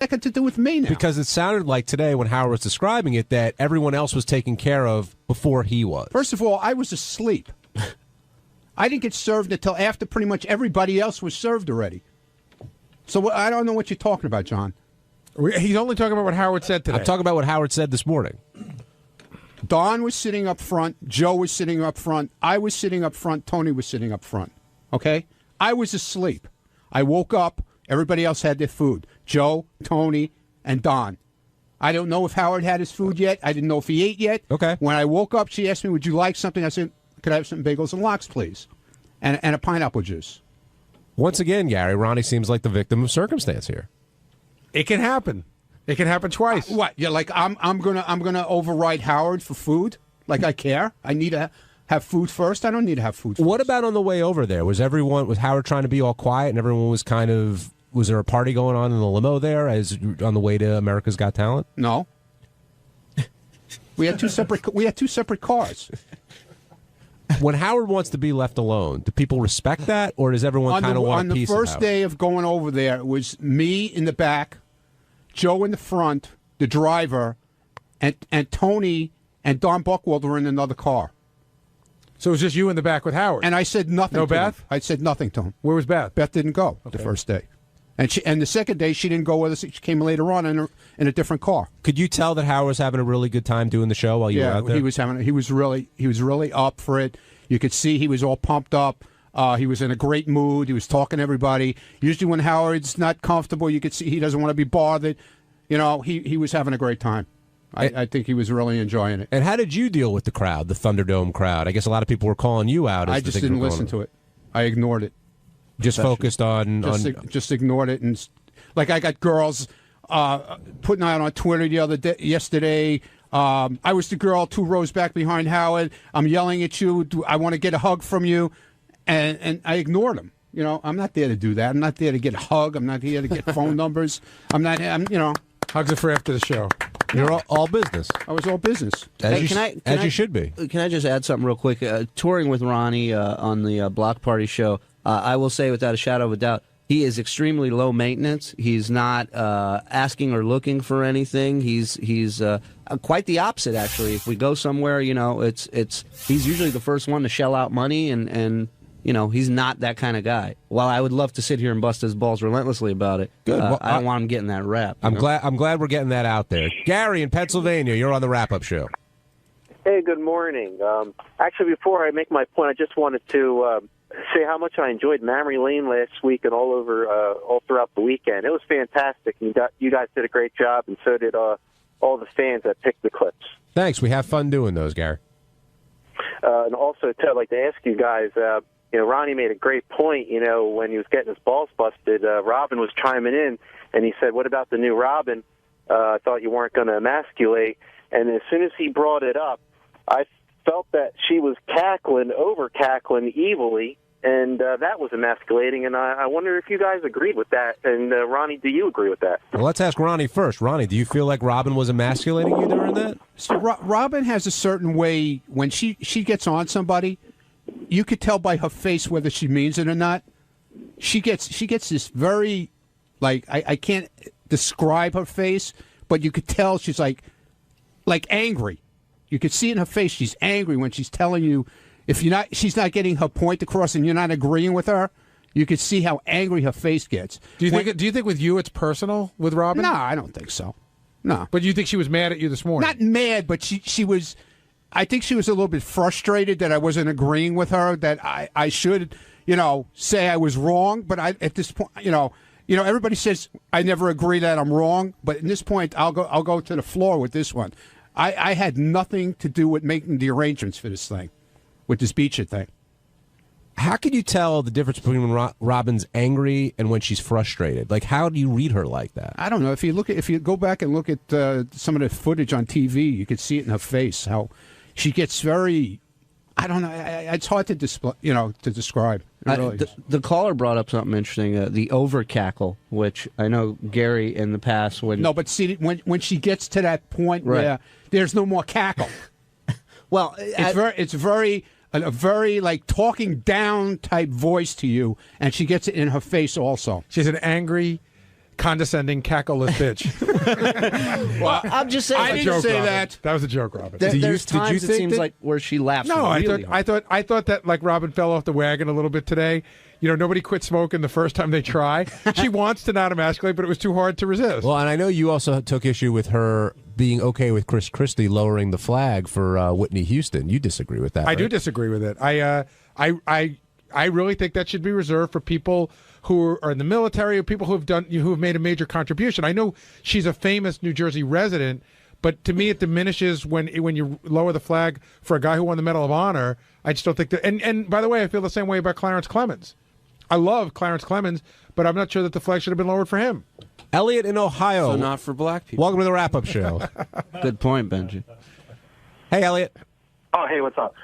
that got to do with me now? Because it sounded like today when Howard was describing it that everyone else was taken care of before he was. First of all, I was asleep. I didn't get served until after pretty much everybody else was served already. So I don't know what you're talking about, John. He's only talking about what Howard said today. I'm talking about what Howard said this morning. Don was sitting up front. Joe was sitting up front. I was sitting up front. Tony was sitting up front. Okay? I was asleep. I woke up. Everybody else had their food. Joe, Tony, and Don. I don't know if Howard had his food yet. I didn't know if he ate yet. Okay. When I woke up, she asked me, would you like something? I said, could I have some bagels and lox, please? And a pineapple juice. Once again, Gary, Ronnie seems like the victim of circumstance here. It can happen. It can happen twice. What? Yeah, like I'm gonna override Howard for food? Like I care? I need to have food first? I don't need to have food first. What about on the way over there? Was Howard trying to be all quiet and everyone was kind of, was there a party going on in the limo there as on the way to America's Got Talent? No. We had two separate cars. When Howard wants to be left alone, do people respect that, or does everyone kind of want a piece of Howard? On the first day of going over there, it was me in the back, Joe in the front, the driver, and Tony and Don Buchwald were in another car. So it was just you in the back with Howard? And I said nothing to Beth? him. I said nothing to him. Where was Beth? Beth didn't go the first day. And the second day, she didn't go with us. She came later on in a different car. Could you tell that Howard was having a really good time doing the show while you were out there? He was really up for it. You could see he was all pumped up. He was in a great mood. He was talking to everybody. Usually when Howard's not comfortable, you could see he doesn't want to be bothered. You know, he was having a great time. I think he was really enjoying it. And how did you deal with the crowd, the Thunderdome crowd? I guess a lot of people were calling you out. I just didn't listen to it. I ignored it. Just focused on... Just ignored it. And like I got girls putting out on Twitter yesterday... I was the girl 2 rows back behind Howard. I'm yelling at you. I want to get a hug from you. And I ignored him. You know, I'm not there to do that. I'm not there to get a hug. I'm not here to get phone numbers. Hugs are for after the show. You're all business. I was all business. As you should be. Can I just add something real quick? Touring with Ronnie on the Block Party show, I will say without a shadow of a doubt, he is extremely low maintenance. He's not asking or looking for anything. He's quite the opposite, actually. If we go somewhere, you know, he's usually the first one to shell out money, and you know, he's not that kind of guy. While I would love to sit here and bust his balls relentlessly about it, good. Well, I don't want him getting that rap. I'm glad we're getting that out there. Gary in Pennsylvania, you're on the wrap-up show. Hey, good morning. Actually, before I make my point, I just wanted to say how much I enjoyed Memory Lane last week and all throughout the weekend. It was fantastic. You guys did a great job, and so did all the fans that picked the clips. Thanks. We have fun doing those, Gary. And also, I'd like to ask you guys, Ronnie made a great point, when he was getting his balls busted. Robin was chiming in, and he said, what about the new Robin? I thought you weren't going to emasculate. And as soon as he brought it up, I felt that she was over-cackling evilly, and that was emasculating. And I wonder if you guys agreed with that. And, Ronnie, do you agree with that? Well, let's ask Ronnie first. Ronnie, do you feel like Robin was emasculating you during that? So Robin has a certain way, when she gets on somebody, you could tell by her face whether she means it or not. She gets this very, like, I can't describe her face, but you could tell she's like angry. You could see in her face she's angry when she's telling you, she's not getting her point across and you're not agreeing with her. You could see how angry her face gets. Do you think with you it's personal with Robin? No, I don't think so. No. But you think she was mad at you this morning? Not mad, but she was. I think she was a little bit frustrated that I wasn't agreeing with her. That I should, say I was wrong. But at this point, everybody says I never agree that I'm wrong. But at this point, I'll go to the floor with this one. I had nothing to do with making the arrangements for this thing, with this Beecher thing. How can you tell the difference between when Robin's angry and when she's frustrated? Like, how do you read her like that? I don't know. If you go back and look at some of the footage on TV, you could see it in her face how she gets very. I don't know. It's hard to to describe. Really the caller brought up something interesting. The over cackle, which I know Gary in the past would. No, but see when she gets to that point where there's no more cackle. Well, it's very a very like talking down type voice to you, and she gets it in her face also. She's an angry, condescending, cackleless bitch. Well, I'm just saying. I didn't say that. That was a joke, Robin. There's times it seems like where she laughs. No, really hard. I thought that like Robin fell off the wagon a little bit today. You know, nobody quit smoking the first time they try. She wants to not emasculate, but it was too hard to resist. Well, and I know you also took issue with her being okay with Chris Christie lowering the flag for Whitney Houston. You disagree with that? I right? do disagree with it. I really think that should be reserved for people who are in the military or people who have made a major contribution. I know she's a famous New Jersey resident, but to me it diminishes when you lower the flag for a guy who won the Medal of Honor. I just don't think that. And by the way, I feel the same way about Clarence Clemens. I love Clarence Clemens, but I'm not sure that the flag should have been lowered for him. Elliot in Ohio. So not for black people. Welcome to the wrap-up show. Good point, Benji. Hey, Elliot. Oh, hey, what's up?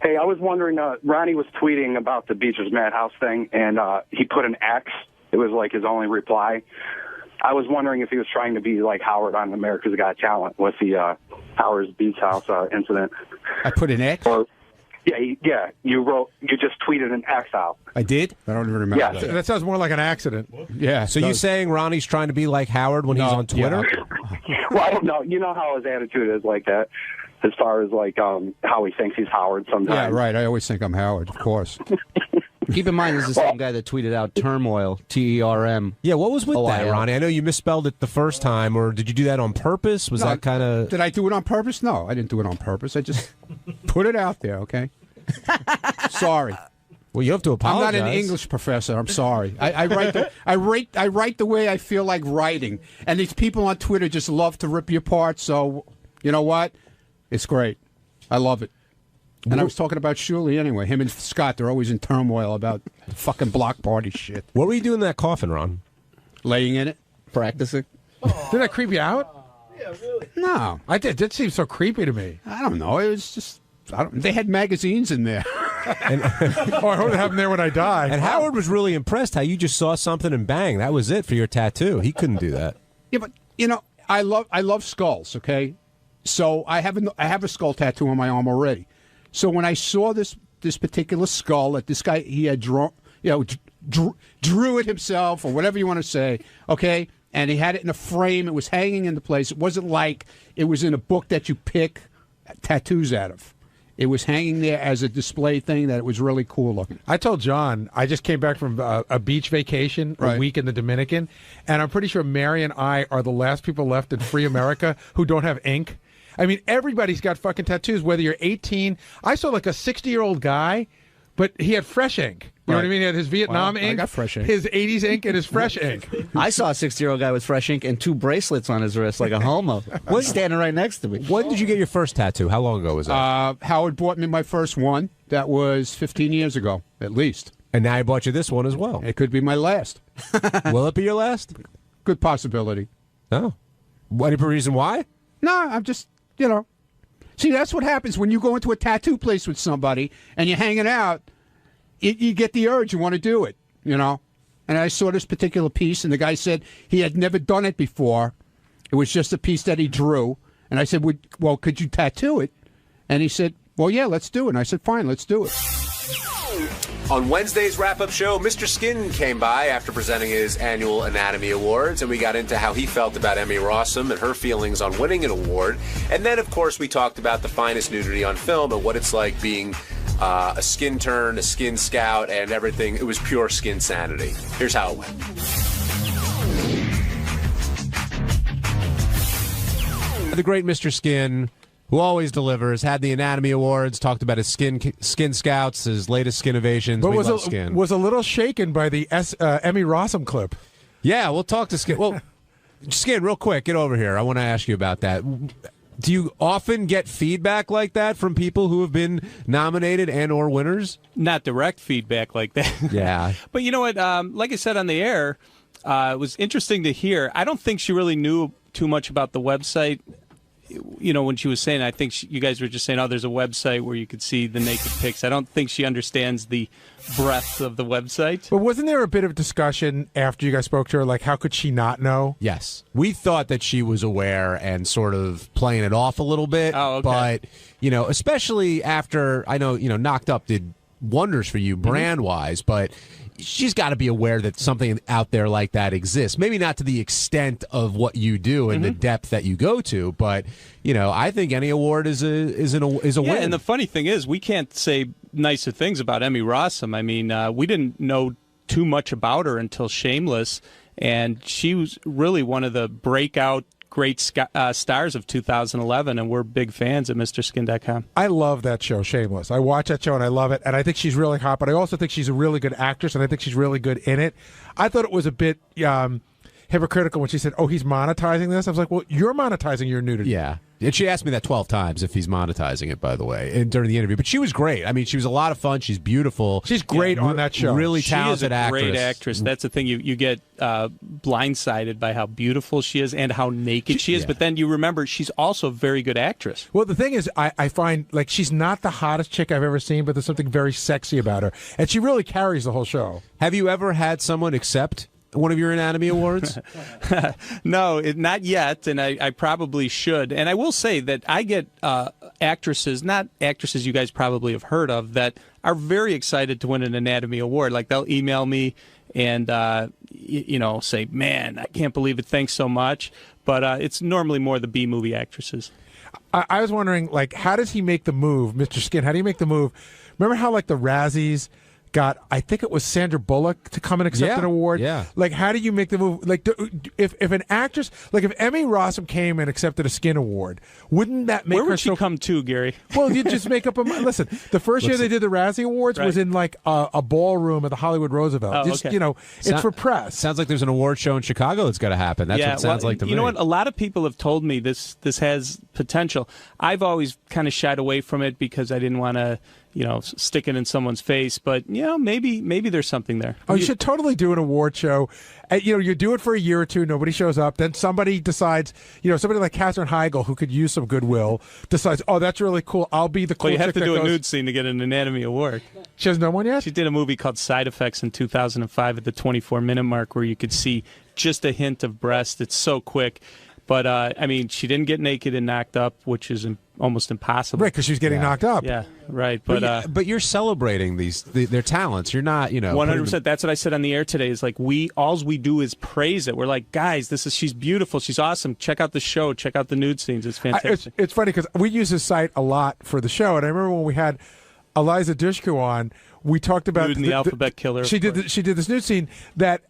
Hey, I was wondering, Ronnie was tweeting about the Beacher's Madhouse thing, and he put an X. It was like his only reply. I was wondering if he was trying to be like Howard on America's Got Talent with the Howard's Beach House incident. I put an X? You just tweeted an X out. I did? I don't even remember Yeah. That sounds more like an accident. Yeah. So you saying Ronnie's trying to be like Howard when he's on Twitter? Well, I don't know. You know how his attitude is like that, as far as like how he thinks he's Howard sometimes. Yeah, right. I always think I'm Howard, of course. Keep in mind, this is the same guy that tweeted out turmoil, TERM. Yeah, what was with that, OIL. Ronnie? I know you misspelled it the first time, or did you do that on purpose? Was that kind of... Did I do it on purpose? No, I didn't do it on purpose. I just put it out there, okay? Sorry. Well, you have to apologize. I'm not an English professor. I'm sorry. I write the way I feel like writing, and these people on Twitter just love to rip you apart. So, you know what? It's great. I love it. And I was talking about Shuley anyway. Him and Scott, they're always in turmoil about fucking block party shit. What were you doing in that coffin, Ron? Laying in it. Practicing. Did that creep you out? Yeah, really. No. I did. That seems so creepy to me. I don't know. It was just... they had magazines in there. I hope it happened there when I die. And Howard was really impressed how you just saw something and bang, that was it for your tattoo. He couldn't do that. Yeah, but you know, I love skulls. Okay, so I have a skull tattoo on my arm already. So when I saw this particular skull that this guy he had drawn, drew it himself or whatever you want to say. Okay, and he had it in a frame. It was hanging into place. It wasn't like it was in a book that you pick tattoos out of. It was hanging there as a display thing that it was really cool looking. I told John, I just came back from a beach vacation, a week in the Dominican, and I'm pretty sure Mary and I are the last people left in free America who don't have ink. I mean, everybody's got fucking tattoos, whether you're 18. I saw like a 60-year-old guy, but he had fresh ink. You know what I mean? He had his Vietnam ink, I got fresh ink. his 80s ink, and his fresh ink. I saw a 60-year-old guy with fresh ink and 2 bracelets on his wrist like a homo. Was standing right next to me. When did you get your first tattoo? How long ago was that? Howard bought me my first one. That was 15 years ago, at least. And now I bought you this one as well. It could be my last. Will it be your last? Good possibility. No. Any reason why? No, I'm just, See, that's what happens when you go into a tattoo place with somebody and you're hanging out. You get the urge, you want to do it, And I saw this particular piece, and the guy said he had never done it before. It was just a piece that he drew. And I said, well, could you tattoo it? And he said, well, yeah, let's do it. And I said, fine, let's do it. On Wednesday's wrap-up show, Mr. Skin came by after presenting his annual Anatomy Awards, and we got into how he felt about Emmy Rossum and her feelings on winning an award. And then, of course, we talked about the finest nudity on film and what it's like being a skin turn, a skin scout, and everything. It was pure skin sanity. Here's how it went. The great Mr. Skin, who always delivers, had the Anatomy Awards, talked about his skin scouts, his latest skin innovations. But we love Skin. was a little shaken by the Emmy Rossum clip. Yeah, we'll talk to Skin. Well, Skin, real quick, get over here. I want to ask you about that. Do you often get feedback like that from people who have been nominated and or winners? Not direct feedback like that. Yeah. But you know what? Like I said on the air, it was interesting to hear. I don't think she really knew too much about the website. When she was saying, I think you guys were just saying, there's a website where you could see the naked pics. I don't think she understands the breadth of the website. But wasn't there a bit of discussion after you guys spoke to her, like how could she not know? Yes. We thought that she was aware and sort of playing it off a little bit. Oh, okay. But, especially after, I know, Knocked Up did wonders for you brand-wise, but she's got to be aware that something out there like that exists. Maybe not to the extent of what you do and the depth that you go to, but I think any award is a win. And the funny thing is, we can't say nicer things about Emmy Rossum. I mean, we didn't know too much about her until Shameless, and she was really one of the breakout great stars of 2011, and we're big fans at MrSkin.com. I love that show, Shameless. I watch that show and I love it, and I think she's really hot, but I also think she's a really good actress, and I think she's really good in it. I thought it was a bit hypocritical when she said, he's monetizing this. I was like, well, you're monetizing your nudity. Yeah. And she asked me that 12 times if he's monetizing it, by the way, and during the interview. But she was great. I mean, she was a lot of fun. She's beautiful. She's great on that show. Really talented actress. She is a great actress. That's the thing. You get blindsided by how beautiful she is and how naked she is. But then you remember she's also a very good actress. Well, the thing is, I find, like, she's not the hottest chick I've ever seen, but there's something very sexy about her. And she really carries the whole show. Have you ever had someone accept one of your Anatomy Awards? No, not yet, and I probably should. And I will say that I get actresses, not actresses you guys probably have heard of, that are very excited to win an Anatomy Award. Like, they'll email me and, say, man, I can't believe it, thanks so much. But it's normally more the B-movie actresses. I was wondering, like, how does he make the move, Mr. Skin? How do you make the move? Remember how, like, the Razzies got, I think it was Sandra Bullock to come and accept an award. Yeah. Like, how do you make the move? Like, if an actress, like if Emmy Rossum came and accepted a Skin Award, wouldn't that make Where her would she come to, Gary? Well, you just make up a mind. Listen, the first year they did the Razzie Awards was in like a ballroom at the Hollywood Roosevelt. Okay. It's for press. Sounds like there's an award show in Chicago that's got to happen. That's what it sounds like to me. You know what? A lot of people have told me this has potential. I've always kind of shied away from it because I didn't want to, stick it in someone's face. But, maybe there's something there. Oh, you should totally do an award show. You do it for a year or two, nobody shows up. Then somebody decides, somebody like Katherine Heigl, who could use some goodwill, decides, that's really cool. I'll be the cool chick. Well, you have to do a goes... nude scene to get an Anatomy Award. She hasn't done one yet? She did a movie called Side Effects in 2005 at the 24-minute mark where you could see just a hint of breast. It's so quick. But, she didn't get naked and knocked up, which is almost impossible. Right, because she was getting knocked up. Yeah, right. But you're celebrating their talents. You're not, 100%. That's what I said on the air today. Is like all we do is praise it. We're like, guys, she's beautiful. She's awesome. Check out the show. Check out the nude scenes. It's fantastic. It's funny because we use this site a lot for the show, and I remember when we had Eliza Dushku on, we talked about Nude and the Alphabet Killer. She did this nude scene that.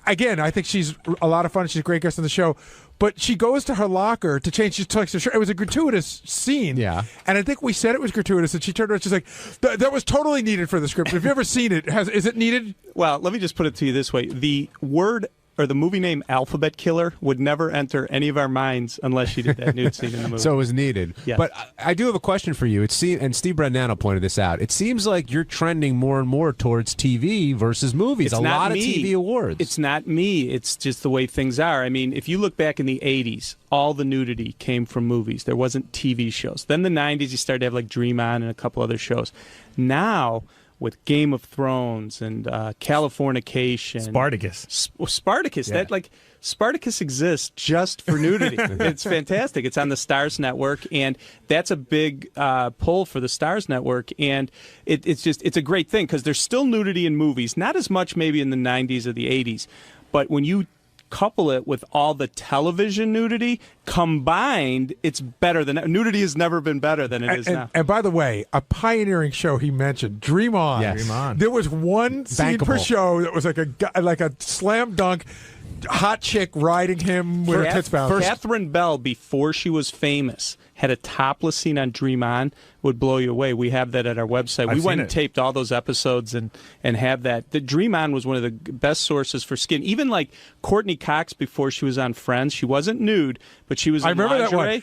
I think she's a lot of fun. She's a great guest on the show. But she goes to her locker to change. She takes her shirt. It was a gratuitous scene. Yeah. And I think we said it was gratuitous, and she turned around. She's like, that was totally needed for the script. Have you ever seen it? Is it needed? Well, let me just put it to you this way. The word or the movie name Alphabet Killer would never enter any of our minds unless she did that nude scene in the movie. So it was needed. Yes. But I do have a question for you. And Steve Brandano pointed this out. It seems like you're trending more and more towards TV versus movies. It's a not lot me. of TV awards. It's not me. It's just the way things are. I mean, if you look back in the 80s, all the nudity came from movies. There wasn't TV shows. Then the 90s, you started to have like Dream On and a couple other shows. Now, with Game of Thrones and Californication, Spartacus. Yeah. Spartacus exists just for nudity. It's fantastic. It's on the Starz Network, and that's a big pull for the Starz Network. And it's a great thing because there's still nudity in movies, not as much maybe in the 90s or the 80s, but when you couple it with all the television nudity combined, it's better than nudity has never been better than it is now. And by the way, a pioneering show he mentioned, Dream On. Yes. Dream On. There was one scene per show that was like a slam dunk, hot chick riding him with her tits bouncing. Catherine Bell, before she was famous, had a topless scene on Dream On. Would blow you away. We have that at our website. We went and taped all those episodes and have that. The Dream On was one of the best sources for skin. Even like Courtney Cox before she was on Friends, she wasn't nude, but she was in lingerie. That one.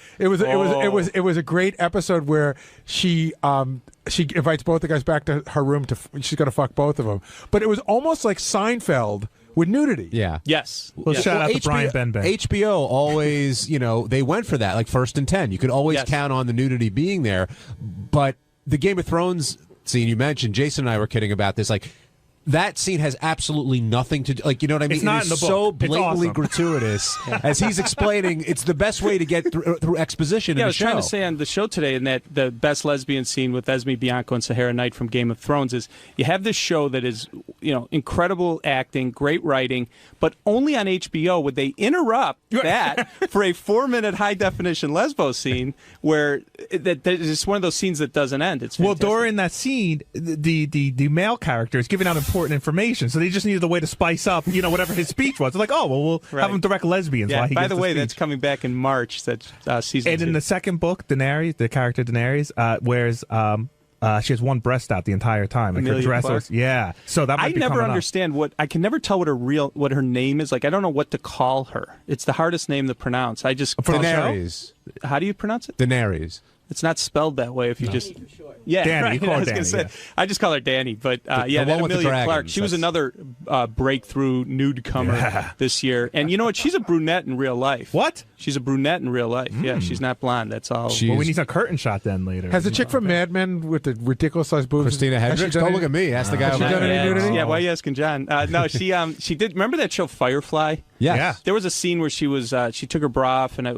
It was a great episode where she invites both the guys back to her room she's going to fuck both of them. But it was almost like Seinfeld with nudity. Yeah. Yes. Well, shout out to Brian Benben. HBO always, they went for that, like First and 10. You could always count on the nudity being there. But the Game of Thrones scene you mentioned, Jason and I were kidding about this. Like, that scene has absolutely nothing to do. Like, you know what I mean? It's not in the book. So It's blatantly awesome. gratuitous. As he's explaining, it's the best way to get through exposition in I a was show. trying to say on the show today, and that the best lesbian scene with Esme Bianco and Sahara Knight from Game of Thrones is you have this show that is, incredible acting, great writing, but only on HBO would they interrupt that for a 4-minute high-definition lesbo scene where that is one of those scenes that doesn't end. It's Well, fantastic. during that scene, the male character is giving out important information, so they just needed a way to spice up, whatever his speech was. They're like, we'll have him direct lesbians while he by gives the way, speech. that's coming back in March. That's season And 2. in the second book, Daenerys, the character Daenerys, wears she has one breast out the entire time. Like her Amelia dress Clark? was, yeah. So that might I be never coming up. understand I can never tell what her name is. Like, I don't know what to call her. It's the hardest name to pronounce. I just Daenerys. How do you pronounce it? Daenerys. It's not spelled that way. If you just Danny, right. you call her I was gonna Danny, say, yeah. I just call her Danny. But the that one with the Amelia Clark, dragons, she was that's- another breakthrough nudecomer this year. And you know what? She's a brunette in real life. What? She's a brunette in real life. Yeah, she's not blonde. That's all. She- Well, we need some curtain shot then later. Has the chick from Mad Men with the ridiculous sized boobs? Christina has she Hendricks. done Don't any- look at me. Ask the guy. Has she over done there. any nudity? Yeah, why are you asking John? No, she did. Remember that show Firefly? Yes. Yeah. There was a scene where she took her bra off, and it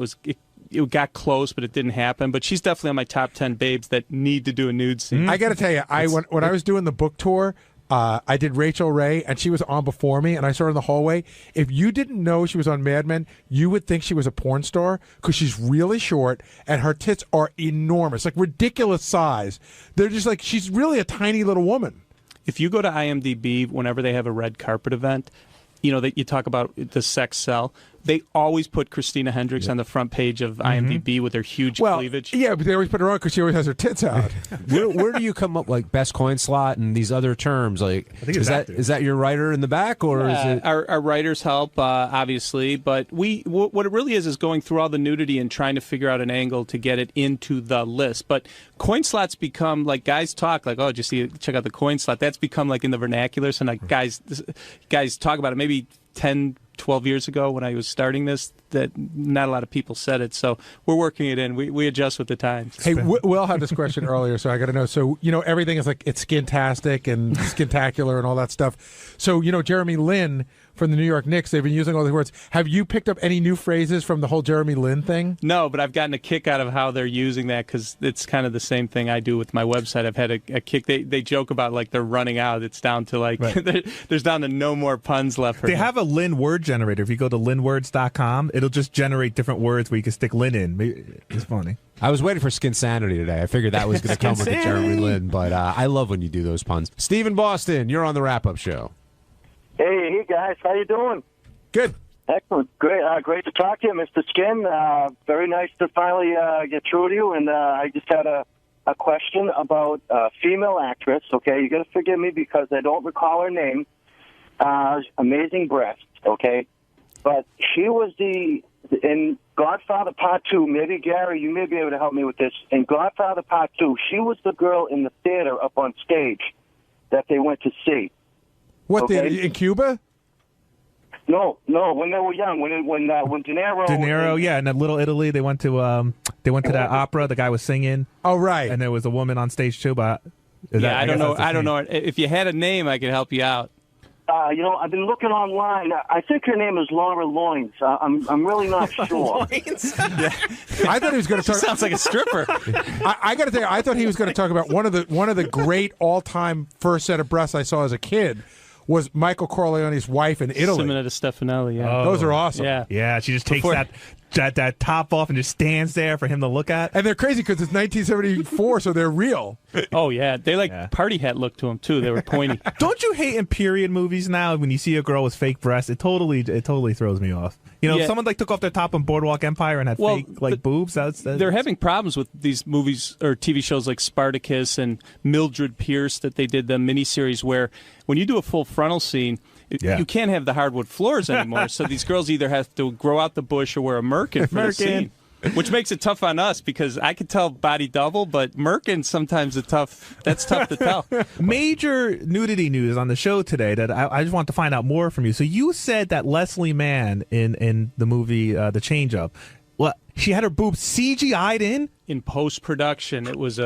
got close, but it didn't happen. But she's definitely on my top 10 babes that need to do a nude scene. I got to tell you, when I was doing the book tour, I did Rachel Ray, and she was on before me, and I saw her in the hallway. If you didn't know she was on Mad Men, you would think she was a porn star because she's really short, and her tits are enormous, like ridiculous size. They're just like, she's really a tiny little woman. If you go to IMDb whenever they have a red carpet event, that you talk about the sex cell, they always put Christina Hendricks on the front page of IMDb with her huge cleavage. Yeah, but they always put her on because she always has her tits out. Where do you come up like best coin slot and these other terms? Like, think it's is that your writer in the back or is it? Our writers help, obviously, but what it really is going through all the nudity and trying to figure out an angle to get it into the list. But coin slots become like guys talk like, oh, just check out the coin slot. That's become like in the vernacular, so like guys talk about it. Maybe 10, 12 years ago when I was starting this, that not a lot of people said it. So we're working it in. We adjust with the times. Hey, Will had this question earlier, so I got to know. So, everything is like, it's skintastic and skintacular and all that stuff. So, Jeremy Lin from the New York Knicks, they've been using all these words. Have you picked up any new phrases from the whole Jeremy Lin thing? No, but I've gotten a kick out of how they're using that because it's kind of the same thing I do with my website. I've had a kick. They joke about like they're running out. It's down to like, there's down to no more puns left for They him. have a Lin word generator. If you go to linwords.com, it'll just generate different words where you can stick Lin in. It's funny. I was waiting for Skin Sanity today. I figured that was going to come with the Jeremy Lin, but I love when you do those puns. Steve in Boston, you're on the wrap-up show. Hey guys, how you doing? Good. Excellent, great, great to talk to you, Mr. Skin. Very nice to finally get through to you. And I just had a question about a female actress. Okay, you got to forgive me because I don't recall her name. Amazing breasts. Okay, but she was in Godfather Part 2. Maybe Gary, you may be able to help me with this. In Godfather Part 2, she was the girl in the theater up on stage that they went to see. What, Okay. in Cuba? No, when they were young, when De Niro. De Niro, yeah, in Little Italy, they went to that opera. The guy was singing. Oh, right. And there was a woman on stage too. But I don't know. I don't know. If you had a name, I could help you out. I've been looking online. I think her name is Laura Loins. I'm really not sure. I thought he was going to talk. Sounds like a stripper. I got to tell you, I thought he was going to talk about one of the great all-time first set of breasts I saw as a kid was Michael Corleone's wife in Italy. Simonetta Stefanelli. Yeah. Those are awesome. Yeah. She just takes that top off and just stands there for him to look at. And they're crazy because it's 1974, so they're real. Oh yeah, they party hat look to them too. They were pointy. Don't you hate in period movies now when you see a girl with fake breasts? It totally throws me off. If someone took off their top on Boardwalk Empire and had fake boobs. They're having problems with these movies or TV shows like Spartacus and Mildred Pierce that they did the miniseries where when you do a full frontal scene, you can't have the hardwood floors anymore. So these girls either have to grow out the bush or wear a merkin for the scene. Which makes it tough on us because I could tell body double, but merkin sometimes that's tough to tell. Major nudity news on the show today that I just want to find out more from you. So you said that Leslie Mann in the movie The Change Up, she had her boobs CGI'd in post-production. It was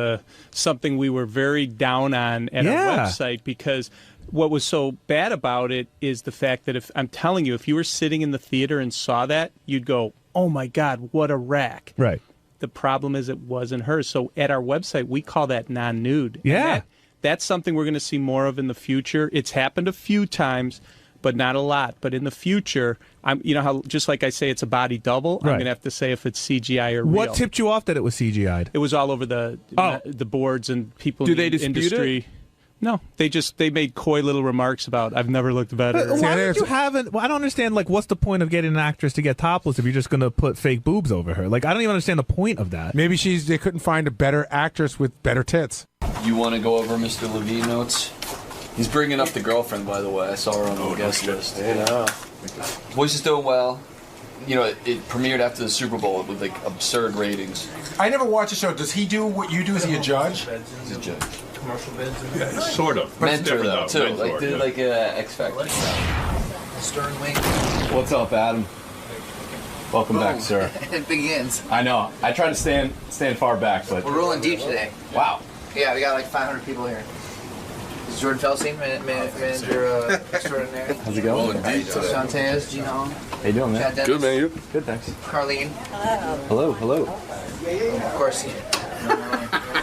something we were very down on at our website because what was so bad about it is the fact that if you were sitting in the theater and saw that, you'd go, oh my God, what a rack. Right. The problem is it wasn't hers. So at our website, we call that non-nude. Yeah. That's something we're going to see more of in the future. It's happened a few times, but not a lot. But in the future, how just like I say it's a body double, I'm going to have to say if it's CGI or real. What tipped you off that it was CGI'd? It was all over the boards and people in the industry. It? No, they made coy little remarks about I've never looked better. Why did you have it? Well, I don't understand. Like, what's the point of getting an actress to get topless if you're just going to put fake boobs over her? Like, I don't even understand the point of that. Maybe they couldn't find a better actress with better tits. You want to go over Mr. Levine notes? He's bringing up the girlfriend, by the way. I saw her on the guest list. Yeah. Voice is doing well. You know, it premiered after the Super Bowl with like absurd ratings. I never watched the show. Does he do what you do? Is he a judge? He's a judge. Commercial bids. Yeah, sort of. Mentor though, too. Mentor, did like X Factor. Stern Wing. What's up, Adam? Welcome back, sir. It begins. I know. I try to stand far back, but we're rolling deep today. Wow. Yeah, we got like 500 people here. This is Jordan Felstein, manager extraordinaire. How's it going? Rolling deep today. Shantez, Gene Hong. How you doing, man? Good, man. You? Good, thanks. Carlene. Hello. Of course.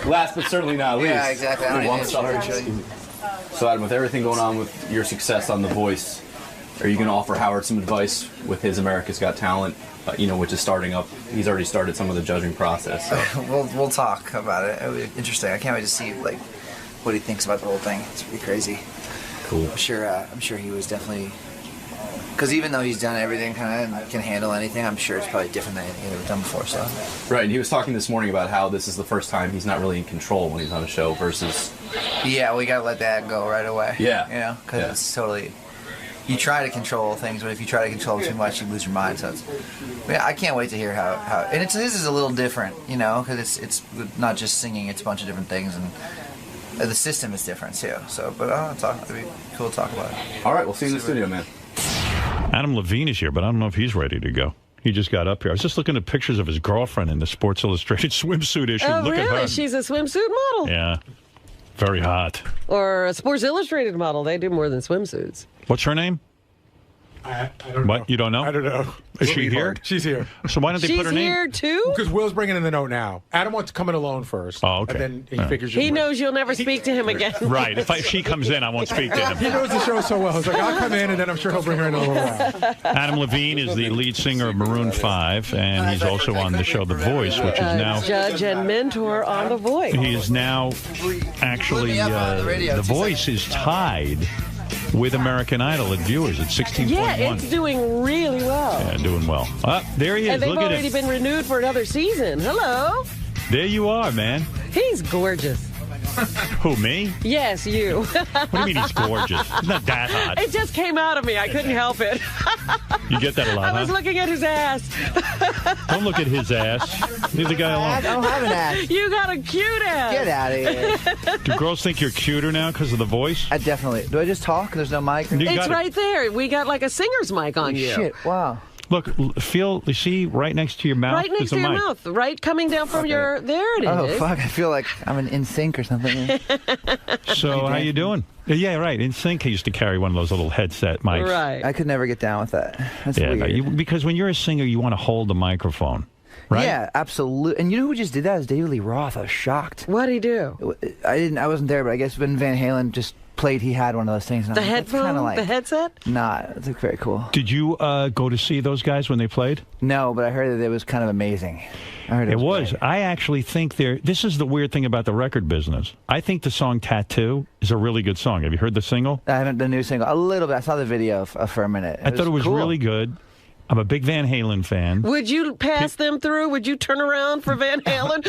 Last but certainly not least. Yeah, exactly. I don't So, Adam, with everything going on with your success on The Voice, are you going to offer Howard some advice with his America's Got Talent, which is starting up? He's already started some of the judging process. So. We'll talk about it. It'll be interesting. I can't wait to see what he thinks about the whole thing. It's pretty crazy. Cool. I'm sure he was definitely. Because even though he's done everything kind of and can handle anything, I'm sure it's probably different than anything he's ever done before. So. Right, and he was talking this morning about how this is the first time he's not really in control when he's on a show versus. Yeah, we gotta let that go right away. Yeah. Because it's totally. You try to control things, but if you try to control too much, you lose your mind. So I can't wait to hear how and this is a little different, because it's not just singing; it's a bunch of different things, and the system is different too. So, but it'd be cool to talk about it. All right, we'll see you in the studio, man. Adam Levine is here, but I don't know if he's ready to go. He just got up here. I was just looking at pictures of his girlfriend in the Sports Illustrated swimsuit issue. Oh, Look really? at her. She's a swimsuit model? Yeah. Very hot. Or a Sports Illustrated model. They do more than swimsuits. What's her name? I don't know. What? You don't know? I don't know. Is she here? She's here. So why don't they put her name? She's here too? Because Will's bringing in the note now. Adam wants to come in alone first. Oh, okay. And then he figures he knows you'll never speak to him again. Right. If she comes in, I won't speak to him. He knows the show so well. He's like, I'll come in, and then I'm sure he'll bring her in a little while. Adam Levine is the lead singer of Maroon 5, and he's also on the show The Voice, which is now... Judge and mentor on The Voice. He is now actually... The Voice is tied with American Idol at viewers at 16.1. Yeah, it's doing really well. Yeah, doing well. There he is. And they've Look at already him. been renewed for another season. Hello. There you are, man. He's gorgeous. Who, me? Yes, you. What do you mean he's gorgeous? He's not that hot. It just came out of me. I couldn't help it. You get that a lot, I was huh? looking at his ass. Don't look at his ass. Leave the guy alone. I don't have an ass. You got a cute ass. Get out of here. Do girls think you're cuter now because of the voice? I definitely. Do I just talk? There's no mic? It's right there. We got like a singer's mic on you. Shit, wow. Look, you see right next to your mouth? Right next to your mouth. Right coming down from your... There it is. Oh, fuck. I feel like I'm in sync or something. So, how you doing? Yeah, right. In Sync, I used to carry one of those little headset mics. Right. I could never get down with that. That's yeah, weird. no, because when you're a singer, you want to hold the microphone, right? Yeah, absolutely. And you know who just did that? Is David Lee Roth. I was shocked. What'd he do? I wasn't there, but I guess when Van Halen just played, he had one of those things. And The headphone? The headset? Nah, it's like very cool. Did you go to see those guys when they played? No, but I heard that it was kind of amazing. I heard it was. I actually think this is the weird thing about the record business. I think the song Tattoo is a really good song. Have you heard the single? I haven't, the new single. A little bit. I saw the video for a minute. I thought it was cool. really good. I'm a big Van Halen fan. Would you pass them through? Would you turn around for Van Halen?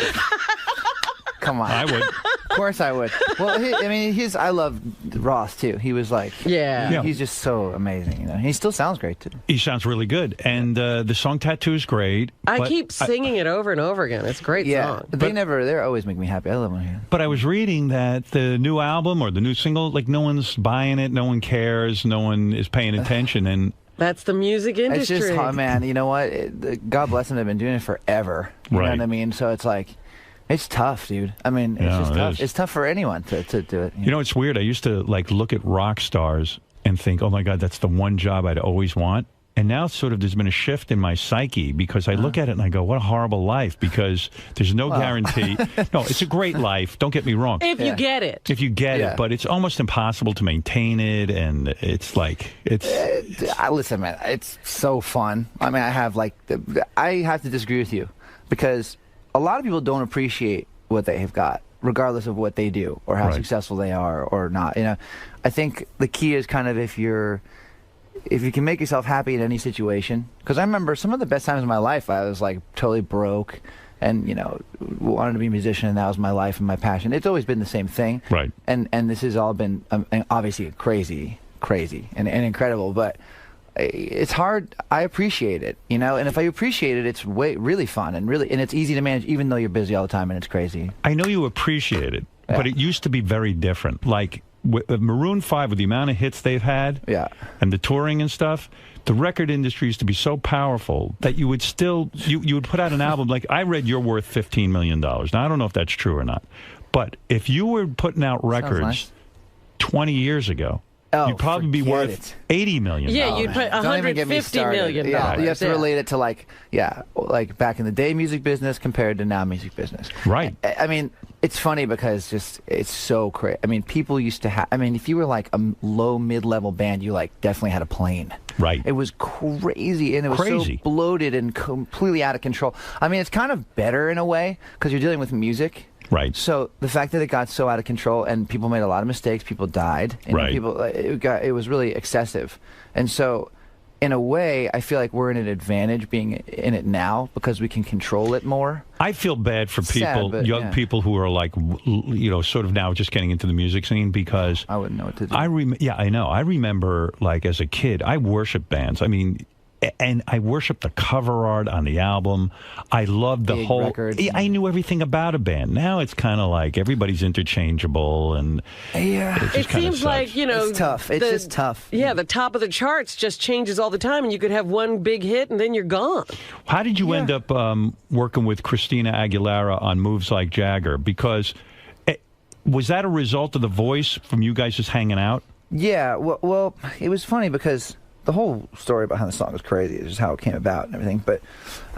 Come on. I would. Of course I would. Well, I love Ross, too. He was like... Yeah. He's just so amazing, you know. He still sounds great, too. He sounds really good. And the song Tattoo is great. I keep singing it over and over again. It's a great song. They always make me happy. I love them. But I was reading that the new album or the new single, like no one's buying it, no one cares, no one is paying attention, and... That's the music industry. It's just, man, you know what? God bless them. They've been doing it forever. You know what I mean? So it's like... It's tough, dude. I mean, it's just tough. It's tough for anyone to do it. You know, it's weird. I used to look at rock stars and think, oh my God, that's the one job I'd always want. And now sort of there's been a shift in my psyche because I look at it and I go, what a horrible life, because there's no guarantee. No, it's a great life. Don't get me wrong. If you get it. If you get it, but it's almost impossible to maintain it. And it's like, listen, man, it's so fun. I mean, I have to disagree with you because a lot of people don't appreciate what they have got, regardless of what they do or how successful they are or not. You know, I think the key is kind of if you can make yourself happy in any situation. Because I remember some of the best times of my life, I was like totally broke and, you know, wanted to be a musician, and that was my life and my passion. It's always been the same thing. Right. And this has all been obviously crazy and incredible, but it's hard. I appreciate it, you know, and if I appreciate it, it's really fun and it's easy to manage, even though you're busy all the time and it's crazy. I know you appreciate it, but it used to be very different. Like Maroon 5, with the amount of hits they've had and the touring and stuff, the record industry used to be so powerful that you would still, you would put out an album. Like, I read you're worth $15 million. Now, I don't know if that's true or not, but if you were putting out records 20 years ago, you'd probably be worth $80 million. Yeah, you'd put $150 million. Yeah, you have to relate it to like back in the day music business compared to now music business. Right. I mean, it's funny because it's so crazy. I mean, people used to have. I mean, if you were like a low mid-level band, you like definitely had a plane. Right. It was crazy, and it was so bloated and completely out of control. I mean, it's kind of better in a way because you're dealing with music. Right. So the fact that it got so out of control and people made a lot of mistakes, people died, and it was really excessive. And so, in a way, I feel like we're in an advantage being in it now because we can control it more. I feel bad for people, young people who are like, you know, sort of now just getting into the music scene because I wouldn't know what to do. I know. I remember, like, as a kid, I worshiped bands. I mean, and I worshiped the cover art on the album. I loved the whole records. I knew everything about a band. Now it's kind of like everybody's interchangeable, and it seems like, you know, it's tough. It's just tough. Yeah, the top of the charts just changes all the time, and you could have one big hit and then you're gone. How did you end up working with Christina Aguilera on Moves Like Jagger? Because was that a result of The Voice from you guys just hanging out? Yeah, well, it was funny because the whole story behind the song was crazy. It's just how it came about and everything. But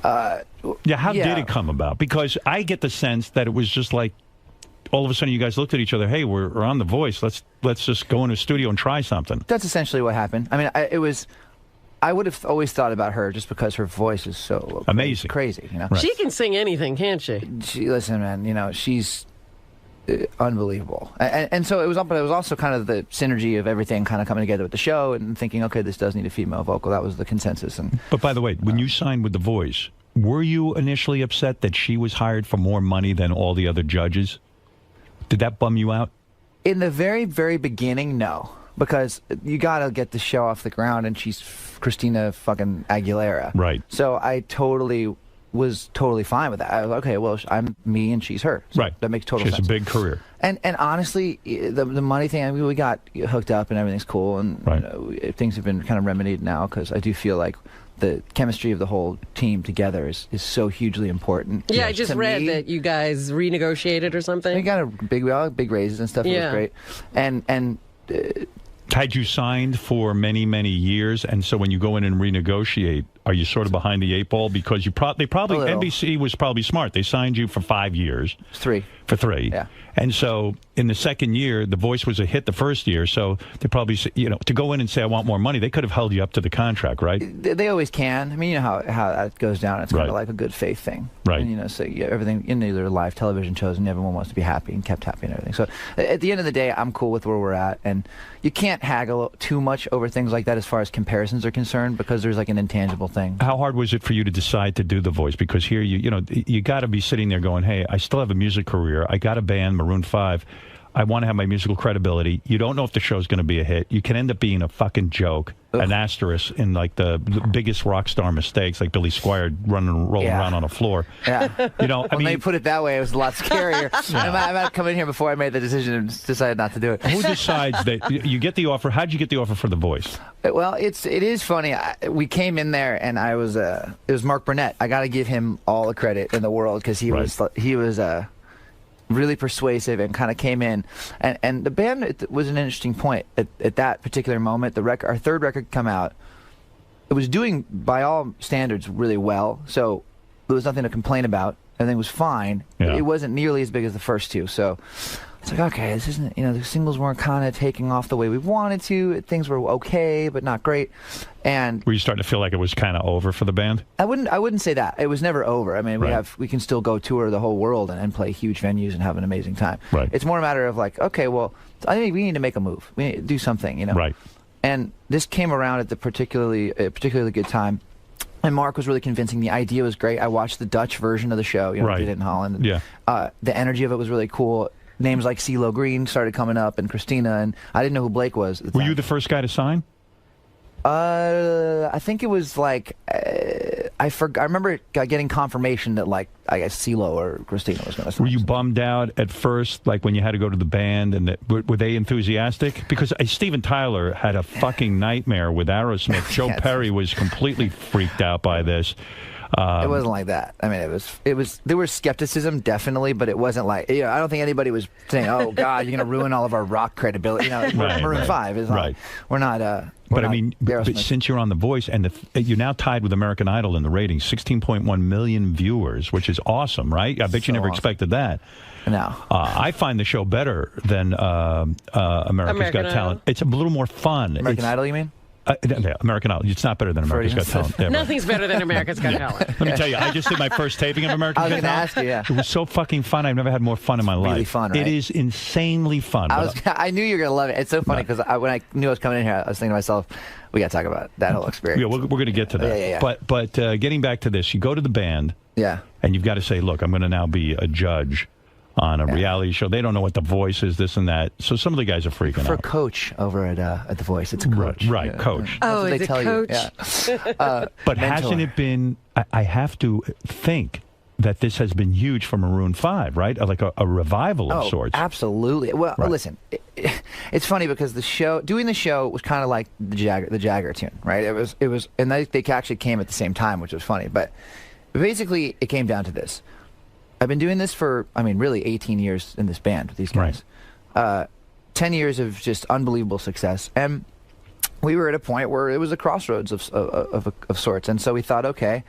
how did it come about? Because I get the sense that it was just like all of a sudden you guys looked at each other. Hey, we're on The Voice. Let's just go in a studio and try something. That's essentially what happened. I mean, I would have always thought about her just because her voice is so amazing, crazy. You know, she can sing anything, can't she? Listen, man. You know, she's unbelievable. And so it was, but it was also kind of the synergy of everything kind of coming together with the show and thinking, okay, this does need a female vocal. That was the consensus. But by the way, when you signed with The Voice, were you initially upset that she was hired for more money than all the other judges? Did that bum you out? In the very, very beginning, no. Because you got to get the show off the ground, and she's Christina fucking Aguilera. Right. So I was totally fine with that. I was like, okay, well, I'm me and she's her. So right. That makes total sense. She has a big career. And honestly, the money thing, I mean, we got hooked up and everything's cool, and you know, things have been kind of remedied now because I do feel like the chemistry of the whole team together is so hugely important. Yeah, I just read that you guys renegotiated or something. We got big raises and stuff. It was great. And had you signed for many, many years, and so when you go in and renegotiate, are you sort of behind the eight ball? Because NBC was probably smart. They signed you for 5 years. 3. For 3. Yeah. And so in the second year, The Voice was a hit the first year. So they probably, you know, to go in and say, I want more money, they could have held you up to the contract, right? They always can. I mean, you know how that goes down. It's kind of like a good faith thing. Right. And, you know, so everything, you know, they're live television shows and everyone wants to be happy and kept happy and everything. So at the end of the day, I'm cool with where we're at. And you can't haggle too much over things like that as far as comparisons are concerned because there's like an intangible thing. How hard was it for you to decide to do The Voice? Because here, you got to be sitting there going, hey, I still have a music career. I got a band, Maroon 5. I want to have my musical credibility. You don't know if the show's going to be a hit. You can end up being a fucking joke, an asterisk in like the biggest rock star mistakes, like Billy Squier rolling around on a floor. Yeah. You know, when they put it that way, it was a lot scarier. I might have come in here before I made the decision and decided not to do it. Who decides that you get the offer? How'd you get the offer for The Voice? Well, it is funny. We came in there and it was Mark Burnett. I got to give him all the credit in the world because he was really persuasive, and kind of came in. And the band, it was an interesting point at that particular moment. Our third record come out. It was doing, by all standards, really well. So there was nothing to complain about. Everything was fine. Yeah. It wasn't nearly as big as the first two. So it's like, okay, this isn't, the singles weren't kind of taking off the way we wanted to. Things were okay, but not great. And were you starting to feel like it was kind of over for the band? I wouldn't say that. It was never over. I mean, we can still go tour the whole world and play huge venues and have an amazing time. Right. It's more a matter of like, okay, well, I think we need to make a move. We need to do something, Right. And this came around at a particularly good time. And Mark was really convincing. The idea was great. I watched the Dutch version of the show. We did it in Holland. Yeah. The energy of it was really cool. Names like CeeLo Green started coming up, and Christina, and I didn't know who Blake was. Were you the first guy to sign? I think it was like I remember getting confirmation that like I guess CeeLo or Christina was going to sign. Were you bummed out at first, like when you had to go to the band, and were they enthusiastic? Because Steven Tyler had a fucking nightmare with Aerosmith. Joe Perry was completely freaked out by this. It wasn't like that. I mean, it was. There was skepticism, definitely, but it wasn't like. I don't think anybody was saying, "Oh God, you're going to ruin all of our rock credibility." Maroon 5 is not. We're not. But I mean, but since you're on The Voice, and you're now tied with American Idol in the ratings, 16.1 million viewers, which is awesome, right? I bet you never expected that. No. I find the show better than America's Got Talent. It's a little more fun. American Idol, you mean? American Idol. It's not better than America's Got Talent. Yeah, Nothing's better than America's Got Talent. Let me tell you, I just did my first taping of America's Got Talent. I was going to ask you, It was so fucking fun. I've never had more fun in my life. Really fun, right? It is insanely fun. I knew you were going to love it. It's so funny because when I knew I was coming in here, I was thinking to myself, we got to talk about that whole experience. Yeah, we're going to get to that. Yeah. But getting back to this, you go to the band. Yeah. And you've got to say, look, I'm going to now be a judge on a reality show. They don't know what The Voice is, this and that. So some of the guys are freaking out. For a coach over at The Voice, it's a coach. Right, coach. Oh, it's a coach. Yeah. But hasn't it been, I have to think that this has been huge for Maroon 5, right? Like a revival of sorts. Absolutely. Well, listen, it's funny because doing the show was kind of like the Jagger tune, right? It was, and they actually came at the same time, which was funny. But basically, it came down to this. I've been doing this for, really 18 years in this band with these guys. Right. 10 years of just unbelievable success. And we were at a point where it was a crossroads of sorts. And so we thought, okay,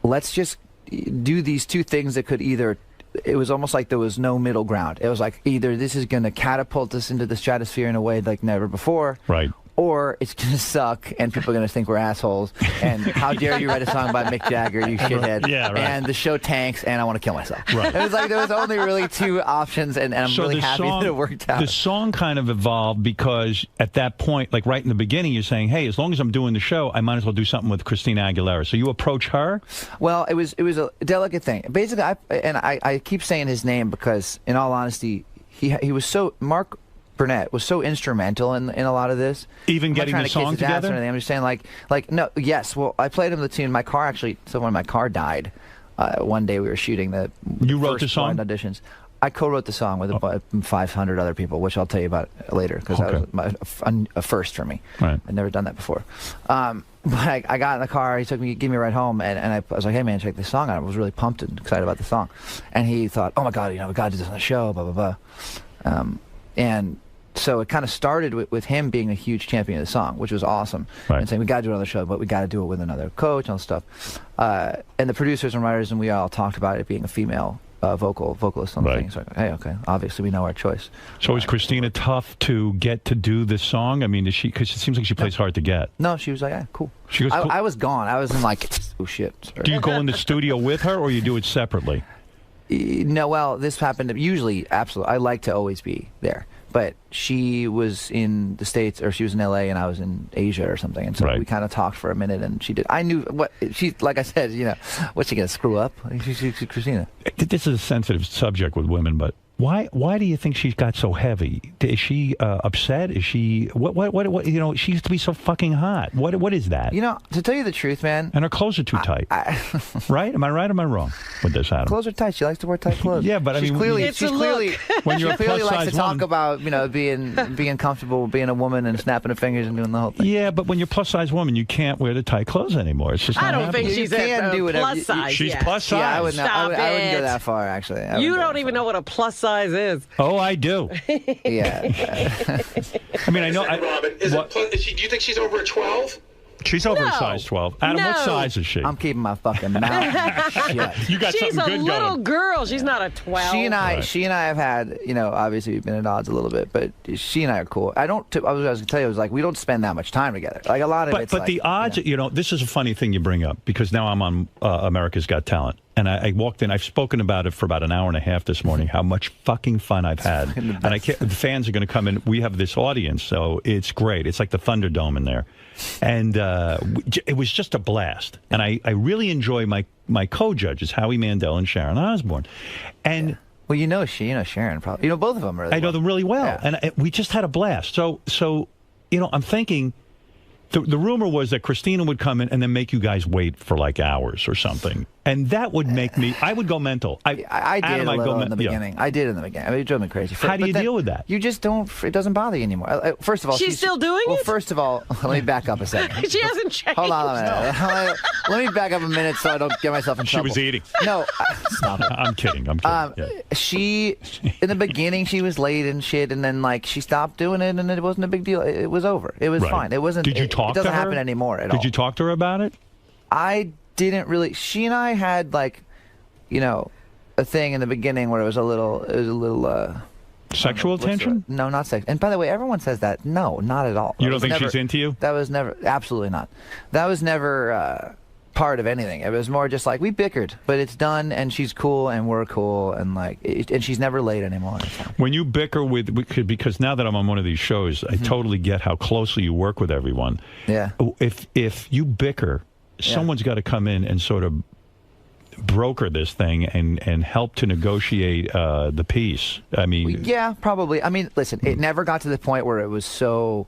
let's just do these two things that could either, it was almost like there was no middle ground. It was like either this is going to catapult us into the stratosphere in a way like never before. Right. Or it's going to suck, and people are going to think we're assholes. And how dare you write a song about Mick Jagger, you shithead. Yeah, right. And the show tanks, and I want to kill myself. Right. It was like there was only really two options, and I'm really happy that it worked out. The song kind of evolved because at that point, like right in the beginning, you're saying, hey, as long as I'm doing the show, I might as well do something with Christina Aguilera. So you approach her? Well, it was a delicate thing. Basically, I keep saying his name because, in all honesty, he was so... Mark Burnett was so instrumental in a lot of this. Even getting the song together? I'm just saying, no, yes. Well, I played him the tune. My car someone in my car died. One day we were shooting the You wrote the song? Auditions. I co-wrote the song with about 500 other people, which I'll tell you about later because that was a first for me. Right. I'd never done that before. But I got in the car. He gave me a ride home, and I was like, "Hey man, check this song out." I was really pumped and excited about the song, and he thought, "Oh my god, we got to do this on the show." Blah blah blah. And so it kind of started with him being a huge champion of the song, which was awesome, and saying we got to do another show, but we got to do it with another coach and all this stuff. And the producers and writers and we all talked about it being a female vocalist on the thing. So hey, okay, obviously we know our choice. So is Christina tough to get to do this song? I mean, is she? Because it seems like she plays hard to get. No, she was like, yeah, cool. She goes, cool. I was gone. I was in like, oh shit. Sorry. Do you go in the studio with her, or you do it separately? No, well, this happened usually. Absolutely, I like to always be there. But she was in the States, or she was in L.A., and I was in Asia or something. And so we kind of talked for a minute, and she did. I knew what she, like I said, what's she going to screw up? She's Christina. This is a sensitive subject with women, but Why do you think she's got so heavy? Is she upset? Is she what? You know, she used to be so fucking hot. What is that? You know, to tell you the truth, man. And her clothes are too tight. Right? Am I right or am I wrong with this, Adam? Clothes are tight. She likes to wear tight clothes. Yeah, but I mean, she's clearly when you're she clearly likes to talk woman, about, you know, being comfortable being a woman and snapping her fingers and doing the whole thing. Yeah, but when you're a plus size woman, you can't wear the tight clothes anymore. It's just not I don't happening. think she's plus size. She's yet. plus size. Yeah, I wouldn't Stop go it. that far, actually. You don't even know what a plus size is. Oh, I do. Yeah. I mean, I know. Robin, do you think she's over a 12? She's over a size 12. Adam, what size is she? I'm keeping my fucking mouth shut. You got She's something a good little going. girl. She's not a 12. She and I have had, you know, obviously we've been at odds a little bit, but she and I are cool. I was going to tell you, I was like, we don't spend that much time together. Like a lot of it's But like, the odds, you know, this is a funny thing you bring up because now I'm on America's Got Talent. And I walked in. I've spoken about it for about an hour and a half this morning. How much fucking fun I've had, and the fans are going to come in. We have this audience, so it's great. It's like the Thunderdome in there, and it was just a blast. And I really enjoy my co-judges, Howie Mandel and Sharon Osbourne, and. Well, you know Sharon probably. You know both of them really. I know them really well, and we just had a blast. So you know, I'm thinking. The rumor was that Christina would come in and then make you guys wait for like hours or something. And that would make me, I would go mental. I did a little in the beginning. I did in the beginning. I mean, it drove me crazy. How do you deal with that? You just don't, it doesn't bother you anymore. First of all, she's still doing it? Well, first of all, let me back up a second. She hasn't changed. Hold on a minute. Let me back up a minute so I don't get myself in trouble. She was eating. No, stop it. I'm kidding. Yeah. She, in the beginning, she was late and shit, and then like she stopped doing it, and it wasn't a big deal. It was over. It was fine. It wasn't. Did you talk to her? It doesn't happen anymore at all. Did you talk to her about it? I didn't really. She and I had like, you know, a thing in the beginning where it was a little sexual tension? No, not sex. And by the way, everyone says that. No, not at all. You don't think she's into you? That was never. Absolutely not. That was never part of anything. It was more just like we bickered, but it's done, and she's cool, and we're cool, and like, and she's never late anymore. When you bicker because now that I'm on one of these shows, I totally get how closely you work with everyone. Yeah. If you bicker, someone's got to come in and sort of broker this thing and help to negotiate the peace. I mean, yeah, probably. I mean, listen, it never got to the point where it was so.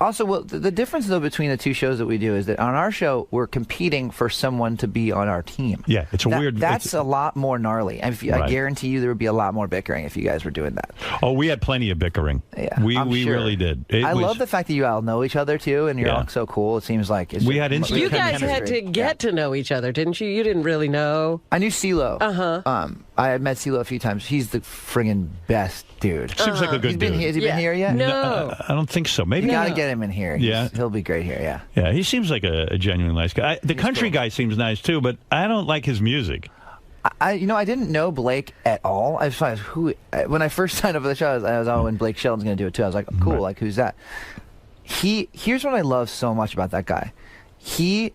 Also, well, the difference though between the two shows that we do is that on our show we're competing for someone to be on our team. Yeah, it's weird. That's a lot more gnarly. And I guarantee you there would be a lot more bickering if you guys were doing that. Oh, we had plenty of bickering. Yeah, we sure. really did. I love the fact that you all know each other too, and you're all so cool. It seems like we had instant. You guys had to get to know each other, didn't you? You didn't really know. I knew CeeLo. I had met CeeLo a few times. He's the friggin' best dude. Seems like a good dude. Has he been here yet? No. I don't think so. Maybe you gotta get him in here. Yeah. He'll be great here. Yeah. Yeah, he seems like a genuinely nice guy. The country guy seems nice too, but I don't like his music. I didn't know Blake at all. I was like, when I first signed up for the show, I was when Blake Shelton's going to do it too. I was like, cool. Like, who's that? Here's what I love so much about that guy. He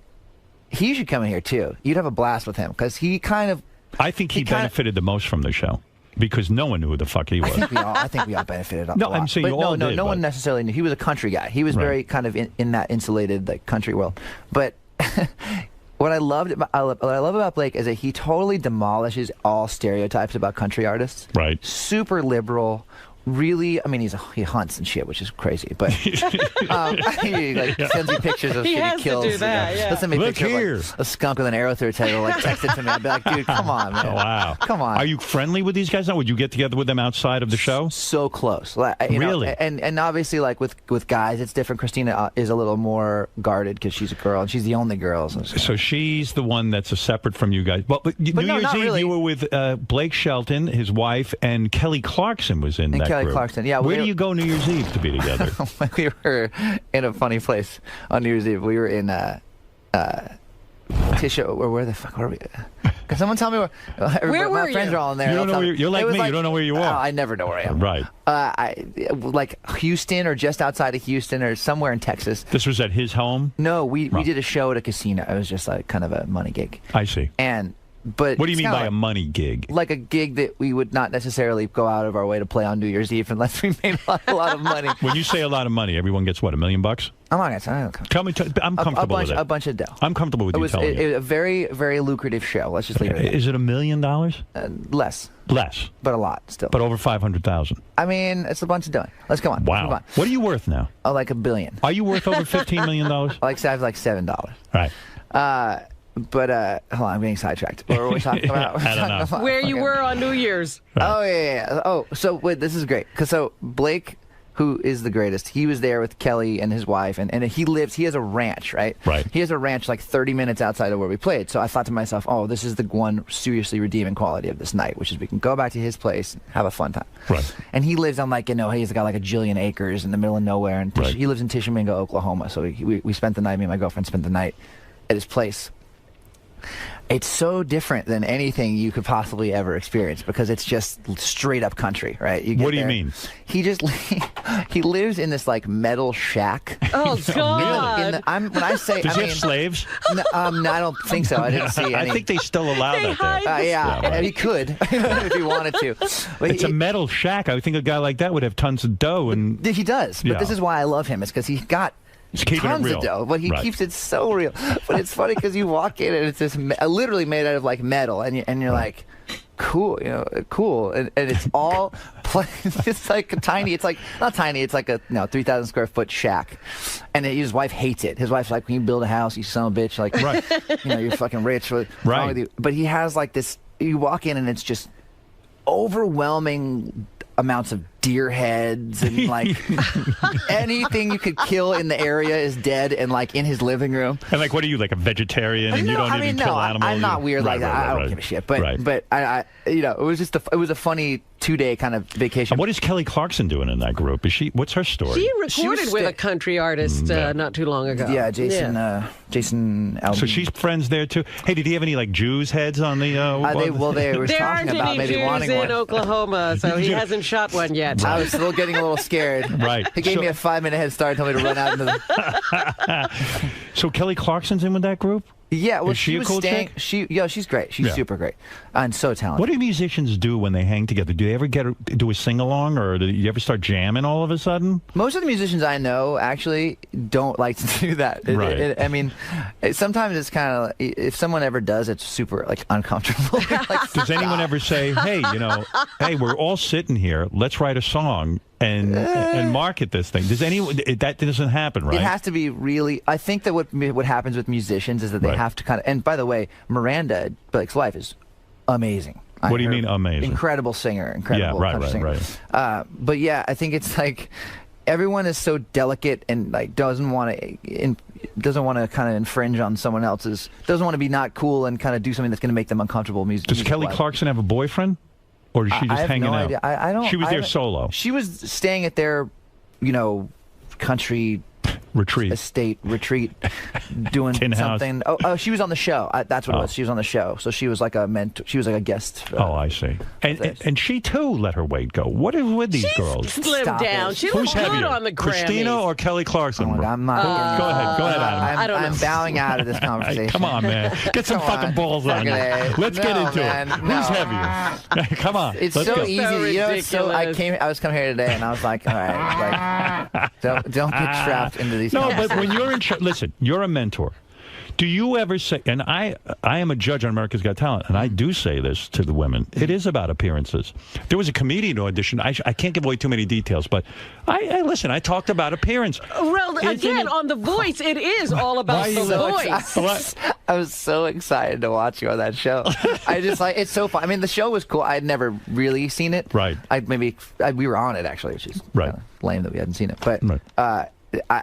should come in here too. You'd have a blast with him because he kind of. I think he benefited the most from the show. Because no one knew who the fuck he was. I think we all benefited. No, I'm saying you all did. No one necessarily knew. He was a country guy. He was very kind of in that insulated like country world. But what I love about Blake is that he totally demolishes all stereotypes about country artists. Right. Super liberal. Really, I mean, he hunts and shit, which is crazy. But he sends me pictures of shit he kills. To do that, Let's send me a picture of like, a skunk with an arrow through its head. Or like text it to me. I'd be like, dude, come on, man. Oh, wow. Come on. Are you friendly with these guys now? Would you get together with them outside of the show? So close. Like, really? And obviously, like with guys, it's different. Christina is a little more guarded because she's a girl and she's the only girl. So she's the one that's separate from you guys. But New Year's Eve, you were with Blake Shelton, his wife, and Kelly Clarkson was in that Kelly group. Clarkson, yeah. Where do you go New Year's Eve to be together? We were in a funny place on New Year's Eve. We were in Tisha, or where the fuck were we? Can someone tell me where my friends are all in there? You don't know you're like me. You don't know where you are. I never know where I am. Right. Like Houston or just outside of Houston or somewhere in Texas. This was at his home? No, we did a show at a casino. It was just like kind of a money gig. I see. But what do you mean by a money gig? Like a gig that we would not necessarily go out of our way to play on New Year's Eve unless we made a lot of money. When you say a lot of money, everyone gets what, $1 million? I'm not going to Tell me. I'm comfortable with it. A bunch of dough. I'm comfortable with you telling me. It was a very, very lucrative show. Let's just leave it at that. Is it $1 million? Less. Less. But a lot, still. But over 500,000. I mean, it's a bunch of dough. Let's go on. Wow. On. What are you worth now? Oh, like $1 billion. Are you worth over $15 million? I have like $7. Right. But hold on, I'm getting sidetracked. What were we talking about? I don't know. Where you were on New Year's. Right. Oh, yeah. Oh, so wait, this is great. Because so Blake, who is the greatest, he was there with Kelly and his wife, and he has a ranch, right? Right. He has a ranch like 30 minutes outside of where we played. So I thought to myself, oh, this is the one seriously redeeming quality of this night, which is we can go back to his place and have a fun time. Right. And he lives on like, he's got like a jillion acres in the middle of nowhere, and Right. he lives in Tishomingo, Oklahoma. So we spent the night, me and my girlfriend spent the night at his place. It's so different than anything you could possibly ever experience because it's just straight up country, right? What do you mean? He lives in this like metal shack. Oh God! When I say, Does he have slaves? No, I don't think so. I didn't see any. I think they still allow that there. Yeah, right. he could if he wanted to. But It's a metal shack. I would think a guy like that would have tons of dough. And he does. But this is why I love him. It's because he's got. He's keeping tons it real. of dough, but he Right. keeps it so real. But it's funny because you walk in and it's just literally made out of like metal, and you're like, cool, cool, and it's all. It's like a tiny. It's like not tiny. It's like a 3,000 square foot shack, and his wife hates it. His wife's like, "When you build a house, you son of a bitch, like, right. You're fucking rich." What's right. wrong with you? But he has like this. You walk in and it's just overwhelming amounts of deer heads and like anything you could kill in the area is dead and like in his living room. And like, what are you, like a vegetarian and you don't even kill animals? I'm not weird like that. I don't give a shit. But I it was just it was a funny 2-day kind of vacation. And what is Kelly Clarkson doing in that group? What's her story? She recorded with a country artist not too long ago. Yeah, Jason Aldean. So she's friends there too. Hey, did he have any like Jews heads on the? They were there talking aren't about any maybe Jews wanting in one. Oklahoma, so he hasn't shot one yet. I was still getting a little scared. Right. He gave me a 5-minute head start, told me to run out into the. So Kelly Clarkson's in with that group? Yeah, well, is she was a cool staying. chick? She's great. She's super great and so talented. What do musicians do when they hang together? Do they ever do a sing along, or do you ever start jamming all of a sudden? Most of the musicians I know actually don't like to do that. Right. I mean, sometimes it's kind of if someone ever does, it's super like uncomfortable. Like, does anyone ever say, "Hey, hey, we're all sitting here. Let's write a song and market this thing"? Does anyone? That doesn't happen, right? It has to be really. I think that what happens with musicians is that they have to kind of. And by the way, Miranda, Blake's wife, is amazing. What do you mean amazing? Incredible singer, incredible singer. Right. But yeah, I think it's like everyone is so delicate and like doesn't want to kind of infringe on someone else's. Doesn't want to be not cool and kind of do something that's going to make them uncomfortable. Does Kelly Clarkson have a boyfriend, or is she just hanging out? Idea. I don't. She was there solo. She was staying at their, country. Estate retreat, doing something. Oh, she was on the show. That's what it was. She was on the show, so she was like a mentor. She was like a guest. I see. And she too let her weight go. What is with these girls? Slimmed down. She Who's looks good heavier, on the Grammys. Christina or Kelly Clarkson? I'm not. Go ahead, Adam. I don't know. I'm bowing out of this conversation. Come on, man. Get some fucking balls on you. Let's get into it. Who's heavier? Come on. It's let's so go. easy. It's so. I was coming here today, and I was like, all right, like, don't get trapped into these. No, but when you're listen, you're a mentor. Do you ever say, and I am a judge on America's Got Talent, and I do say this to the women, it is about appearances. There was a comedian audition. I can't give away too many details, but listen, I talked about appearance. Well, again, on The Voice, it is all about the voice. I was so excited to watch you on that show. I just it's so fun. I mean, the show was cool. I had never really seen it. Right. We were on it, actually, which is lame that we hadn't seen it. But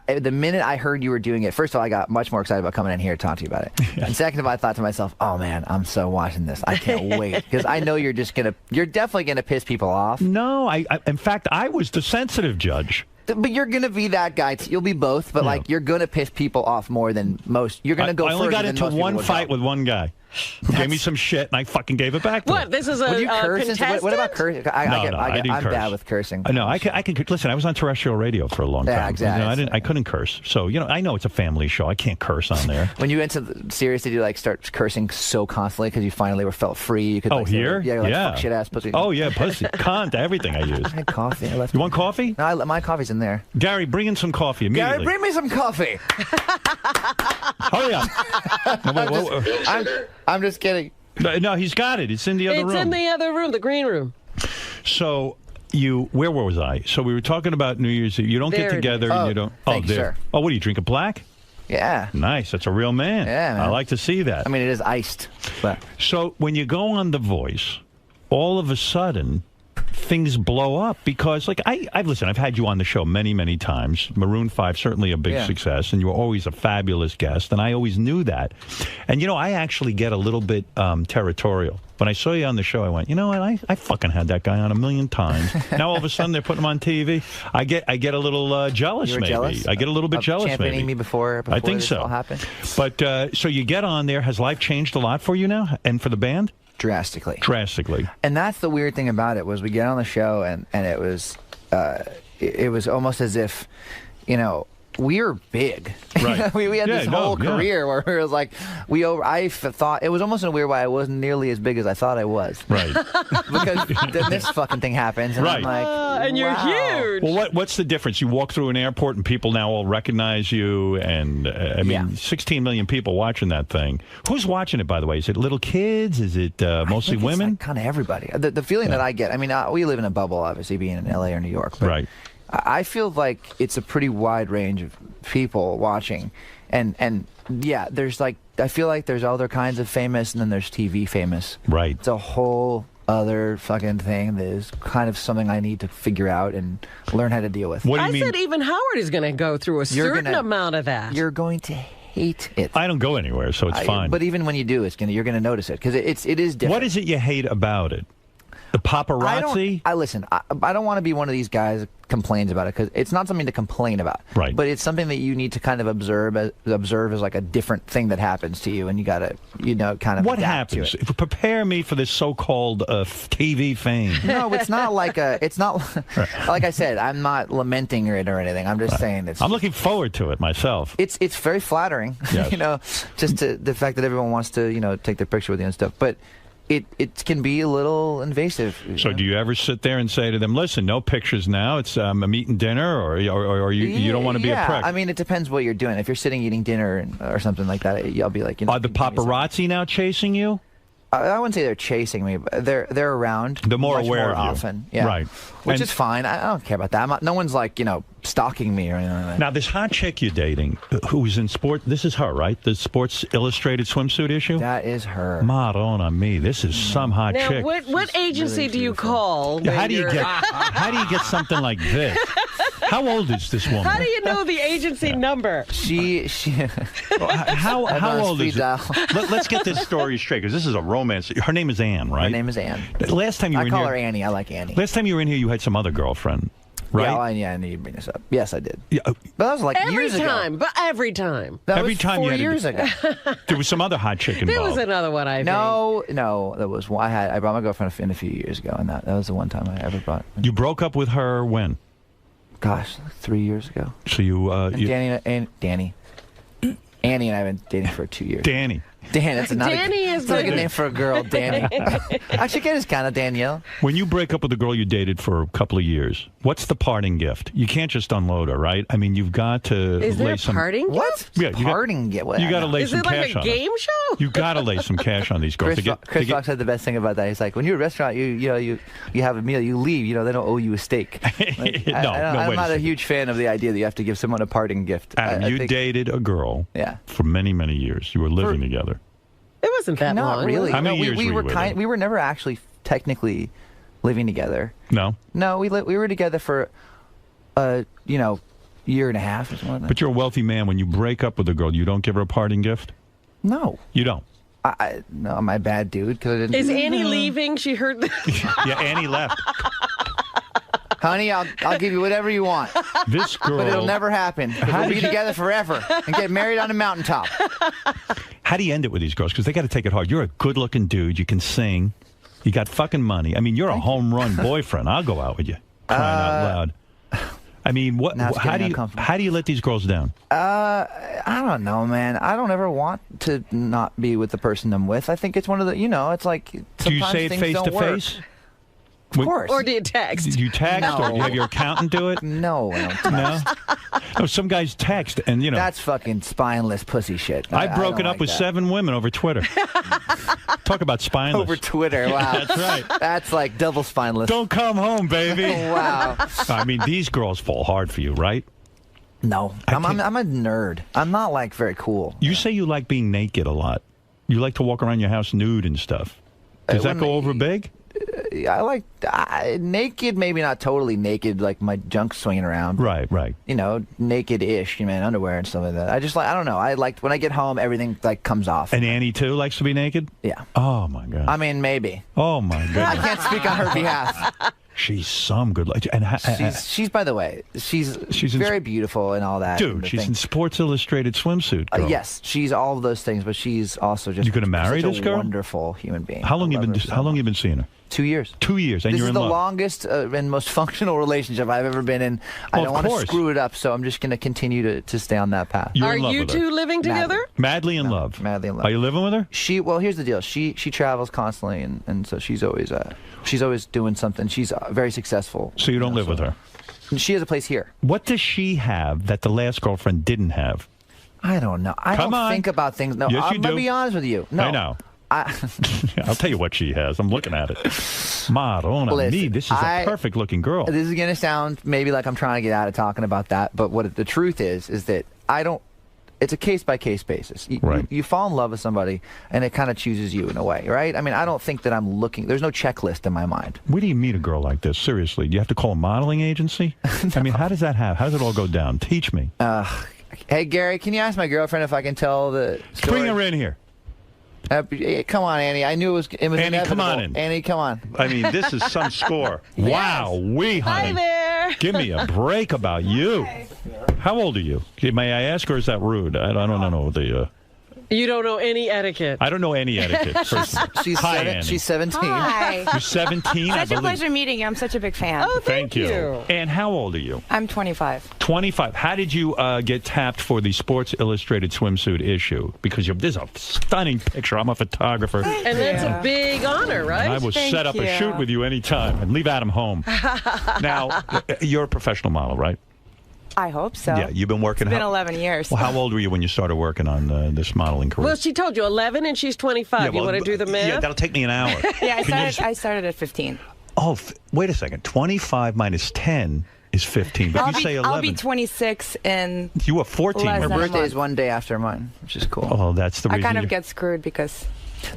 the minute I heard you were doing it, first of all, I got much more excited about coming in here to talk to you about it. And second of all, I thought to myself, oh man, I'm so watching this. I can't wait. Because I know you're definitely going to piss people off. No, in fact, I was the sensitive judge. But you're going to be that guy. You'll be both, but you're going to piss people off more than most. You're going to go I only further got than into most one people would fight go. with one guy. who gave me some shit, and I fucking gave it back to What? him. This is a Would you curse? contestant? What about cursing? I didn't I'm curse. bad with cursing. No, I can listen. I was on terrestrial radio for a long time. Yeah, exactly. I couldn't curse. So I know it's a family show. I can't curse on there. When you went to Sirius, did you like start cursing so constantly because you finally felt free? You could. Oh, like, here? Say, like, Yeah. Fuck, shit ass pussy. Oh yeah, pussy, cunt, everything I use. I had coffee. I left You want coffee? No, my coffee's in there. Gary, bring in some coffee immediately. Gary, bring me some coffee. Hurry up. I'm just kidding. No, he's got it. It's in the other room. It's in the other room, the green room. So where was I? So we were talking about New Year's Eve. You don't There get it together is. and Oh, you don't. thank you, there. sir. Oh, what do you drink? A black? Yeah. Nice. That's a real man. Yeah, man. I like to see that. I mean, it is iced, but So when you go on The Voice, all of a sudden things blow up because, like, I've had you on the show many, many times. Maroon 5, certainly a big success, and you were always a fabulous guest, and I always knew that. And, I actually get a little bit territorial. When I saw you on the show, I went, you know what, I fucking had that guy on a million times. Now all of a sudden they're putting him on TV. I get a little jealous, you were maybe. jealous? I get a little bit jealous, championing maybe. me before I think this so. all happened. But so you get on there. Has life changed a lot for you now, and for the band? Drastically. And that's the weird thing about it was we get on the show and it was almost as if, we were big. Right. we had this whole career where it was like I thought it was almost in a weird way I wasn't nearly as big as I thought I was. Right. Because then this fucking thing happens and I'm like, and you're wow. huge. Well, what's the difference? You walk through an airport and people now all recognize you, and 16 million people watching that thing. Who's watching it, by the way? Is it little kids? Is it mostly women? Like kind of everybody. The feeling that I get. I mean, we live in a bubble, obviously, being in LA or New York. But right. I feel like it's a pretty wide range of people watching, and yeah, there's like I feel like there's other kinds of famous, and then there's TV famous. Right. It's a whole other fucking thing that is kind of something I need to figure out and learn how to deal with. I said even Howard is going to go through a certain amount of that. You're going to hate it. I don't go anywhere, so it's fine. But even when you do, you're going to notice it because it is different. What is it you hate about it? The paparazzi? I don't want to be one of these guys that complains about it because it's not something to complain about. Right. But it's something that you need to kind of observe as like a different thing that happens to you, and you got to, kind of What adapt happens? to it. Prepare me for this so-called TV fame. No, it's not like like I said, I'm not lamenting it or anything. I'm just saying I'm looking forward to it myself. It's very flattering, Yes. just to the fact that everyone wants to, take their picture with you and stuff. But it can be a little invasive. So do you ever sit there and say to them, listen, no pictures now, it's I'm eating dinner, or you don't want to be a prick? I mean, it depends what you're doing. If you're sitting eating dinner or something like that, I'll be like, Are the paparazzi now chasing you? I wouldn't say they're chasing me, but they're around. They're more much aware more of you. often. Yeah. Right. Which is fine. I don't care about that. No one's like, stalking me or anything like that. Now, this hot chick you're dating, who's in sport, this is her, right? The Sports Illustrated swimsuit issue? That is her. Madonna me. This is some hot now, chick. what agency do you call? Yeah, how do you get something like this? How old is this woman? How do you know the agency number? She how old is it? Let's get this story straight, because this is a romance. Her name is Anne, right? Her name is Anne. Last time you were I in call here, her Annie. I like Annie. Last time you were in here, you had some other girlfriend, right? Yeah, I knew you'd bring this up. Yes, I did. Yeah. But that was like years ago. Every time. That Every was time 4 you had years ago. There was some other hot chick involved. There was another one, I think. No, that was one. I brought my girlfriend in a few years ago, and that was the one time I ever brought. You broke up with her when? Gosh, like 3 years ago. So you, Annie and I have been dating for 2 years. Danny. Dan, that's not Danny a good name for a girl, Danny. Actually, it is kind of Danielle. When you break up with a girl you dated for a couple of years, what's the parting gift? You can't just unload her, right? I mean, you've got to Is lay there a some parting gift? What? Yeah, Parting gift? You got to lay some Is it like cash a on her. game show? You got to lay some cash on these girls. Chris Fox said the best thing about that. He's like, when you're at a restaurant, you have a meal, you leave. They don't owe you a steak. Like, I'm not a huge fan of the idea that you have to give someone a parting gift. Adam, you dated a girl for many, many years. You were living together. It wasn't that long. Not really. How many years we were you with her? We were never actually technically living together. No? No, we were together for year and a half or something like that. But you're a wealthy man. When you break up with a girl, you don't give her a parting gift? No. You don't? No, I'm a bad dude. Cause I didn't. Is Annie leaving? She heard this. Yeah, Annie left. Honey, I'll give you whatever you want. This girl. But it'll never happen. We'll be together forever and get married on a mountaintop. How do you end it with these girls? Because they got to take it hard. You're a good-looking dude. You can sing. You got fucking money. I mean, you're a home run boyfriend. I'll go out with you. Crying out loud. I mean, what? How do you let these girls down? I don't know, man. I don't ever want to not be with the person I'm with. I think it's one of the, it's like sometimes do you say it things face don't to work. face? Of course. Or do you text? Do you text, No. or do you have your accountant do it? No, I don't text. No, some guys text, and that's fucking spineless pussy shit. I've broken up with 7 women over Twitter. Talk about spineless. Over Twitter, wow. That's right. That's like double spineless. Don't come home, baby. Wow. I mean, these girls fall hard for you, right? No, I'm a nerd. I'm not like very cool. You say you like being naked a lot. You like to walk around your house nude and stuff. Does that go over big? I like naked, maybe not totally naked, like my junk swinging around. Right. Naked-ish, underwear and stuff like that. I don't know. I like when I get home, everything like comes off. And Annie too likes to be naked? Yeah. Oh my God. I mean, maybe. Oh my God. I can't speak on her behalf. She's some good. She's by the way, she's very beautiful and all that. Dude, she's in Sports Illustrated swimsuit. Girl. Yes, she's all of those things, but she's also just. You gonna marry such this a girl? Wonderful human being. How long you been seeing her? 2 years. 2 years, and this you're is in the love. longest and most functional relationship I've ever been in. I don't want to screw it up, so I'm just going to continue to stay on that path. Are you two living together? Madly in love. Madly in love. Are you living with her? Well, here's the deal. She travels constantly, and so she's always doing something. She's very successful. So you don't live with her? She has a place here. What does she have that the last girlfriend didn't have? I don't know. I don't think about things. No, Yes, you I'm going to do. be honest with you. No. I know. I'll tell you what she has. I'm looking at it. Madonna, Listen, this is a perfect looking girl. This is going to sound maybe like I'm trying to get out of talking about that, but what the truth is that I don't. It's a case-by-case basis. You fall in love with somebody, and it kind of chooses you in a way, right? I mean, I don't think that I'm looking. There's no checklist in my mind. Where do you meet a girl like this? Seriously, do you have to call a modeling agency? No. I mean, how does that happen? How does it all go down? Teach me. Hey, Gary, can you ask my girlfriend if I can tell the story? Bring her in here. Come on, Annie. I knew it was Annie, inevitable. come on in. Annie, come on. I mean, this is some score. Yes. Wow, honey. Hi there. Give me a break about you. How old are you? May I ask, or is that rude? I don't know. You don't know any etiquette. I don't know any etiquette. Hi, Annie. She's 17. Hi. You're 17? Such a pleasure meeting you. I'm such a big fan. Oh, Thank you. And how old are you? I'm 25. 25. How did you get tapped for the Sports Illustrated swimsuit issue? Because there's a stunning picture. I'm a photographer. And that's a big honor, right? I will set up a shoot with you anytime and leave Adam home. Now, you're a professional model, right? I hope so. Yeah, you've been working. It's been 11 years. Well, how old were you when you started working on this modeling career? Well, she told you 11 and she's 25. Yeah, well, you want to do the math? Yeah, that'll take me an hour. Yeah, I started at 15. Oh, wait a second. 25 minus 10 is 15. But you say 11. I'll be 26 in. You were 14. Her birthday is one day after mine, which is cool. Oh, that's the reason. I kind of get screwed because.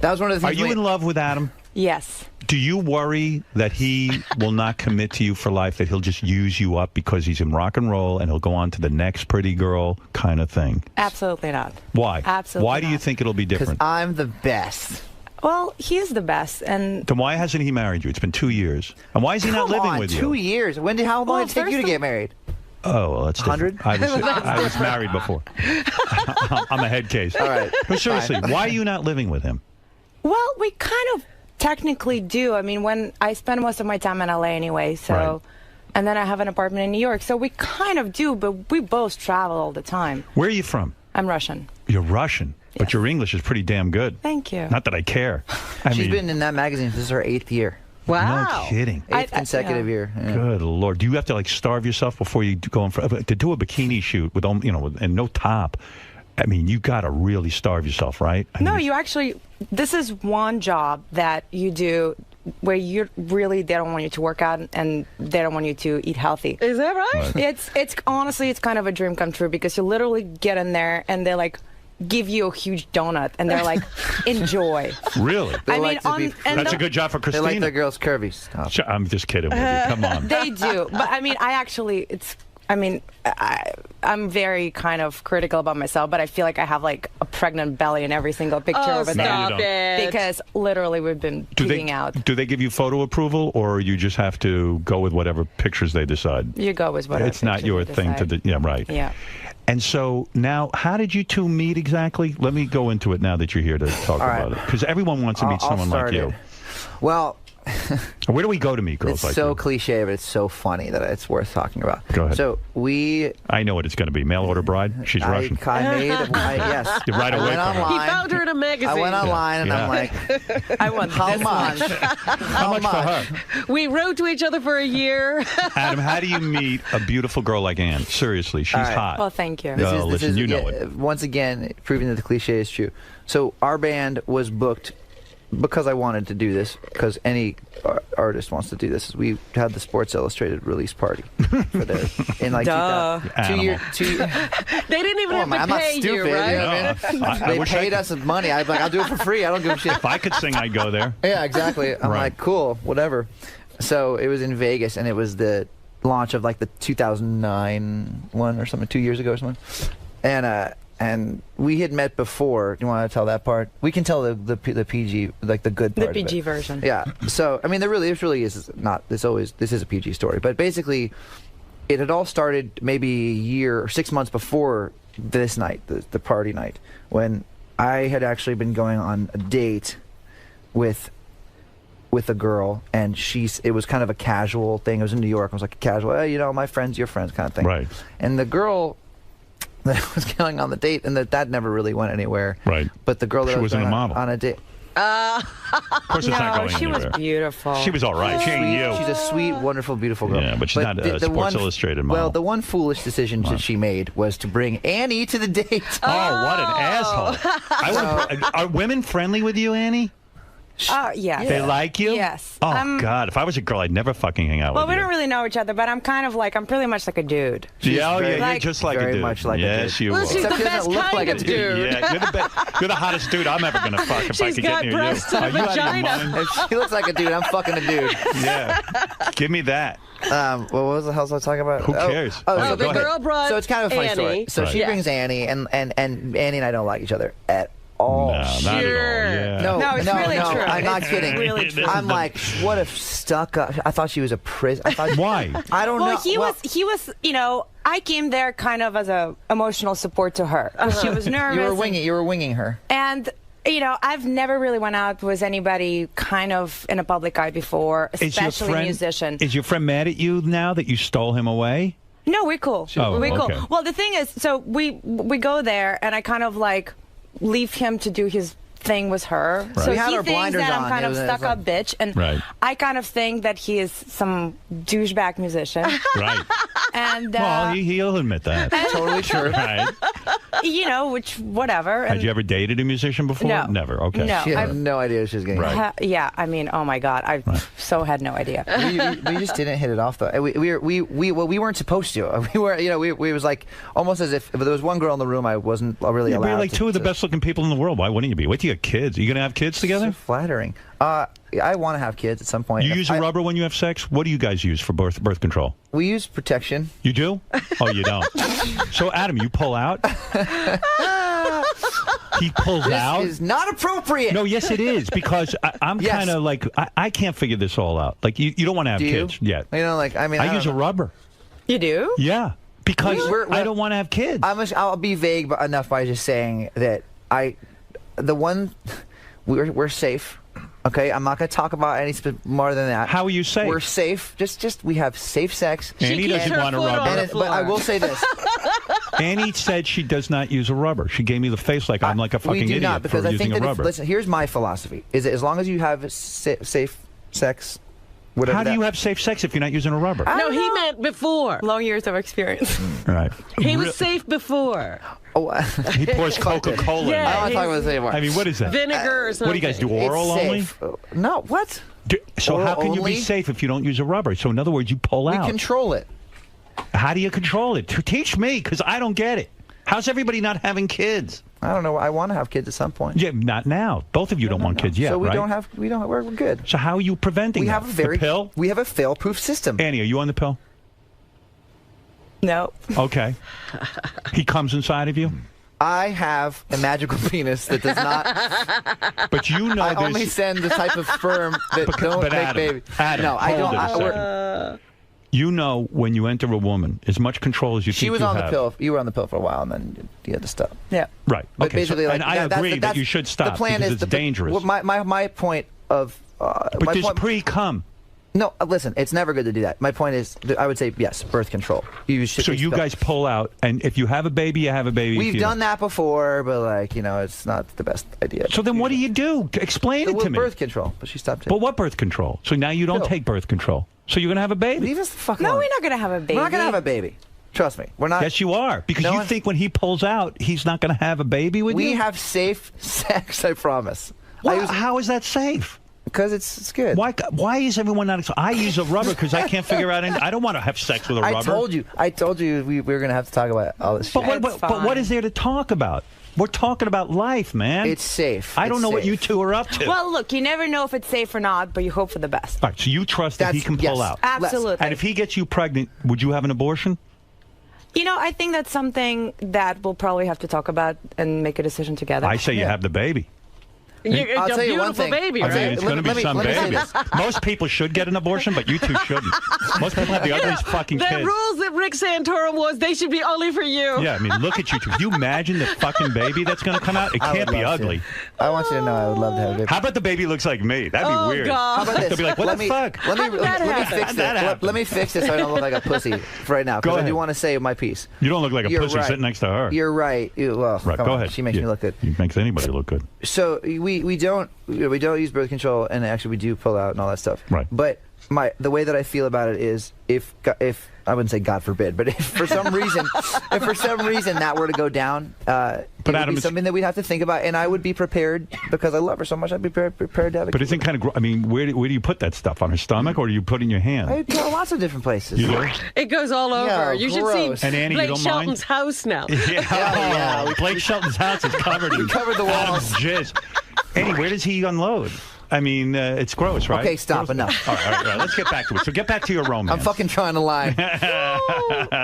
That was one of the things. Are you in love with Adam? Yes. Do you worry that he will not commit to you for life, that he'll just use you up because he's in rock and roll and he'll go on to the next pretty girl kind of thing? Absolutely not. Why? Absolutely Why do you think it'll be different? Because I'm the best. Well, he is the best, and then why hasn't he married you? It's been 2 years. And why is he not living with you? 2 years. How long did it take you to get married? Oh, well, that's 100? I was married before. I'm a head case. All right. But seriously, why are you not living with him? Well, we kind of technically do. I mean, when I spend most of my time in LA anyway, so, right. And then I have an apartment in New York, so we kind of do, but we both travel all the time. Where are you from? I'm Russian. You're Russian, but your English is pretty damn good. Thank you. Not that I care. She's been in that magazine. This is her 8th year. Wow. No kidding. 8th consecutive year. Yeah. Good Lord. Do you have to starve yourself before you go in to do a bikini shoot with and no top? I mean, you got to really starve yourself, right? You actually, this is one job that you do where they don't want you to work out and they don't want you to eat healthy. Is that right? It's honestly, it's kind of a dream come true because you literally get in there and they give you a huge donut and they're like, enjoy. Really? That's a good job for Christina. They like their girls curvy. Stop. I'm just kidding with you. Come on. They do. But I mean, I'm very kind of critical about myself, but I feel like I have a pregnant belly in every single picture over there. Stop it. Because literally we've been peeing out. Do they give you photo approval, or you just have to go with whatever pictures they decide? You go with whatever. It's not your thing to. Yeah, right. Yeah. And so now, how did you two meet exactly? Let me go into it now that you're here to talk about it. Because everyone wants to meet someone like you. Well, where do we go to meet girls like you? It's so you? cliche, but it's so funny that it's worth talking about. Go ahead. So I know what it's going to be. Mail order bride? She's Russian. Yes. You're right away from her. He found her in a magazine. I went online and I'm like, I want how this much? one. How much for her? We wrote to each other for a year. Adam, how do you meet a beautiful girl like Ann? Seriously, she's hot. Well, thank you. Listen, you know it. Once again, proving that the cliche is true. So our band was booked because I wanted to do this, because any artist wants to do this. We had the Sports Illustrated release party for this in like 2 years. They didn't even have to pay you, right? You know what I mean? They paid us money. I was like, I'll do it for free. I don't give a shit. If I could sing, I'd go there. Yeah, exactly. I'm like, cool, whatever. So it was in Vegas, and it was the launch of like the 2009 one or something, 2 years ago or something. And we had met before. Do you want to tell that part? We can tell the PG, like the good part. The PG version. Yeah. So I mean, this really is not. This is a PG story, but basically, it had all started maybe a year or 6 months before this night, the party night, when I had actually been going on a date with a girl, and it was kind of a casual thing. It was in New York. It was like a casual, hey, my friends, your friends kind of thing. Right. And the girl that was going on the date, and that never really went anywhere. Right. But the girl that she was wasn't going a model on a date. Of course, it's not going she anywhere. was beautiful. She was all right. She ain't you. She's a sweet, wonderful, beautiful girl. Yeah, but she's not a Sports Illustrated model. Well, the one foolish decision that she made was to bring Annie to the date. Oh, what an asshole! Are women friendly with you, Annie? Yes. They like you? Yes. Oh, God. If I was a girl, I'd never fucking hang out with you. Well, we don't really know each other, but I'm pretty much like a dude. You're just like a dude. Very much like a dude. Yes, you Well, she's are. the best kind of dude. Yeah, you're the hottest dude I'm ever going to fuck if I could get near you. She's got breasts and a vagina. If she looks like a dude, I'm fucking a dude. Yeah. Give me that. What was the hell was I talking about? Who cares? So the girl brought So it's kind of a funny story. So she brings Annie, and Annie and I don't like each other at all. No, not at all. Yeah. No, it's really true. I'm not kidding. Really true. I'm like, what if stuck up? I thought she was a prison. Why? I don't know. Well, he was. I came there kind of as a emotional support to her. She was nervous. You were winging her. And I've never really went out with anybody kind of in a public eye before, especially a musician. Is your friend mad at you now that you stole him away? No, we're cool. We're cool. Okay. Well, the thing is, so we go there, and I kind of like leave him to do his thing with her. Right. So We had he our thinks blinders that I'm on. kind It of was stuck-up bitch, and Right. I kind of think that he is some douchebag musician. Right. And Well, he'll admit that. Totally true. Right. which whatever. Had you ever dated a musician before? No. Never. Okay. No. She had no idea she was getting. Right. Yeah, I mean, oh my God, I so had no idea. We just didn't hit it off though. We weren't supposed to. We were, we was like almost as if there was one girl in the room I wasn't really allowed. You're like two of the best looking people in the world. Why wouldn't you be? Wait till you have kids. Are you going to have kids together? So flattering. I want to have kids at some point. You use a rubber when you have sex? What do you guys use for birth control? We use protection. You do? Oh, you don't. So, Adam, you pull out? He pulls out? This is not appropriate. No, yes, it is, because I'm kind of like, I can't figure this all out. Like, you don't want to have kids yet. I use a rubber. You do? Yeah, because I don't want to have kids. I'll be vague enough by just saying that we're safe. Okay, I'm not going to talk about any more than that. How are you safe? We're safe. Just we have safe sex. Annie doesn't want a rubber. But I will say this. Annie said she does not use a rubber. She gave me the face like I'm like a fucking idiot not, because for I using think a rubber. Listen, here's my philosophy: is that as long as you have safe sex. How do you have safe sex if you're not using a rubber? No, he meant before. Long years of experience. Right. He was safe before. Oh, he pours Coca-Cola. Yeah, I don't want to talk about this anymore. I mean, what is that? Vinegar or something. What do you guys do? Oral only? No, what? So oral how can you only? be safe if you don't use a rubber? So in other words, you pull out. We control it. How do you control it? Teach me, because I don't get it. How's everybody not having kids? I don't know. I want to have kids at some point. Yeah, not now. Both of you don't want kids yet, so we right? we're good. So how are you preventing that? The pill? We have a fail-proof system. Annie, are you on the pill? No. Okay. He comes inside of you? I have a magical penis that does not. But you know I only send the type of sperm that don't make Adam, babies. Adam, no, I hold don't. it a second. You know when you enter a woman, as much control as you think you have. She was on the pill. You were on the pill for a while, and then you had to stop. Yeah. Right. But Okay. basically, and I agree that you should stop the plan because is it's dangerous. Well, my point of. But my there's point, pre-cum. No, listen, it's never good to do that. My point is, I would say yes, birth control. So you guys pull out, and if you have a baby, you have a baby. We've done that before, but it's not the best idea. So then what do you do? Explain it to me. Birth control, but she stopped it. But what birth control? So now you don't take birth control. So you're going to have a baby. Leave us the fuck No, alone. we're not going to have a baby. We're not going to have a baby. Trust me, we're not. Yes, you are. Because you think when he pulls out, he's not going to have a baby with you? We have safe sex, I promise. Well, how is that safe? Because it's good. Why is everyone not? I use a rubber because I can't figure out. I don't want to have sex with a rubber. I told you we were going to have to talk about all this shit. But what is there to talk about? We're talking about life, man. It's safe. I don't know what you two are up to. Well, look, you never know if it's safe or not, but you hope for the best. All right, so you trust that he can pull out. Absolutely. And if he gets you pregnant, would you have an abortion? I think that's something that we'll probably have to talk about and make a decision together. I say you have the baby. I'll tell you one thing. Baby, I'll tell you, right? it's going to be some baby. Most people should get an abortion, but you two shouldn't. Most people have the ugliest fucking kids. The rules that Rick Santorum was, they should be only for you. Yeah, I mean, look at you two. Can you imagine the fucking baby that's going to come out? It can't be ugly. I want you to know I would love to have a baby. How about the baby looks like me? That'd be weird. How about this? They'll be like, what the fuck? Let me fix this so I don't look like a pussy right now, because I do want to say my piece. You don't look like a pussy sitting next to her. You're right. Right, go ahead. She makes me look good. She makes anybody look good. So we don't use birth control, and actually we do pull out and all that stuff. Right. But the way that I feel about it is if I wouldn't say God forbid, but if for some reason that were to go down, it would be something that we'd have to think about, and I would be prepared because I love her so much. I'd be prepared to have a But isn't kind of? I mean, where do you put that stuff on her stomach, or do you put it in your hand? I go lots of different places. You do? It goes all over. Yeah, you gross. should see And Annie, Blake you don't Shelton's house now. Yeah. Blake Shelton's house is covered in covered the walls. Jizz. Annie, where does he unload? I mean, it's gross, right? Okay, stop. Enough. All right. Let's get back to it. So get back to your romance. I'm fucking trying to lie.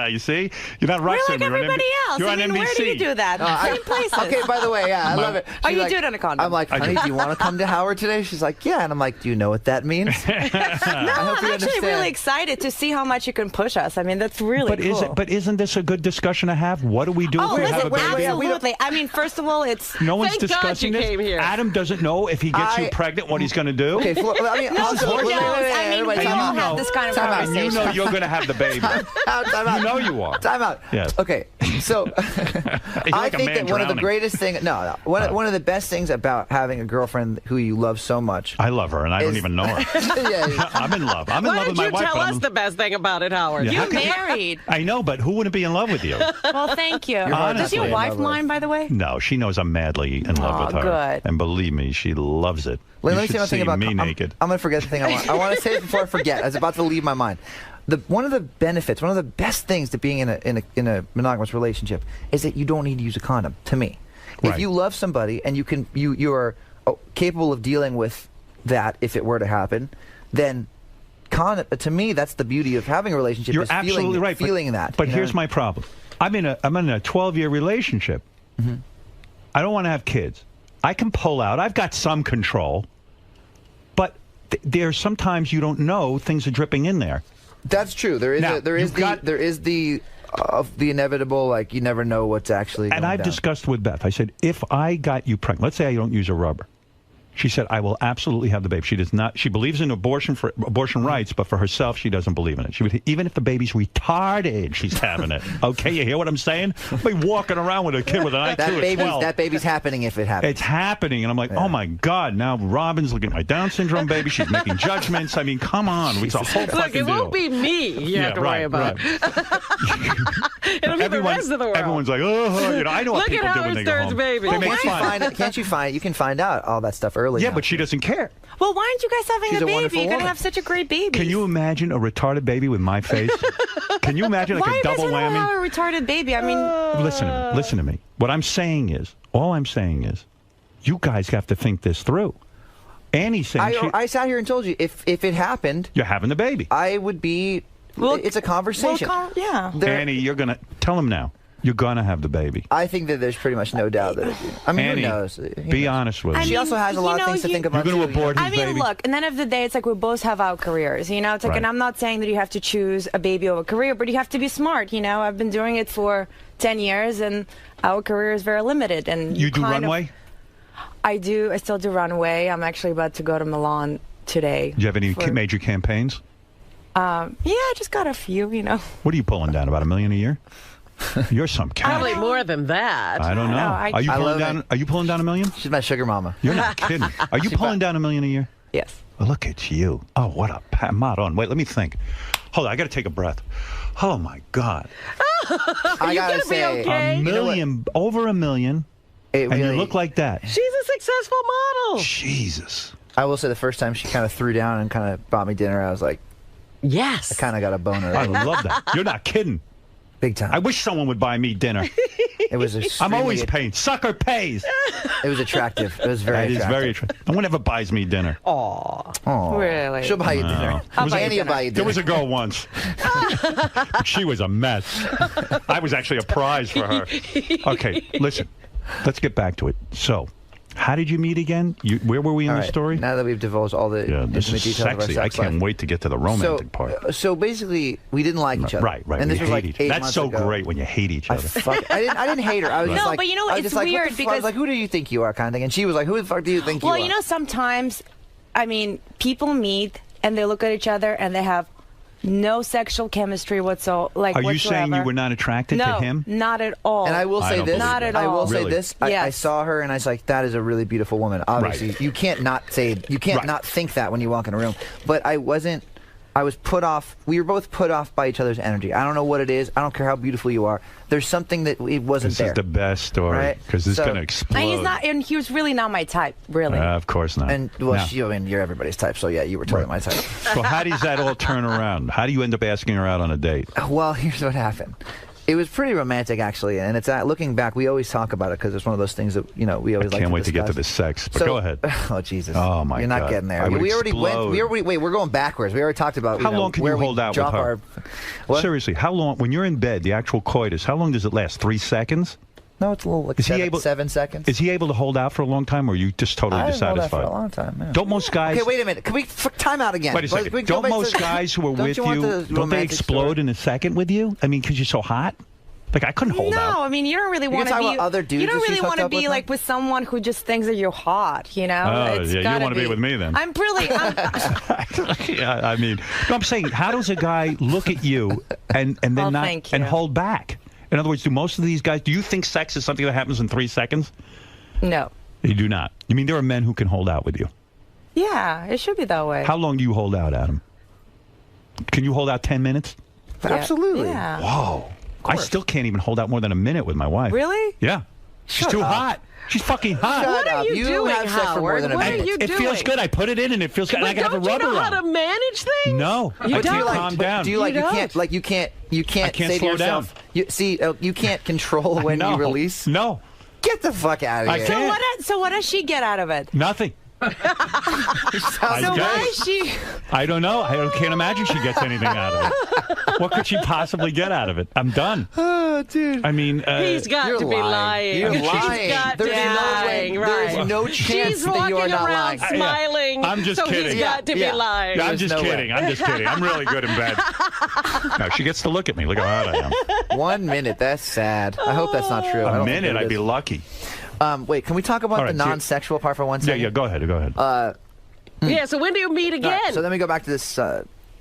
You see? You're not right. We're like everybody else. You're I mean, on NBC. where do you do that? Same places. Okay, by the way, I love it. Oh, you do it on a condom. I'm like, honey, do you want to come to Howard today? She's like, yeah. And I'm like, do you know what that means? No, I'm actually really excited to see how much you can push us. I mean, that's really cool. Isn't this a good discussion to have? What do we do if we have a baby? Absolutely. I mean, first of all, it's no one's thank God discussing you this. came here. Adam doesn't know if he gets you pregnant what he's going to do. Okay, I mean, no, we all have this kind of conversation. And you know you're going to have the baby. Time out. You know you are. Time out. Yes. Okay, so I think that one of the greatest things, one of the best things about having a girlfriend who you love so much. I love her, and I don't even know her. I'm in love. I'm in love with my wife. Why don't you tell us the best thing about it, Howard? Yeah, You're married. I know, but who wouldn't be in love with you? Well, thank you. Honestly. Does your wife mind, by the way? No, she knows I'm madly in love with her. Good. And believe me, she loves it. Let you me say should one thing see about me naked. I'm going to forget the thing I want. I want to say it before I forget. I was about to leave my mind. One of the benefits, one of the best things to being in a monogamous relationship is that you don't need to use a condom. To me, if you love somebody and you are capable of dealing with that if it were to happen, then to me that's the beauty of having a relationship. You're is absolutely right. Feeling that. But here's my problem. I'm in a 12-year relationship. Mm-hmm. I don't want to have kids. I can pull out. I've got some control, but there's sometimes you don't know things are dripping in there. That's true. There is the inevitable, like you never know what's actually going And I've down. discussed with Beth. I said, if I got you pregnant, let's say I don't use a rubber. She said, I will absolutely have the baby. She does not. She believes in abortion rights, but for herself, she doesn't believe in it. She would, even if the baby's retarded, she's having it. Okay, you hear what I'm saying? I'll be walking around with a kid with an IQ of 12. That baby's happening if it happens. It's happening, and I'm like, oh my God! Now Robin's looking at my Down syndrome baby. She's making judgments. I mean, come on, it's a whole fucking Look, it deal. won't be me you have to worry about. It'll be the rest of the world. Everyone's like, oh, you know, I know what Look people at do when they Howard go Stern's home. baby. They make fun. Can't you find? You can find out all that stuff early. Yeah, now. but she doesn't care. Well, why aren't you guys having She's a a baby? wonderful You're going to woman. have such a great baby. Can you imagine a retarded baby with my face? Can you imagine like why a double does anyone whammy? have a retarded baby? I mean, Listen to me. What I'm saying is, all I'm saying is, you guys have to think this through. Annie's saying I sat here and told you if it happened, you're having the baby. I would be. Well, it's a conversation. yeah. Annie, you're gonna tell him now. You're going to have the baby. I think that there's pretty much no doubt that. I mean, Annie, who knows? Be honest with me. She also has a lot of things to think about. You're going to abort his I mean, baby? look, at the end of the day, it's like we both have our careers, you know? It's like, Right. and I'm not saying that you have to choose a baby over a career, but you have to be smart, you know? I've been doing it for 10 years, and our career is very limited. And You do kind of- runway? I do. I still do runway. I'm actually about to go to Milan today. Do you have any for- major campaigns? Yeah, I just got a few, you know. What are you pulling down? About $1 million a year? You're some cat. Probably more than that. I don't know. Are you pulling down? Are you pulling down $1 million? She's my sugar mama. You're not kidding. Are you pulling down $1 million a year? Yes. Well, look at you. Oh, what a mod on. Wait, let me think. Hold on, I got to take a breath. Oh my God. I gotta say, $1 million, over $1 million, and you look like that. She's a successful model. Jesus. I will say the first time she kind of threw down and kind of bought me dinner, I was like, yes. I kind of got a boner. I love that. You're not kidding. Big time. I wish someone would buy me dinner. It was I'm always paying. Sucker pays. It was attractive. It was very That is attractive. very attractive. No one ever buys me dinner. Aw. Really? She'll buy you dinner. There was, Annie will buy you there dinner. was a girl once. She was a mess. I was actually a prize for her. Okay, listen. Let's get back to it. So, how did you meet again? Where were we in All the right, story? Now that we've divulged all the This intimate is details of our sexy. sex I can't life. wait to get to the romantic part. So basically, we didn't like each other. Right. And We this was hate like each 8 That's months so ago. great when you hate each other. I didn't hate her. I was No, just like, but you know, I was it's just like, weird what the fuck? because- like, who do you think you are, kind of thing. And she was like, who the fuck do you think you are? Well, you know, sometimes, I mean, people meet and they look at each other and they have no sexual chemistry whatsoever. Are you saying you were not attracted no, to him? not at all. And I will say this. Not at all. I will say Really? this. I saw her and I was like, that is a really beautiful woman. Obviously, you can't not say, you can't not think that when you walk in a room. But I wasn't. I was put off. We were both put off by each other's energy. I don't know what it is. I don't care how beautiful you are. There's something that it wasn't This there. is the best story because it's going to explode. And he's not, and he was really not my type, really. Of course not. And well, Now- I mean, you're everybody's type, so yeah, you were totally my type. So how does that all turn around? How do you end up asking her out on a date? Well, here's what happened. It was pretty romantic, actually, and it's looking back, we always talk about it because it's one of those things that we always like. Can't to wait to get to the discuss. sex. But So- go ahead. Oh Jesus! Oh my You're not God. getting there. I would We already went. explode. Wait, we're going backwards. We already talked about How long can where you we hold out with drop her? What? Seriously, how long? When you're in bed, the actual coitus, how long does it last? 3 seconds? No, it's a little like Is he 7 seconds. Is he able to hold out for a long time, or are you just totally I haven't held that dissatisfied? for a long time. Yeah. Don't most guys? Okay, wait a minute. Can we time out again? Wait a second. Can we go Don't back to- most guys who are Don't with you want the don't they romantic explode story? in a second with you? I mean, because you're so hot. Like I couldn't hold out. No, I mean you don't really You want to talk be. about other dudes you don't that she's really hooked want to up with be now? like with someone who just thinks that you're hot. You know? Oh, It's yeah, you gotta want to be with me then? I'm really. Yeah, I mean, no, I'm saying, how does a guy look at you and then Oh, not thank and you. hold back? In other words, do most of these guys? Do you think sex is something that happens in 3 seconds? No. You do not. You mean there are men who can hold out with you? Yeah, it should be that way. How long do you hold out, Adam? Can you hold out 10 minutes? Yeah. Absolutely. Yeah. Whoa. I still can't even hold out more than a minute with my wife. Really? Yeah. She's too hot. She's fucking hot. What are you doing, have sex for more Howard? than a What are minute. you It doing? feels good. I put it in and it feels good. And I But can have a don't you rubber know how on. to manage things? No. You I don't? can't calm down. Do you like You you don't. can't like you can't I can't say to slow yourself you can't control when No. you release? No. Get the fuck out of I here. can't. So what does she get out of it? Nothing. So why is she? I don't know. I can't imagine she gets anything out of it. What could she possibly get out of it? I'm done. Oh, dude. I mean, He's got You're to be lying. lying. You're He's lying. got There's to be no lying, way. right? There's no chance She's that you are walking not around lying. smiling. I'm just so kidding. He's got to Yeah. be lying. I'm There's just no way. kidding. I'm just kidding. I'm really good in bed. No, she gets to look at me. Look how hot I am. 1 minute. That's sad. I hope that's not true. I A don't think minute, it I'd be is. lucky. Wait, can we talk about All right, the so you- non-sexual part for 1 second? Yeah, go ahead. Go ahead. Yeah, so when do you meet All again? right, so then we go back to this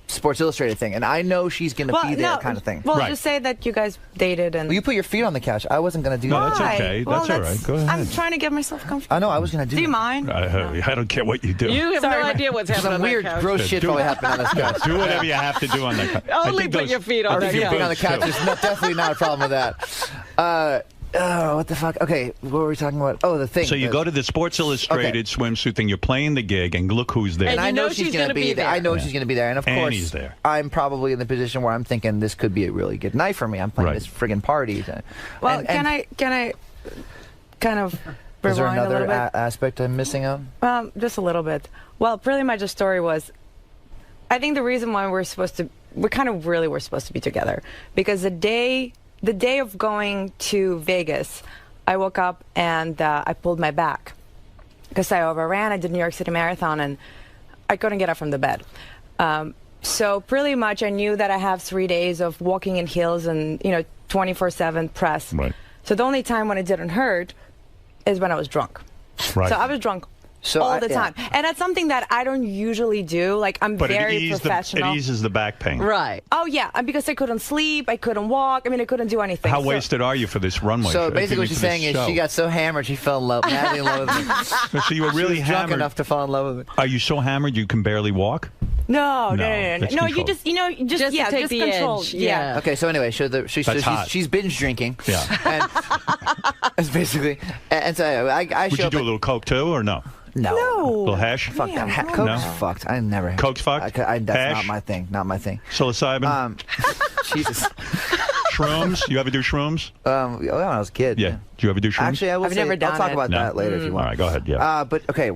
Sports Illustrated thing, and I know she's going to Well, be there no. kind of thing. Well, Right. just say that you guys dated and. Well, you put your feet on the couch. I wasn't going to do No, that. that's Why? okay. Well, That's all right. Go ahead. I'm trying to get myself comfortable. I know I was going to do Do you that. mind? I don't care what you do. You have Sorry, no but- idea what's happening Some on that weird, couch. gross shit Do probably it. happened on this couch. Do whatever you have to do on that couch. I Only think put those- your feet on Our that feet couch. being on the couch too. is definitely not a problem with that. Oh, what the fuck? Okay, what were we talking about? Oh, the thing. So you go to the Sports Illustrated swimsuit thing. You're playing the gig, and look who's there. And you I know know she's she's going to gonna be be there. there. I know she's going to be there. And of And course, he's there. I'm probably in the position where I'm thinking this could be a really good night for me. I'm playing Right. this friggin' party. Well, And- can I kind of Is there rewind a another little bit? aspect I'm missing out? Just a little bit. Well, pretty much the story was, I think the reason why we kind of really were supposed to be together, because the day the day of going to Vegas, I woke up and I pulled my back because I overran. I did New York City Marathon and I couldn't get up from the bed. So pretty much I knew that I have 3 days of walking in heels and 24/7 press. Right. So the only time when it didn't hurt is when I was drunk. Right. So I was drunk all the time. And that's something that I don't usually do. Like, I'm very professional. It eases the back pain. Right. Oh, yeah. Because I couldn't sleep. I couldn't walk. I mean, I couldn't do anything. How wasted are you for this runway? So basically what she's saying is she got so hammered she fell in love, madly in love with me. So you were really she was hammered. drunk enough to fall in love with me. Are you so hammered you can barely walk? No. that's No, you controlled. just take the control. edge. Yeah. Okay, so anyway, That's hot. she's binge drinking. Yeah. And that's basically. And so I Would show you up do a little coke too, or no? No. A little hash? Fuck that. Coke's fucked. I never had. Coke's fucked? That's Hash? not my thing. Not my thing. Psilocybin? Jesus. Shrooms? You ever do shrooms? When I was a kid. Yeah. Do you ever do shrooms? Actually, I will I've say, never done I'll talk it. about No? that later if you want. All right, go ahead. Yeah. But okay,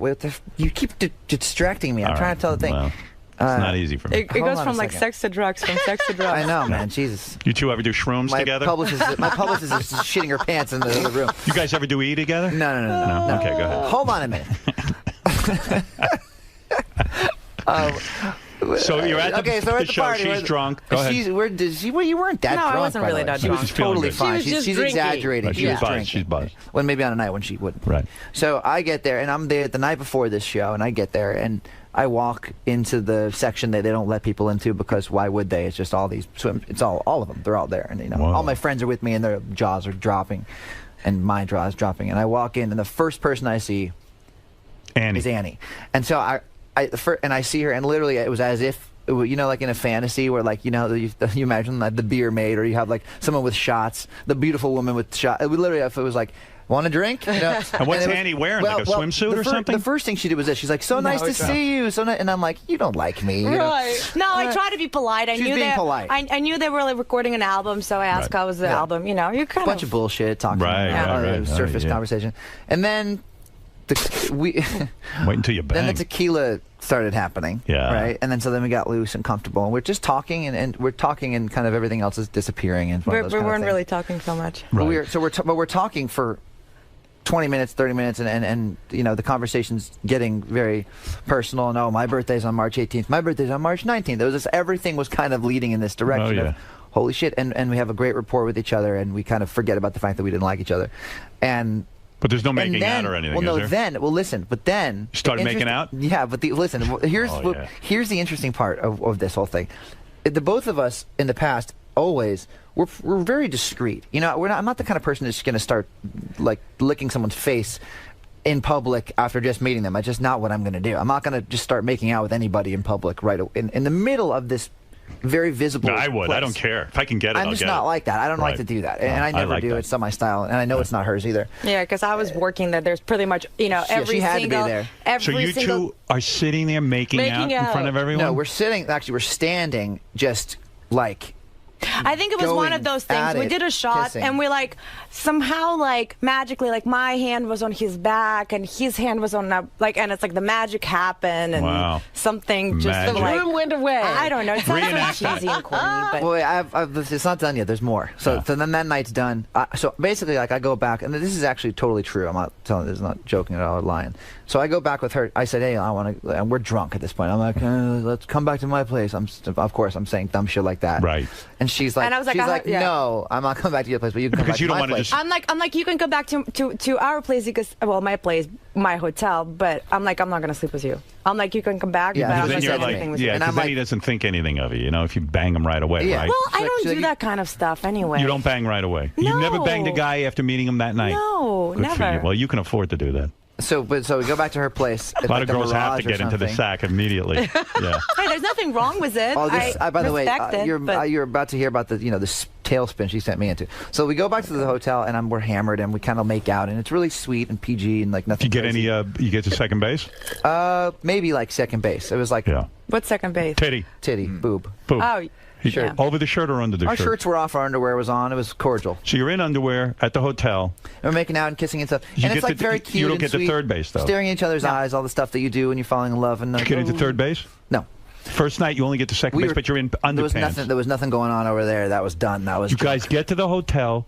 you keep distracting me. I'm All trying right. to tell the thing. Well, it's not easy for me. It Hold goes on from a like second. sex to drugs, from sex to drugs. I know, man. Jesus. You two ever do shrooms My together? publicist is shitting her pants in the other room. You guys ever do E together? No. Okay, go ahead. Hold on a minute. So you're at the, okay, so we're at the show. party. She's drunk. Go ahead. You weren't that No, I drunk. wasn't by the really way. that She was drunk. She's feeling totally good. fine. She was She's just drinking. exaggerating. Right, She she's was buzzed. drinking. She's buzzed. Well, maybe on a night when she wouldn't. Right. So I get there, and I'm there the night before this show, and I get there, and I walk into the section that they don't let people into because why would they? It's just all these swim. It's all of them. They're all there, and Whoa. all my friends are with me, and their jaws are dropping, and my jaw is dropping, and I walk in, and the first person I see is Annie, and so I see her, and literally it was as if. Like in a fantasy where, like, you imagine like the beer maid, or you have like someone with shots, the beautiful woman with shots. It would literally, if it was like, want a drink? And what's Annie wearing? Like a swimsuit or something? The first thing she did was this. She's like, so nice to see you. And I'm like, you don't like me. Right. No, I try to be polite. She's being polite. I knew they were like recording an album, so I asked how was the album. You're kind bunch of bullshit, talking right. surface conversation. And then wait until you bang. Then the tequila started happening. Yeah. Right. And then we got loose and comfortable, and we're just talking, and we're talking, and kind of everything else is disappearing. And we weren't really talking so much. Right. But we're talking for 20 minutes, 30 minutes, and the conversation's getting very personal. And my birthday's on March 18th. My birthday's on March 19th. Everything was kind of leading in this direction. Oh, yeah. Of, holy shit! And we have a great rapport with each other, and we kind of forget about the fact that we didn't like each other, and. But there's no making out or anything, is there? Listen, but then... You started making out? Yeah, but here's the interesting part of this whole thing. The both of us, in the past, always, we're very discreet. I'm not the kind of person that's going to start, like, licking someone's face in public after just meeting them. That's just not what I'm going to do. I'm not going to just start making out with anybody in public right in the middle of this very visible. No, I would. place. I don't care. If I can get it, I'm just not like that. I don't like to do that, and I never like do. that. It's not my style, and I know it's not hers either. Yeah, because I was working there. There's pretty much every she had single. to be there. Every So you single, two are sitting there making out in front of everyone? No, we're sitting. Actually, we're standing, just like. I think it was one of those things. We did a shot, kissing. and we somehow magically my hand was on his back, and his hand was on and it's like the magic happened, and something just the room went away. I don't know. It sounds so cheesy and corny, but well, it's not done yet. There's more. So then that night's done. So basically, I go back, and this is actually totally true. I'm not telling. This is not joking at all or lying. So I go back with her. I said, hey, I want to. And we're drunk at this point. I'm like, let's come back to my place. Of course, I'm saying dumb shit like that. Right. And she's like, and I was like, no, I'm not coming back to your place, but you can come back to my place. I'm like, you can go back to our place because, my place, my hotel, but I'm not going to sleep with you. I'm like, you can come back. Yeah, but I'm then not you're saying like, anything with you. because then he doesn't think anything of you. If you bang him right away, right? Well, I don't do that kind of stuff anyway. You don't bang right away. No. You've never banged a guy after meeting him that night. No, Good for never. you. Well, you can afford to do that. So we go back to her place. A lot of girls have to get into the sack immediately. Yeah. Hey, there's nothing wrong with it. By the way, respect it, you're about to hear about the this tailspin she sent me into. So we go back to the hotel, and we're hammered, and we kind of make out, and it's really sweet and PG and like nothing. Did you get crazy. any? You get to second base? Maybe like second base. It was like What's second base? Titty, boob. Oh. Sure. Over the shirt or under the Our shirt? shirts were off, our underwear was on. It was cordial. So you're in underwear at the hotel. And we're making out and kissing and stuff. You And it's get like very cute. You don't and get sweet. to third base though. Staring in each other's eyes, all the stuff that you do when you're falling in love. And Did you get into third base? No. First night, you only get to second base, but you're in underpants. There was nothing going on over there. That was done. That was. You guys get to the hotel,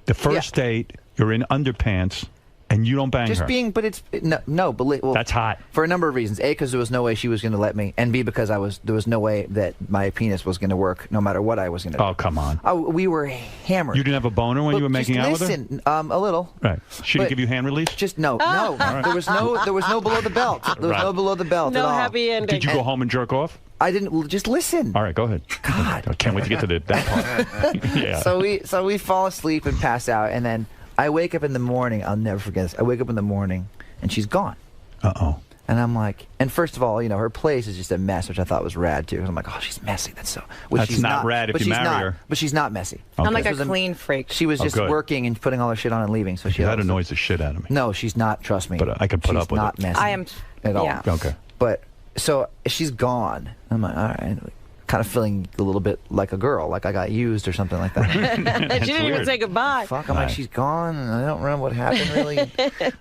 the first date, you're in underpants, and you don't bang her. But it's no. Well, that's hot for a number of reasons. A, because there was no way she was going to let me, and B, because there was no way that my penis was going to work, no matter what I was going to do. Oh, come on. We were hammered. You didn't have a boner when you were making out with her? Listen, a little. Right. She didn't give you hand release? Just no. Right. There was no below the belt. There was no below the belt. No at all. happy ending. Did you go home and jerk off? I didn't. Just listen. All right, go ahead. God, I can't wait to get to that part. Yeah. So we fall asleep and pass out, and then I wake up in the morning. I'll never forget this. I wake up in the morning, and she's gone. Uh-oh. And I'm like, and first of all, her place is just a mess, which I thought was rad too. I'm like, oh, she's messy. That's so. That's not rad if you marry her. But she's not messy. Okay. I'm like a clean freak. She was just working and putting all her shit on and leaving. So that annoys the shit out of me. No, she's not. Trust me. But I could put up with it. She's not messy. I am at all. Yeah. Okay. But so she's gone. I'm like, all right. Kind of feeling a little bit like a girl, like I got used or something like that. She didn't even say goodbye. Fuck, I'm like, she's gone, and I don't remember what happened really.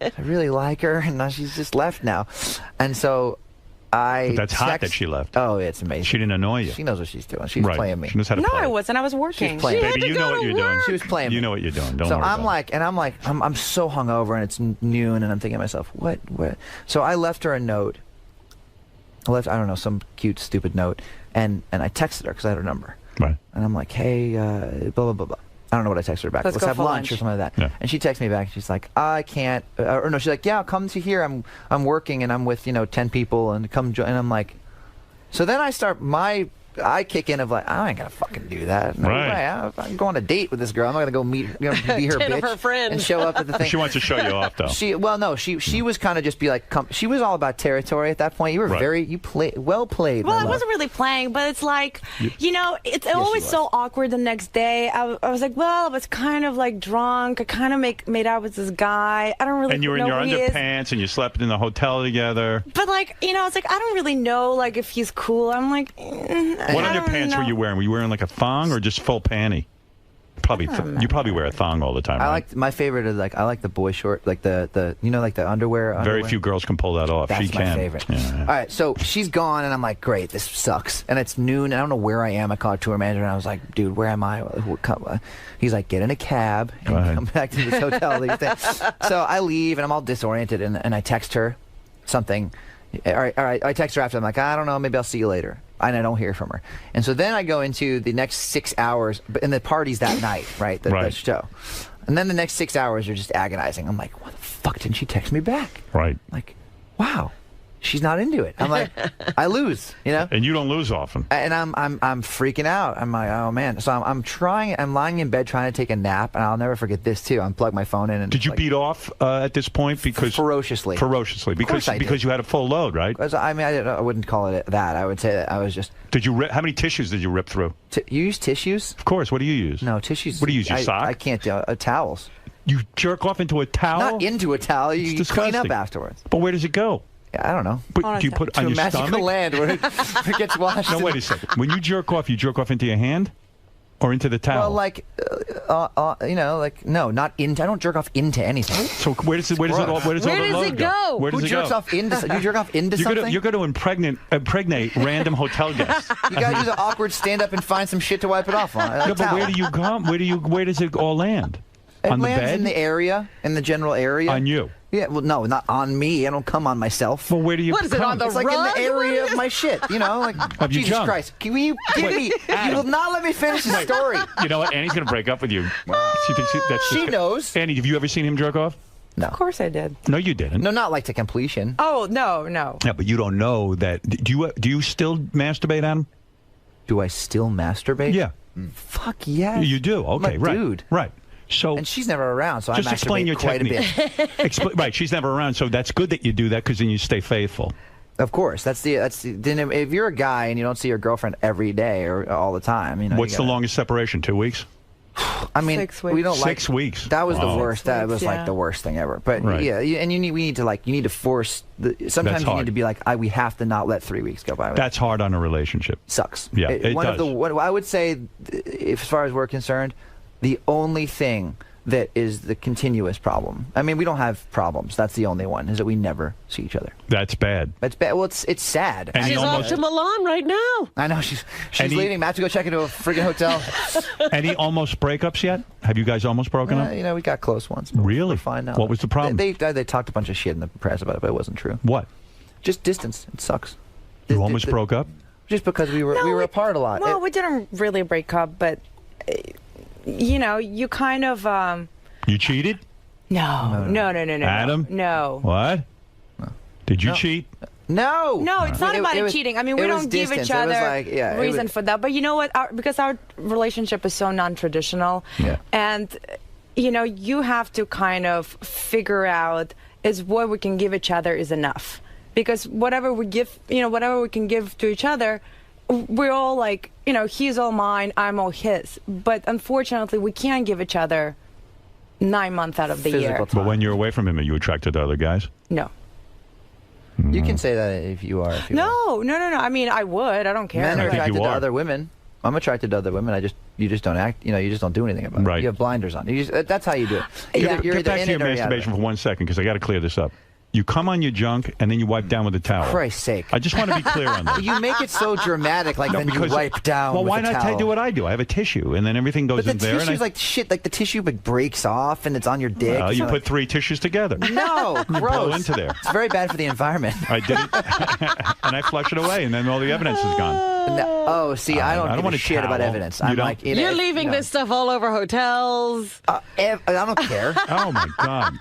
I really like her, and now she's just left now. And so But that's hot that she left. Oh, it's amazing. She didn't annoy you. She knows what she's doing. She's playing me. She knows how to play. I wasn't. I was working. She was playing. Baby, you know what you're doing. She was playing me. You know what you're doing. Don't so worry I'm about like, I'm so hungover, and it's noon, and I'm thinking to myself, what? So I left her a note. I don't know, some cute, stupid note. And I texted her because I had her number. Right. And I'm like, hey, blah, blah, blah, blah. I don't know what I texted her back. Let's have lunch or something like that. Yeah. And she texted me back. She's like, I can't. Or no, she's like, yeah, come to here. I'm working and I'm with 10 people and come join. And I'm like, so then I kick in of like, I ain't gonna fucking do that. No Right. way. I'm going on a date with this girl. I'm not gonna go meet, be her 10 bitch of her friends. and show up at the thing. She wants to show you off, though. She was kind of just be like, she was all about territory at that point. You were well played. Well, I wasn't really playing, but it's like, it's always so awkward the next day. I was like, well, I was kind of like drunk. I kind of made out with this guy. I don't really know. And you were in your underpants and you slept in the hotel together. But like, it's like, I don't really know like if he's cool. I'm like, what underpants were you wearing? Were you wearing like a thong or just full panty? You probably wear a thong all the time. I right? like my favorite is I like the boy short, like the like the underwear. Very few girls can pull that off. That's she can. my favorite. Yeah. All right, so she's gone, and I'm like, great, this sucks. And it's noon, and I don't know where I am. I called a tour manager, and I was like, dude, where am I? He's like, get in a cab and come back to this hotel. So I leave, and I'm all disoriented, and I text her something. All right. I text her after. I'm like, I don't know, maybe I'll see you later. And I don't hear from her. And so then I go into the next 6 hours, and the party's that night, right? The show. And then the next 6 hours are just agonizing. I'm like, what the fuck didn't she text me back? Right. Like, wow, she's not into it. I'm like, I lose, And you don't lose often. And I'm freaking out. I'm like, oh man. So I'm lying in bed trying to take a nap, and I'll never forget this too. Unplug my phone in. And did you beat off at this point? Because ferociously, because you had a full load, right? I wouldn't call it that. I would say that I was just. Did you rip? How many tissues did you rip through? You use tissues? Of course. What do you use? No tissues. What do you use? Your sock? I can't do towels. You jerk off into a towel? Not into a towel. You clean up afterwards. But where does it go? I don't know. But do you put it on your stomach? To a magical land where it gets washed. No, wait a second. When you jerk off into your hand or into the towel? Well, no, not into. I don't jerk off into anything. So where does it go? Where does it go? Where does Who it jerks go? off into? Do you jerk off into something? You're going to impregnate random hotel guests. You got to do the awkward stand up and find some shit to wipe it off on. No, but where do you go? Where does it all land? On the bed? In the area, in the general area. On you? Yeah, well, no, not on me. I don't come on myself. Well, where do you What is it, on the It's like in the area of my shit, like, Jesus Christ. Can you give me, you will not let me finish the story. You know what? Annie's going to break up with you. She thinks she knows. Annie, have you ever seen him jerk off? No. Of course I did. No, you didn't. No, not like to completion. Oh, no. Yeah, but you don't know that. Do you still masturbate, Adam? Do I still masturbate? Yeah. Fuck yeah. You do? Okay, right. Dude. Right. So, and she's never around, so just I explain your quite technique. a bit. Right, she's never around, so that's good that you do that because then you stay faithful. Of course, that's the. Then if you're a guy and you don't see your girlfriend every day or all the time, What's the longest separation? 2 weeks? I mean, 6 weeks. we don't 6 weeks. That was the worst. That was yeah. like the worst thing ever. But Right. yeah, and you need to force. Sometimes you need to be like, we have to not let 3 weeks go by. That's hard on a relationship. Sucks. Yeah, it does. I would say, as far as we're concerned, the only thing that is the continuous problem. I mean, we don't have problems. That's the only one, is that we never see each other. That's bad. That's bad. Well, it's sad. And She's off to Milan right now. I know, she's leaving. Matt to go check into a friggin' hotel. Any almost breakups yet? Have you guys almost broken up? You know, we got close once. But Really? We're fine now. What was the problem? They talked a bunch of shit in the press about it, but it wasn't true. What? Just distance. It sucks. You almost broke up? Just because we were apart a lot. No, we didn't really break up, but you know, you kind of. You cheated? No. Adam? No. What? Did you cheat? No. No, it's not about cheating. I mean, we don't give each other reason for that. But you know what? Because our relationship is so non-traditional, and you know, you have to kind of figure out is what we can give each other is enough. Because whatever we give, you know, whatever we can give to each other, we're all like, you know, he's all mine, I'm all his. But unfortunately, we can't give each other 9 months out of the year. But when you're away from him, are you attracted to other guys? No. You can say that if you are. No. I mean, I would. I don't care. Men are attracted to other women. I'm attracted to other women. You just don't act. You know, you just don't do anything about it. You have blinders on. That's how you do it. You're Get back either to in your it or you're out of masturbation for 1 second, because I got to clear this up. You come on your junk and then you wipe down with a towel. For Christ's sake. I just want to be clear on that. You make it so dramatic, like then you wipe down Well, with why a not towel. do what I do? I have a tissue, and then everything goes But the in there. tissue's like shit. Like the tissue breaks off, and it's on your dick. Well, you It's put 3 tissues together. No, You gross. blow into there. It's very bad for the environment. I did it, and I flush it away, and then all the evidence is gone. No, see, I don't give want a shit about towel. evidence. You I'm don't? like, You're leaving this stuff all over hotels. I don't care. Oh my God,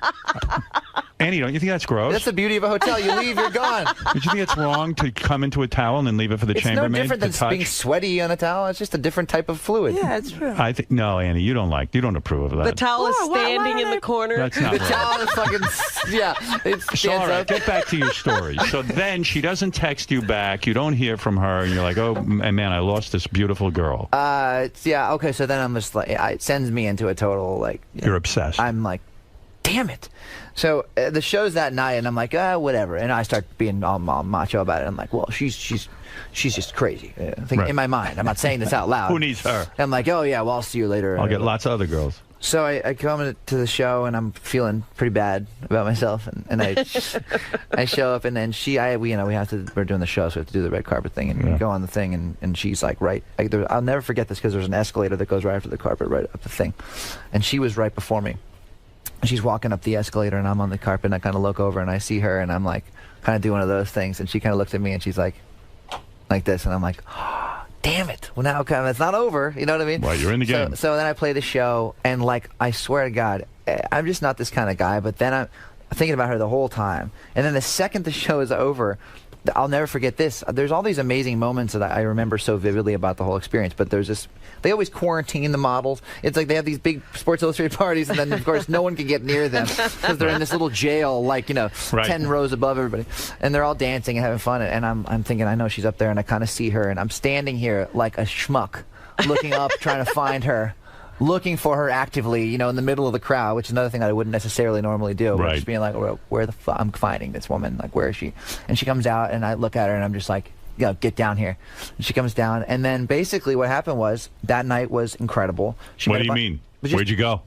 Annie, don't you think that's gross? That's the beauty of a hotel. You leave, you're gone. Don't you think it's wrong to come into a towel and then leave it for the It's no chambermaid different to than touch? being sweaty on a towel. It's just a different type of fluid. Yeah, it's true. I think no, Annie, you don't approve of that. The towel is standing in the corner. That's not The right. towel is fucking, it So, stands all right, up. get back to your story. So then she doesn't text you back. You don't hear from her, and you're like, oh, man, I lost this beautiful girl. Okay, so then I'm just like, it sends me into a total, like... You're obsessed. I'm like, damn it. So the show's that night, and I'm like, whatever. And I start being all macho about it. I'm like, well, she's just crazy. In my mind. I'm not saying this out loud. Who needs her? I'm like, oh, yeah, well, I'll see you later. I'll get lots of other girls. So I come to the show, and I'm feeling pretty bad about myself, and I show up, and then we're doing the show, so we have to do the red carpet thing, and we go on the thing, and she's like, I'll never forget this, because there's an escalator that goes right after the carpet, right up the thing, and she was right before me. She's walking up the escalator, and I'm on the carpet, and I kind of look over, and I see her, and I'm like, kind of doing one of those things, and she kind of looks at me, and she's like this, and I'm like, oh, damn it. Well, now it's not over, you know what I mean? Well, you're in the game. So then I play the show, and like, I swear to God, I'm just not this kind of guy, but then I'm thinking about her the whole time, and then the second the show is over, I'll never forget this. There's all these amazing moments that I remember so vividly about the whole experience, but there's this, they always quarantine the models. It's like they have these big Sports Illustrated parties, and then, of course, no one can get near them because they're in this little jail, like, 10 rows above everybody. And they're all dancing and having fun, and I'm thinking, I know she's up there, and I kind of see her, and I'm standing here like a schmuck, looking up, trying to find her. Looking for her actively, in the middle of the crowd, which is another thing that I wouldn't necessarily normally do. But just being like, where the fuck, I'm finding this woman, like, where is she? And she comes out, and I look at her, and I'm just like, get down here. And she comes down, and then basically what happened was, that night was incredible. What do you mean? Where'd you go?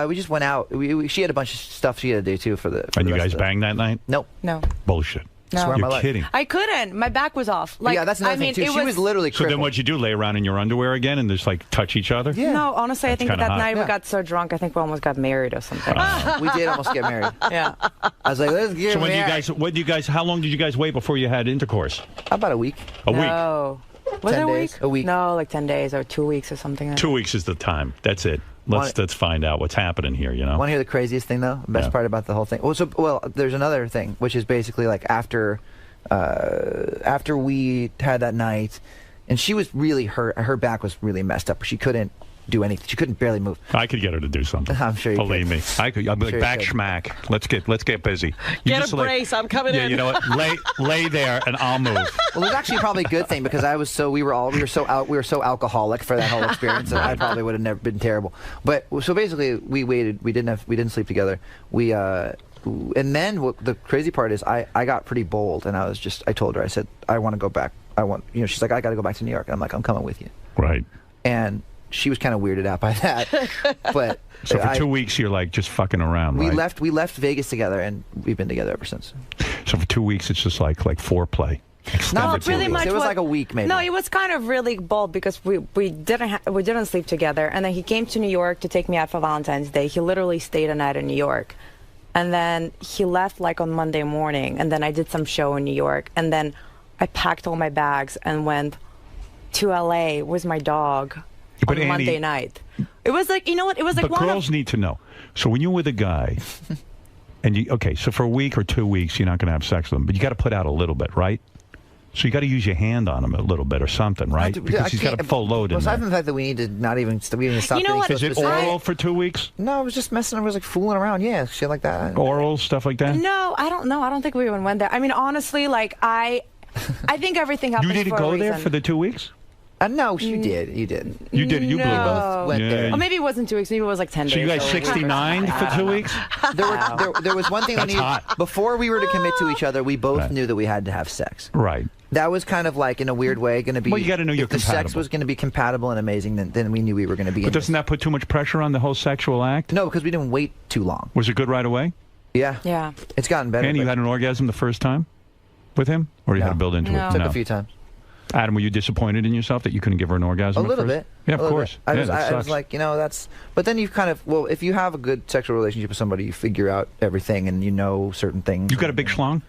We just went out. She had a bunch of stuff she had to do, too, for the And you rest guys of the- banged that night? Nope. No. Bullshit. No. You're kidding. I couldn't. My back was off. Like, yeah, that's another thing, too. She was literally So crippled. then what'd you do? Lay around in your underwear again and just, like, touch each other? Yeah. No, honestly, I think kinda that hot. night we got so drunk, I think we almost got married or something. We did almost get married. Yeah. I was like, let's get So married. how long did you guys wait before you had intercourse? About a week. A week? No. Was 10 it a days. week? A week. No, like 10 days or 2 weeks or something. Like 2 weeks is the time. That's it. Let's find out what's happening here, Want to hear the craziest thing, though? The best part about the whole thing? Well, there's another thing, which is basically like after we had that night, and she was really hurt. Her back was really messed up. She couldn't do anything. She couldn't barely move. I could get her to do something. I'm sure you Believe could. me. I could. I'd be Sure like, you back could. schmack. Let's get busy. You Get just a brace. I'm coming in. You know what? Lay there and I'll move. Well, it was actually probably a good thing because we were so alcoholic for that whole experience that I probably would have never been terrible. But so basically, we waited. We didn't sleep together. And then the crazy part is I got pretty bold, and I told her, I said, I want to go back. She's like, I got to go back to New York. And I'm like, I'm coming with you. Right. And she was kind of weirded out by that. But so for 2 weeks, you're like just fucking around, right? We left Vegas together, and we've been together ever since. So for 2 weeks, it's just like foreplay. No, pretty much. It was like a week, maybe. No, it was kind of really bold because we didn't sleep together, and then he came to New York to take me out for Valentine's Day. He literally stayed a night in New York, and then he left like on Monday morning, and then I did some show in New York, and then I packed all my bags and went to LA with my dog on Monday night. It was like, you know what? It was like but girls need to know. So when you're with a guy, and so for a week or 2 weeks, you're not going to have sex with him, but you got to put out a little bit, right? So you got to use your hand on him a little bit or something, right? Because he's got a full load in there. Aside from the fact that we need to not even stop. You know what? Is it oral for 2 weeks? No, I was just messing. I was like fooling around. Yeah, shit like that. Oral stuff like that. No, I don't know. I don't think we even went there. I mean, honestly, like I think everything happened. You didn't for a go there reason. for the 2 weeks? No, you did. You did. You did. You no. blew both went there. Or maybe it wasn't 2 weeks. Maybe it was like 10 days. So you guys 69 for 2 weeks? There was one thing before we were to commit to each other, we both knew that we had to have sex. Right. That was kind of like, in a weird way, going to be... Well, you got to know you're compatible. If the sex was going to be compatible and amazing, then we knew we were going to be But doesn't that put too much pressure on the whole sexual act? No, because we didn't wait too long. Was it good right away? Yeah. Yeah. It's gotten better. And you had an orgasm the first time with him? Or you had to build into it? Took a few times. Adam, were you disappointed in yourself that you couldn't give her an orgasm? A little bit. Yeah, of course. I was like, that's... But then you kind of... Well, if you have a good sexual relationship with somebody, you figure out everything and you know certain things. You got a big schlong?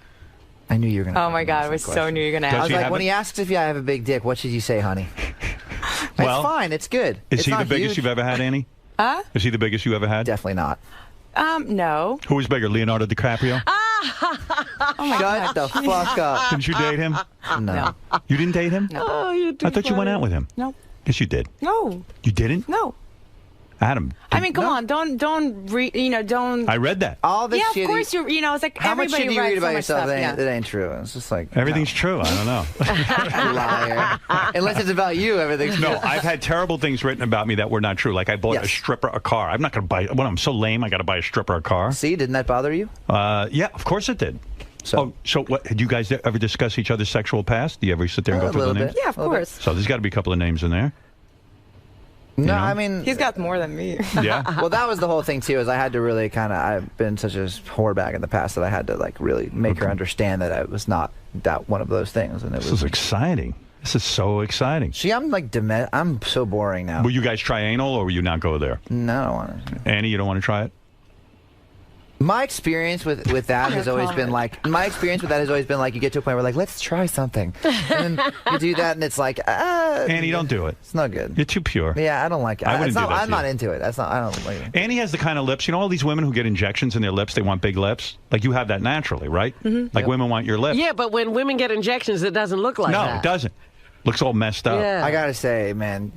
I knew you were going to... Oh, my God. I was so knew you were going to ask. I was like, when he asks if I have a big dick, what should you say, honey? Well, it's fine. It's good. Is he the biggest you've ever had, Annie? Is he the biggest you ever had? Definitely not. No. Who was bigger, Leonardo DiCaprio? Oh my God. Shut the fuck up. Didn't you date him? No. You didn't date him? No. Oh, you I thought you went out with him. No. Yes, you did. No. You didn't? No. Adam. I mean, come on, don't I read that. All this shit. Yeah, of course it's like how much everybody shit do you writes read about so much yourself stuff, that ain't true? It's just like everything's true. I don't know. Liar. Unless it's about you, everything's true. No, I've had terrible things written about me that were not true. Like I bought a stripper a car. I'm not going to buy. Well, I'm so lame. I got to buy a stripper a car. See, didn't that bother you? Yeah, of course it did. So what? Did you guys ever discuss each other's sexual past? Do you ever sit there and go through the names? Yeah, of course. So there's got to be a couple of names in there. No, I mean... He's got more than me. Yeah? Well, that was the whole thing, too, is I had to really I've been such a whore bag in the past that I had to, really make her understand that I was not that one of those things. And This is exciting. This is so exciting. See, I'm so boring now. Will you guys try anal, or will you not go there? No, I don't want to. Annie, you don't want to try it? My experience with that has always been like you get to a point where let's try something, and then you do that and it's like Annie, don't do it. It's not good. You're too pure. Yeah, I don't like it. I wouldn't do that. I'm not into it. That's not. I don't like it. Annie has the kind of lips. You know, all these women who get injections in their lips, they want big lips. Like you have that naturally, right? Mm-hmm. Like women want your lips. Yeah, but when women get injections, it doesn't look like that. No, it doesn't. Looks all messed up. Yeah. I gotta say, man,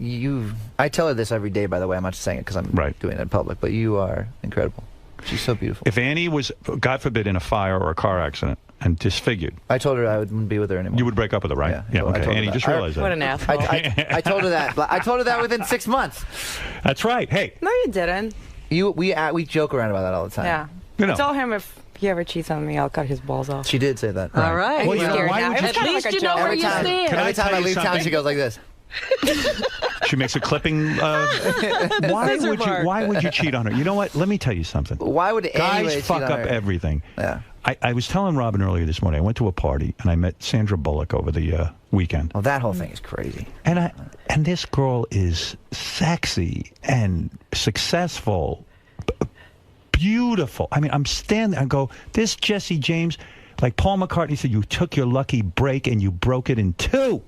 I tell her this every day. By the way, I'm not just saying it because I'm doing it in public, but you are incredible. She's so beautiful. If Annie was, God forbid, in a fire or a car accident and disfigured, I told her I wouldn't be with her anymore. You would break up with her, right? Yeah. Okay. Annie, just realized that. What an asshole. I told her that. I told her that within 6 months. That's right. Hey. No, you didn't. We joke around about that all the time. Yeah. You know. I told him if he ever cheats on me, I'll cut his balls off. She did say that. All right. Well, you know, why would you At least you know where you stand. Every time I leave town, she goes like this. She makes a clipping. Why would you cheat on her? You know what? Let me tell you something. Why would guys fuck up everything? Yeah. I was telling Robin earlier this morning. I went to a party and I met Sandra Bullock over the weekend. Oh, that whole thing is crazy. And this girl is sexy and successful, beautiful. I mean, I'm standing. I go, this Jesse James, like Paul McCartney said, you took your lucky break and you broke it in two.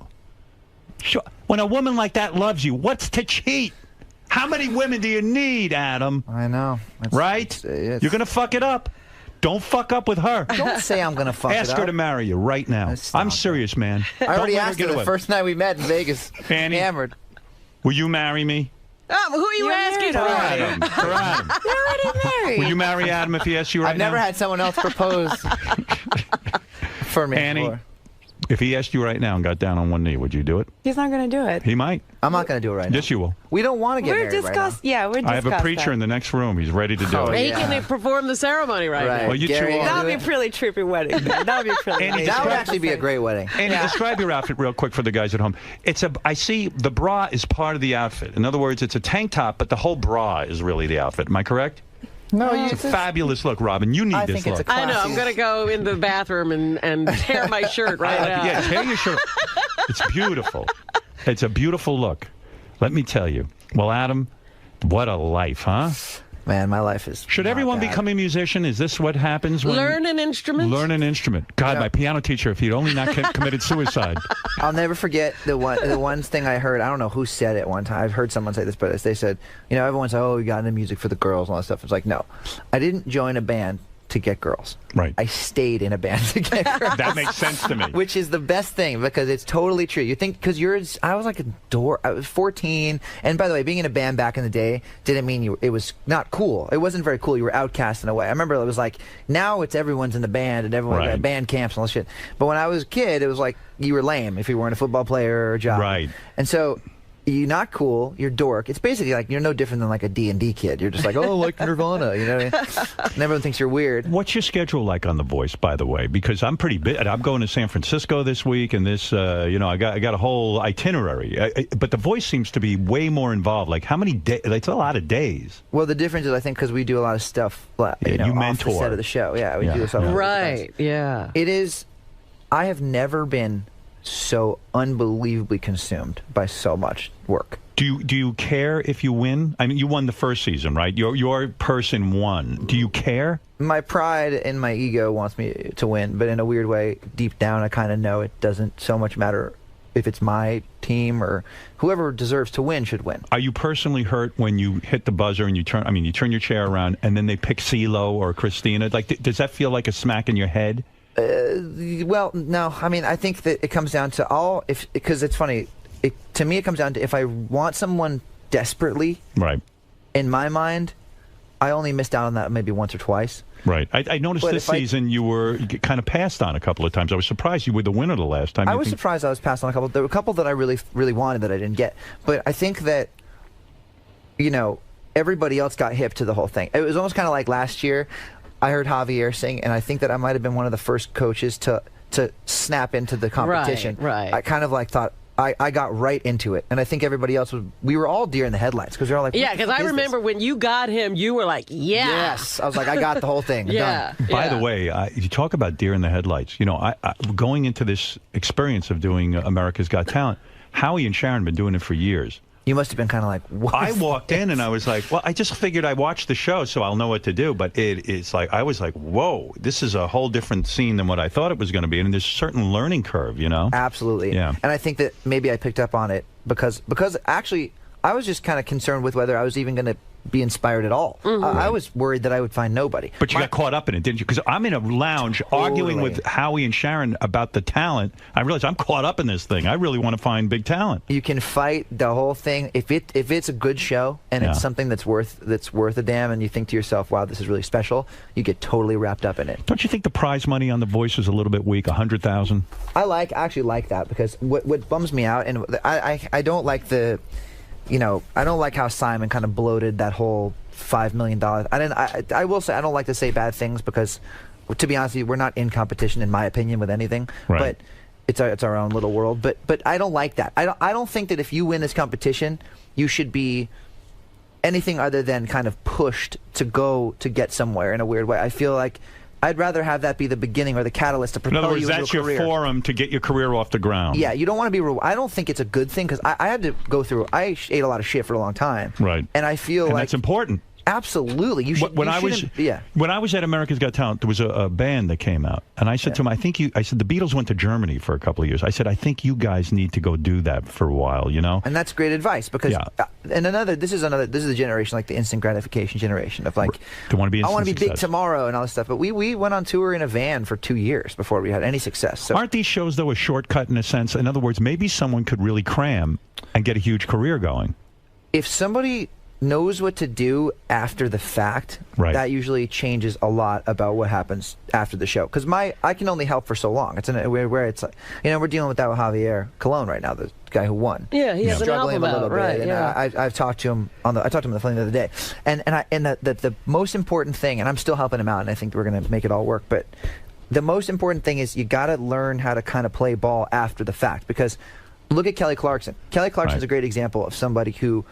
Sure. When a woman like that loves you, what's to cheat? How many women do you need, Adam? I know. Right? You're going to fuck it up. Don't fuck up with her. Don't say I'm going to fuck it up. Ask her to marry you right now. I'm serious, man. I already asked her the first night we met in Vegas. Annie, hammered. Will you marry me? Who are you asking for? Adam. For Adam. You're already married. Will you marry Adam if he asks you right now? I've never had someone else propose for me. Annie. Before. If he asked you right now and got down on one knee, would you do it? He's not going to do it. He might. I'm not going to do it right now. Yes, you will. We don't want to get married right now. Yeah, we're discussing. I have a preacher in the next room. He's ready to do it. He can perform the ceremony right now. Well, you Gary, two are. That would be a pretty trippy wedding. That would be pretty. That would actually be a great wedding. Andy, describe your outfit real quick for the guys at home. I see the bra is part of the outfit. In other words, it's a tank top, but the whole bra is really the outfit. Am I correct? No, it's a fabulous look, Robin. You need this look. I know. I'm going to go in the bathroom and tear my shirt right now. Yeah, tear your shirt. It's beautiful. It's a beautiful look. Let me tell you. Well, Adam, what a life, huh? Man, my life is. Should everyone become a musician? Is this what happens when learn an instrument? Learn an instrument. God, my piano teacher, if he'd only not committed suicide. I'll never forget the one thing I heard. I don't know who said it one time. I've heard someone say this, but they said, everyone's like, oh, you got into music for the girls and all that stuff. It's like, no, I didn't join a band to get girls. Right. I stayed in a band to get girls. That makes sense to me. Which is the best thing because it's totally true. You think because I was like I was 14, and by the way, being in a band back in the day didn't mean it was not cool. It wasn't very cool. You were outcast in a way. I remember it was like now it's everyone's in the band and everyone got band camps and all this shit. But when I was a kid, it was like you were lame if you weren't a football player or a job. Right. And so. You're not cool. You're dork. It's basically like you're no different than like a D&D kid. You're just like, oh, like Nirvana. You know what I mean? And everyone thinks you're weird. What's your schedule like on The Voice, by the way? Because I'm pretty big. I'm going to San Francisco this week, and this, I got a whole itinerary. But The Voice seems to be way more involved. Like how many days? It's a lot of days. Well, the difference is I think because we do a lot of stuff. You mentor. Off the set of the show. Yeah, we do stuff. Right. Yeah. It is. I have never been so unbelievably consumed by so much work. Do you care if you win? I mean, you won the first season, right? Your person won. Do you care? My pride and my ego wants me to win, but in a weird way, deep down, I kind of know it doesn't so much matter if it's my team or whoever deserves to win should win. Are you personally hurt when you hit the buzzer and you turn your chair around and then they pick CeeLo or Christina? Like, does that feel like a smack in your head? Well, no. I mean, I think that it comes down to because it's funny. To me, it comes down to if I want someone desperately, right? In my mind, I only missed out on that maybe once or twice. Right. I noticed this season you were kind of passed on a couple of times. I was surprised you were the winner the last time. I was surprised I was passed on a couple. There were a couple that I really, really wanted that I didn't get. But I think that, everybody else got hip to the whole thing. It was almost kind of like last year. I heard Javier sing, and I think that I might have been one of the first coaches to snap into the competition. Right. I kind of thought I got right into it, and I think everybody else we were all deer in the headlights because they're all like, yeah, because I remember when you got him, you were like, yes. I was like, I got the whole thing. Yeah. Done. By the way, you talk about deer in the headlights. I going into this experience of doing America's Got Talent, Howie and Sharon have been doing it for years. You must have been kind of like, what? I walked in and I was like, well, I just figured I watched the show, so I'll know what to do. But it's like, I was like, whoa, this is a whole different scene than what I thought it was going to be. And there's a certain learning curve, Absolutely. Yeah. And I think that maybe I picked up on it because actually I was just kind of concerned with whether I was even going to be inspired at all. Mm-hmm. I was worried that I would find nobody. But you got caught up in it, didn't you? Because I'm in a lounge arguing with Howie and Sharon about the talent. I realized I'm caught up in this thing. I really want to find big talent. You can fight the whole thing if it's a good show and it's something that's worth a damn, and you think to yourself, "Wow, this is really special." You get totally wrapped up in it. Don't you think the prize money on The Voice is a little bit weak? $100,000. I actually like that because what bums me out, and I don't like the. I don't like how Simon kind of bloated that whole $5 million. I will say I don't like to say bad things because, to be honest with you, we're not in competition, in my opinion, with anything. Right. But it's our own little world. But I don't like that. I don't think that if you win this competition, you should be anything other than kind of pushed to get somewhere in a weird way. I feel like I'd rather have that be the beginning or the catalyst to propel you into a career. In other words, that's your forum to get your career off the ground. Yeah, you don't want to be. I don't think it's a good thing because I had to go through. I ate a lot of shit for a long time. Right. And I feel like that's important. Absolutely. You should. When I was at America's Got Talent, there was a band that came out, and I said to him, I said the Beatles went to Germany for a couple of years. I said, I think you guys need to go do that for a while, And that's great advice because, this is the generation, like the instant gratification generation of like, I want to be big tomorrow and all this stuff. But we went on tour in a van for 2 years before we had any success. So aren't these shows though a shortcut in a sense? In other words, maybe someone could really cram and get a huge career going. If somebody knows what to do after the fact, Right. that usually changes a lot about what happens after the show. Because I can only help for so long. It's where it's like, we're dealing with that with Javier Colon right now, the guy who won. Yeah, he has an struggling album a little out, bit. right, And yeah. I've talked to him on the phone the other day, and the most important thing, and I'm still helping him out, and I think we're gonna make it all work, but the most important thing is you got to learn how to kind of play ball after the fact. Because look at Kelly Clarkson. Kelly Clarkson's a great example of somebody who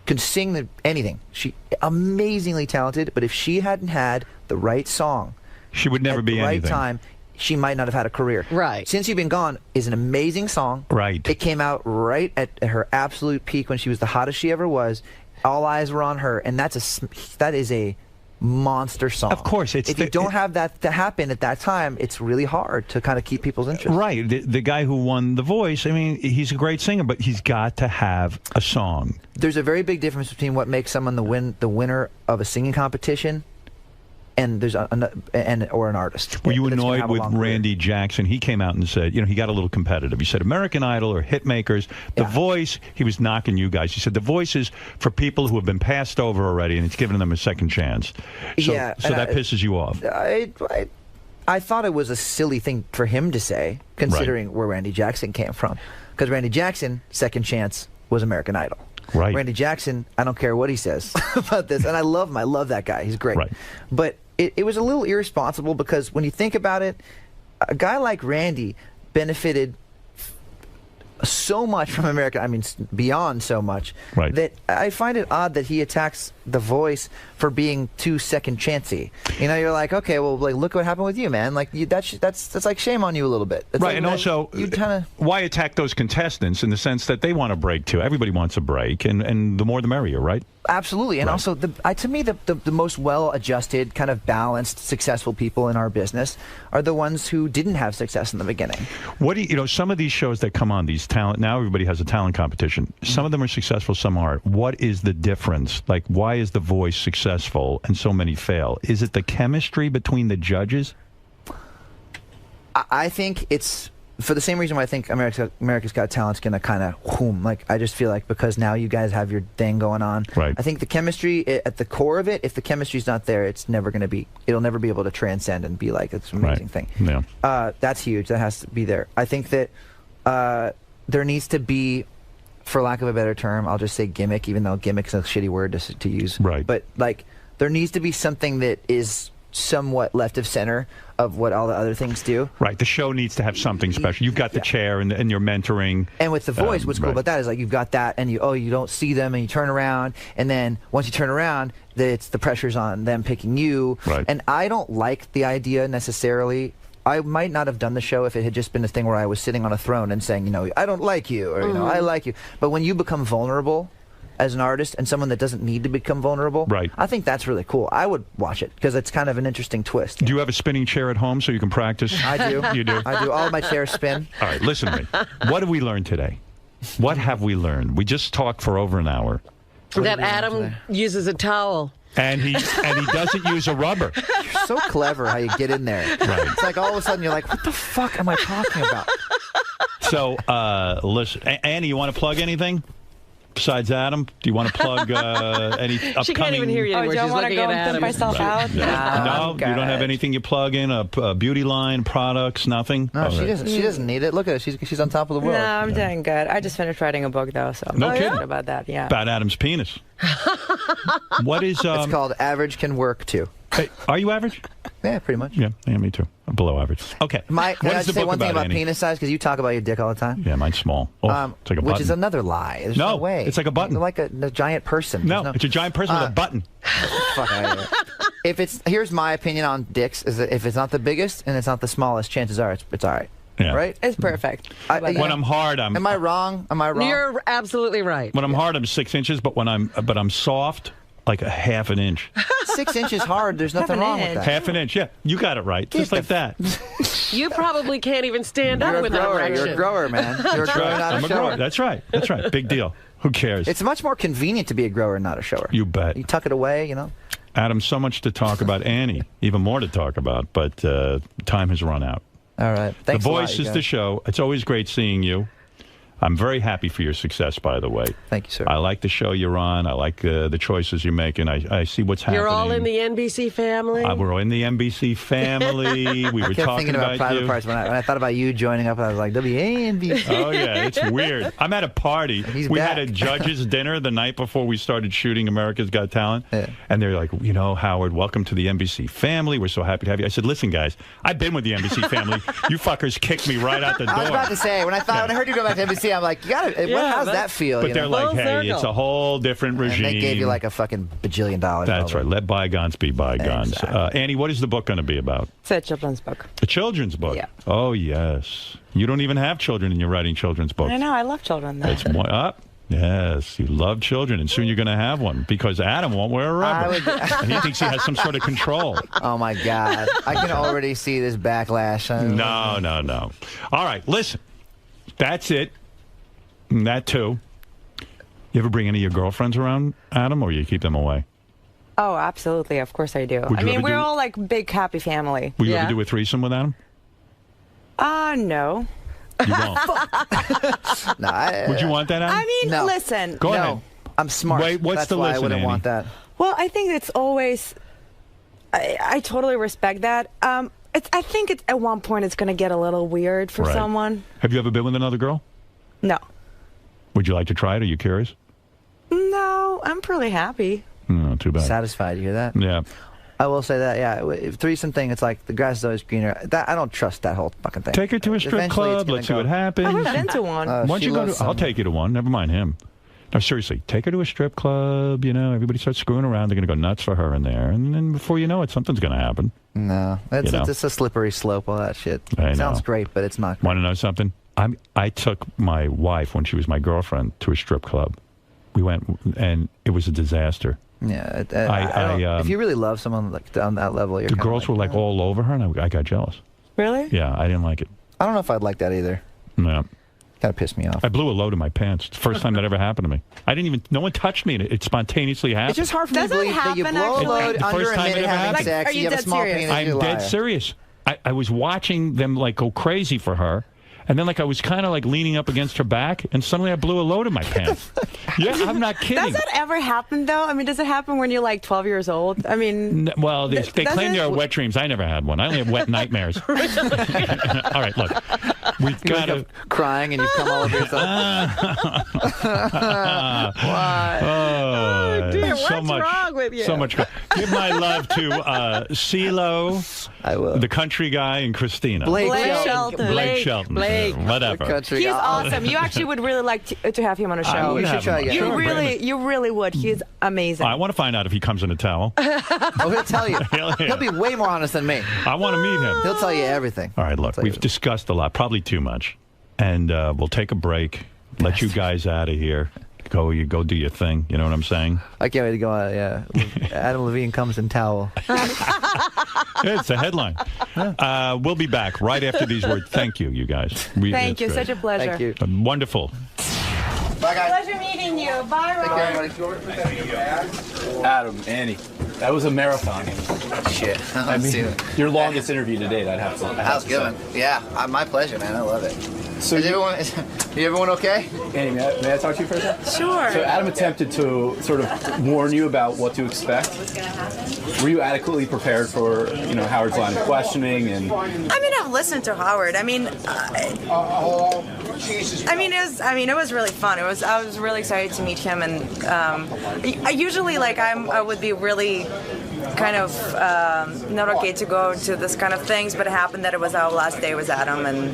could sing anything. She amazingly talented, but if she hadn't had the right song, she would never at be the right anything. time, she might not have had a career. Right. Since You've Been Gone is an amazing song. Right. It came out right at her absolute peak when she was the hottest she ever was. All eyes were on her, and that is a monster song. Of course, if you don't have that to happen at that time, it's really hard to kind of keep people's interest. Right. The guy who won The Voice, I mean, he's a great singer, but he's got to have a song. There's a very big difference between what makes someone the winner of a singing competition and or an artist. Were you that's gonna annoyed have a with long career. Randy Jackson? He came out and said, he got a little competitive. He said American Idol or Hitmakers, The Voice, he was knocking you guys. He said The Voice is for people who have been passed over already, and it's giving them a second chance. So, Yeah, so and that pisses you off. I thought it was a silly thing for him to say, considering where Randy Jackson came from. Because Randy Jackson, second chance, was American Idol. Right. Randy Jackson, I don't care what he says about this, and I love him. I love that guy. He's great. Right. But it was a little irresponsible because when you think about it, a guy like Randy benefited so much from America. I mean, beyond so much. Right. That I find it odd that he attacks The Voice for being too second chancey. You're like, okay, well, like, look what happened with you, man. Like, that's like shame on you a little bit. It's Right, like, and man, also, you kind of. why attack those contestants in the sense that they want a break, too? Everybody wants a break, and the more the merrier, right? Absolutely, and also to me the most well-adjusted, kind of balanced, successful people in our business are the ones who didn't have success in the beginning. What do you know? Some of these shows that come on, these talent, now everybody has a talent competition. Some of them are successful, some aren't. What is the difference? Like, why is The Voice successful and so many fail? Is it the chemistry between the judges? I think it's for the same reason why I think America's Got Talent's going to kind of I just feel like because now you guys have your thing going on. Right. I think the chemistry at the core of it, if the chemistry's not there, it'll never be able to transcend and be like it's an amazing thing. Yeah. That's huge. That has to be there. I think that there needs to be, for lack of a better term, I'll just say gimmick, even though gimmick's a shitty word to use. Right. But like there needs to be something that is somewhat left of center of what all the other things do. Right. The show needs to have something special. You've got the chair and you're mentoring. And with The Voice, what's cool about that is like you've got that and you don't see them and you turn around and then once you turn around, the pressure's on them picking you. Right. And I don't like the idea necessarily. I might not have done the show if it had just been a thing where I was sitting on a throne and saying, I don't like you or I like you. But when you become vulnerable as an artist and someone that doesn't need to become vulnerable, right. I think that's really cool. I would watch it because it's kind of an interesting twist. Do you have a spinning chair at home so you can practice? I do. You do? I do. All of my chairs spin. All right, listen to me. What have we learned today? What have we learned? We just talked for over an hour. That Adam uses a towel. And he doesn't use a rubber. You're so clever how you get in there. Right. It's like all of a sudden you're like, what the fuck am I talking about? So, listen, Annie, you want to plug anything? Besides Adam, do you want to plug any upcoming? She can't even hear you anymore. Oh, do I She's want to looking go at and Adam. pimp myself out? No, you don't have anything you plug in, a beauty line, products, nothing? No, she doesn't. She doesn't need it. Look at her. She's on top of the world. No, I'm doing good. I just finished writing a book, though, so I'm No kidding. excited about that. Yeah. About Adam's penis. What is... it's called Average Can Work, too. Hey, are you average? Yeah, pretty much. Yeah, me too. I'm below average. Okay. Can I just say one thing about penis size? Because you talk about your dick all the time. Yeah, mine's small. Oh, it's like a which button. is another lie. There's no way. It's like a button. You're like a giant person. No, it's a giant person with a button. Fuck out of here. Here's my opinion on dicks: is that if it's not the biggest and it's not the smallest, chances are it's all right. Yeah. Right? It's perfect. When I'm hard, I'm. Am I wrong? Am I wrong? You're absolutely right. When I'm hard, I'm 6 inches, but when I'm soft, like a half an inch. 6 inches hard. There's nothing wrong with that. Half an inch. Yeah, you got it right. Just like that. You probably can't even stand up with that erection. You're a grower, man. You're a grower, not I'm a a shower. grower. That's right. That's right. Big deal. Who cares? It's much more convenient to be a grower and not a shower. You bet. You tuck it away, Adam, so much to talk about. Annie, even more to talk about, but time has run out. All right. Thanks The a lot, Voice you is guys. the show. It's always great seeing you. I'm very happy for your success, by the way. Thank you, sir. I like the show you're on. I like the choices you're making. I see what's happening. You're all in the NBC family? We're all in the NBC family. We were I kept talking thinking about private you. parts when I thought about you joining up. I was like, WNBC. Oh, yeah, it's weird. I'm at a party. We had a judges' dinner the night before we started shooting America's Got Talent. Yeah. And they're like, Howard, welcome to the NBC family. We're so happy to have you. I said, listen, guys, I've been with the NBC family. You fuckers kicked me right out the door. I was about to say, when I heard you go back to NBC, I'm like, you got it. How's that feel? But they're like, hey, it's a whole different regime. And they gave you like a fucking bajillion dollars. That's right. Let bygones be bygones. Exactly. Annie, what is the book going to be about? It's a children's book. A children's book? Yeah. Oh, yes. You don't even have children and you're writing children's books. I know. I love children, though. It's one up. Yes, you love children, and soon you're going to have one because Adam won't wear a rubber. And he thinks he has some sort of control. Oh, my God. I can already see this backlash. No. All right, listen. That's it. And that, too. You ever bring any of your girlfriends around, Adam, or you keep them away? Oh, absolutely. Of course I do. Would I you mean, ever we're do- all like big, happy family. Will you ever do a threesome with Adam? No. You won't. Would you want that, Adam? I mean, listen. Go ahead. I'm smart. Wait, what's That's the why listen, I wouldn't Annie? want that. Well, I think it's always. I totally respect that. I think at one point it's going to get a little weird for Right. someone. Have you ever been with another girl? No. Would you like to try it? Are you curious? No, I'm pretty happy. No, too bad. Satisfied, you hear that? Yeah. I will say that, yeah. Threesome thing, it's like the grass is always greener. I don't trust that whole fucking thing. Take her to a strip Eventually it's club. gonna Let's see go. what happens. I've been to one. Why don't she you go loves to? I'll take you to one. Never mind him. No, seriously, take her to a strip club. Everybody starts screwing around. They're going to go nuts for her in there, and then before you know it, something's going to happen. No, it's You know. a slippery slope, all that shit. I know. Sounds great, but it's not great. Want to know something? I took my wife when she was my girlfriend to a strip club. We went, and it was a disaster. Yeah, if you really love someone like on that level, you're The kinda girls were like all over her, and I got jealous. Really? Yeah, I didn't like it. I don't know if I'd like that either. No. Kind of pissed me off. I blew a load in my pants. It's the first time that ever happened to me. No one touched me, and it spontaneously happened. It's just hard for me to believe that you blow a load The under first a time it minute ever having happened. sex, you have a small penis, I'm you're a dead liar. serious. I was watching them go crazy for her, and then I was kind of leaning up against her back, and suddenly I blew a load in my pants. Yeah, I'm not kidding. Does that ever happen, though? I mean, does it happen when you're like 12 years old? I mean, Well, they does claim it? they are wet dreams. I never had one. I only have wet nightmares. All right, look. We've You got wake up crying and you come all over yourself. Why? Oh, dear, so what's much, wrong with you? So much. Give my love to CeeLo, I will. the country guy, and Christina. Blake Shelton. Blake Shelton. Blake. Whatever. He's awesome. You actually would really like to have him on a show. I would You should have try him on. again. Sure, You really would. He's amazing. I want to find out if he comes in a towel. Oh, he'll tell you. He'll be way more honest than me. I want to meet him. He'll tell you everything. All right, look, we've discussed a lot, probably too much, and we'll take a break. Let you guys out of here. Go do your thing. You know what I'm saying? I can't wait to go out. Yeah, Adam Levine comes in towel. Yeah, it's a headline. We'll be back right after these words. Thank you, you guys. Thank you. Such a pleasure. Thank you. Wonderful. Bye, guys. Pleasure meeting you. Bye, Ron. Adam, Annie, that was a marathon. Shit. I mean, your longest interview to date, I'd have to. That was good one. Yeah, my pleasure, man. I love it. So is everyone okay? Annie, may I talk to you for a second? Sure. So Adam attempted to sort of warn you about what to expect. Were you adequately prepared for, Howard's line of questioning? And I mean, I've listened to Howard. I mean, it was really fun. I was really excited to meet him, and I usually I would be really kind of not okay to go to this kind of things, but it happened that it was our last day with Adam, and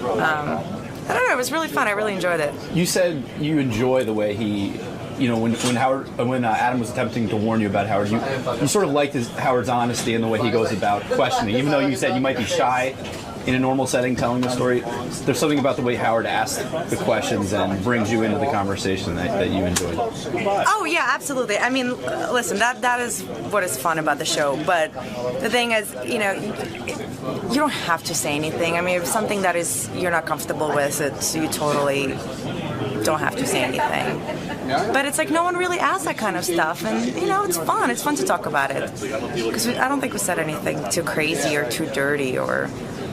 I don't know, it was really fun. I really enjoyed it. you said you enjoy the way he, when Adam was attempting to warn you about Howard, you sort of liked Howard's honesty and the way he goes about questioning. Even though you said you might be shy in a normal setting telling the story, there's something about the way Howard asks the questions and brings you into the conversation that you enjoyed. Oh yeah, absolutely. I mean, listen, that is what is fun about the show. But the thing is, you don't have to say anything. I mean, if something that is you're not comfortable with, you totally don't have to say anything. But it's no one really asks that kind of stuff, and it's fun. It's fun to talk about it because I don't think we said anything too crazy or too dirty or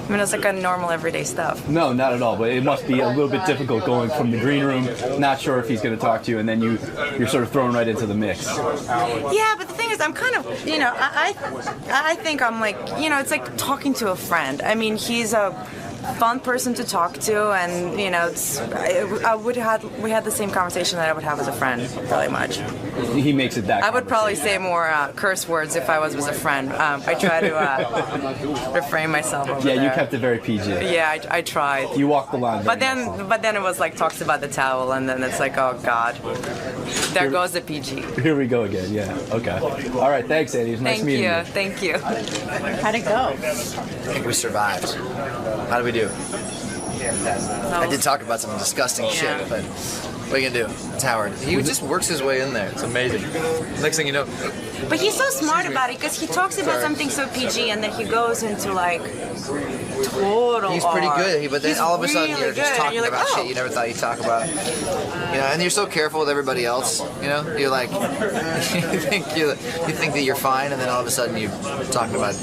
I mean, it's like a normal everyday stuff. No, not at all. But it must be a little bit difficult going from the green room, not sure if he's going to talk to you, and then you're sort of thrown right into the mix. Yeah, but the thing is, I'm kind of, I think I'm like, it's like talking to a friend. I mean, he's a fun person to talk to, and we had the same conversation that I would have as a friend, really much. He makes it that. I would probably say more curse words if I was with a friend. I try to refrain myself over Yeah, there. you kept it very PG. Yeah, I tried. You walked the line. But then it was like talks about the towel, and then it's like, oh God, there goes the PG. Here we go again. Yeah. Okay. All right. Thanks, Andy. It was nice meeting you. Thank you. How'd it go? I think we survived. How did we do? I did talk about some disgusting shit, but what are you gonna do? It's Howard. He just works his way in there. It's amazing. Next thing you know. But he's so smart about it because he talks about something so PG, and then he goes into like total. He's pretty good, but then He's all of a sudden really you're just good, talking and you're like, about oh. shit you never thought you'd talk about. And you're so careful with everybody else. You're like, you think that you're fine, and then all of a sudden you're talking about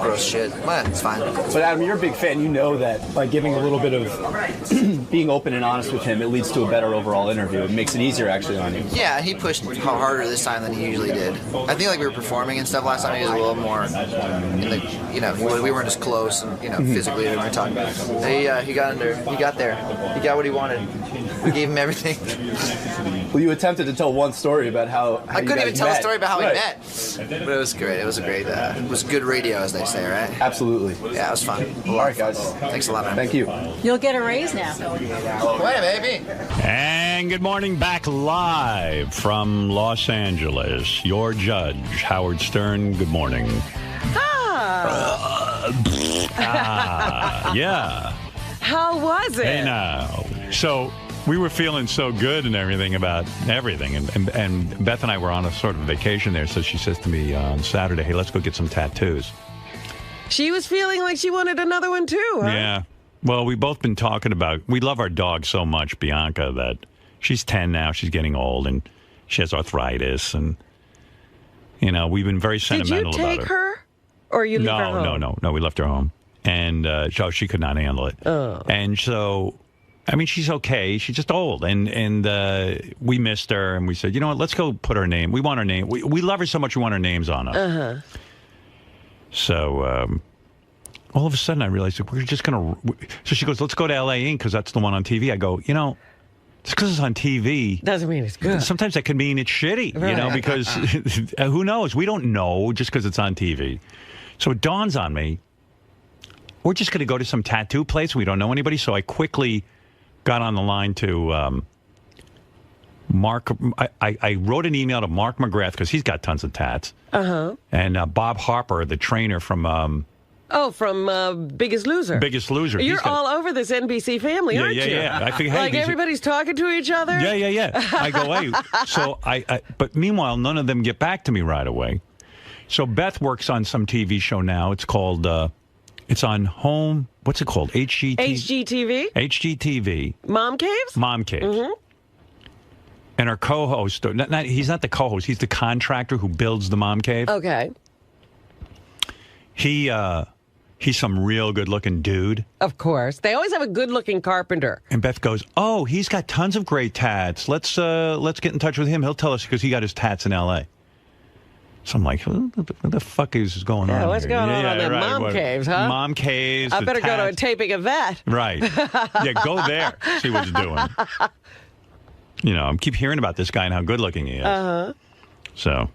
gross shit. Well, it's fine. But Adam, you're a big fan. You know that by giving a little bit of being open and honest with him, it leads to a better overall interview. It makes it easier actually on you. Yeah, he pushed harder this time than he usually did. I think like we were performing and stuff last time. He was a little more, we weren't as close and physically we weren't talking. He got there. He got what he wanted. We gave him everything. Well, you attempted to tell one story about how I couldn't even tell a story about how we met. But it was great. It was it was good radio, as they say, right? Absolutely. Yeah, it was fun. All right, guys. Thanks a lot, man. Thank you. You'll get a raise now. Wait, baby. And good morning, back live from Los Angeles. Your judge, Howard Stern. Good morning. Yeah. How was it? Hey, now. So we were feeling so good and everything about everything. And Beth and I were on a sort of vacation there. So she says to me on Saturday, hey, let's go get some tattoos. She was feeling like she wanted another one, too, huh? Yeah. Well, we've both been talking about, we love our dog so much, Bianca, that she's 10 now. She's getting old and she has arthritis. And, we've been very sentimental about her. Did you take her? Or you leave her home? No, we left her home. And so she could not handle it. Oh. And so, I mean, she's okay. She's just old. And we missed her. And we said, you know what, let's go put her name. We want her name. We love her so much we want her names on us. Uh-huh. So all of a sudden I realized we're just going to... So she goes, let's go to L.A. Inc. because that's the one on TV. I go, just because it's on TV... Doesn't mean it's good. Sometimes that can mean it's shitty, right. Because who knows? We don't know just because it's on TV. So it dawns on me, we're just going to go to some tattoo place. We don't know anybody. So I quickly got on the line to Mark. I wrote an email to Mark McGrath because he's got tons of tats. Uh-huh. And Bob Harper, the trainer from... from Biggest Loser. Biggest Loser. You're all over this NBC family, aren't you? Yeah. I figured, like everybody's talking to each other? Yeah. I go, hey. So but meanwhile, none of them get back to me right away. So Beth works on some TV show now. It's called, it's on home, what's it called? HGTV? HGTV. Mom Caves? Mom Caves. Mm-hmm. And our co-host, he's not the co-host, he's the contractor who builds the Mom Cave. Okay. He's some real good-looking dude. Of course. They always have a good-looking carpenter. And Beth goes, oh, he's got tons of great tats. Let's get in touch with him. He'll tell us because he got his tats in L.A. So I'm like, what the fuck is going on? What's going on the right, Mom Caves, huh? Mom Caves. I better go to a taping of that. Right. Yeah, go there. See what he's doing. I keep hearing about this guy and how good-looking he is. Uh-huh. So...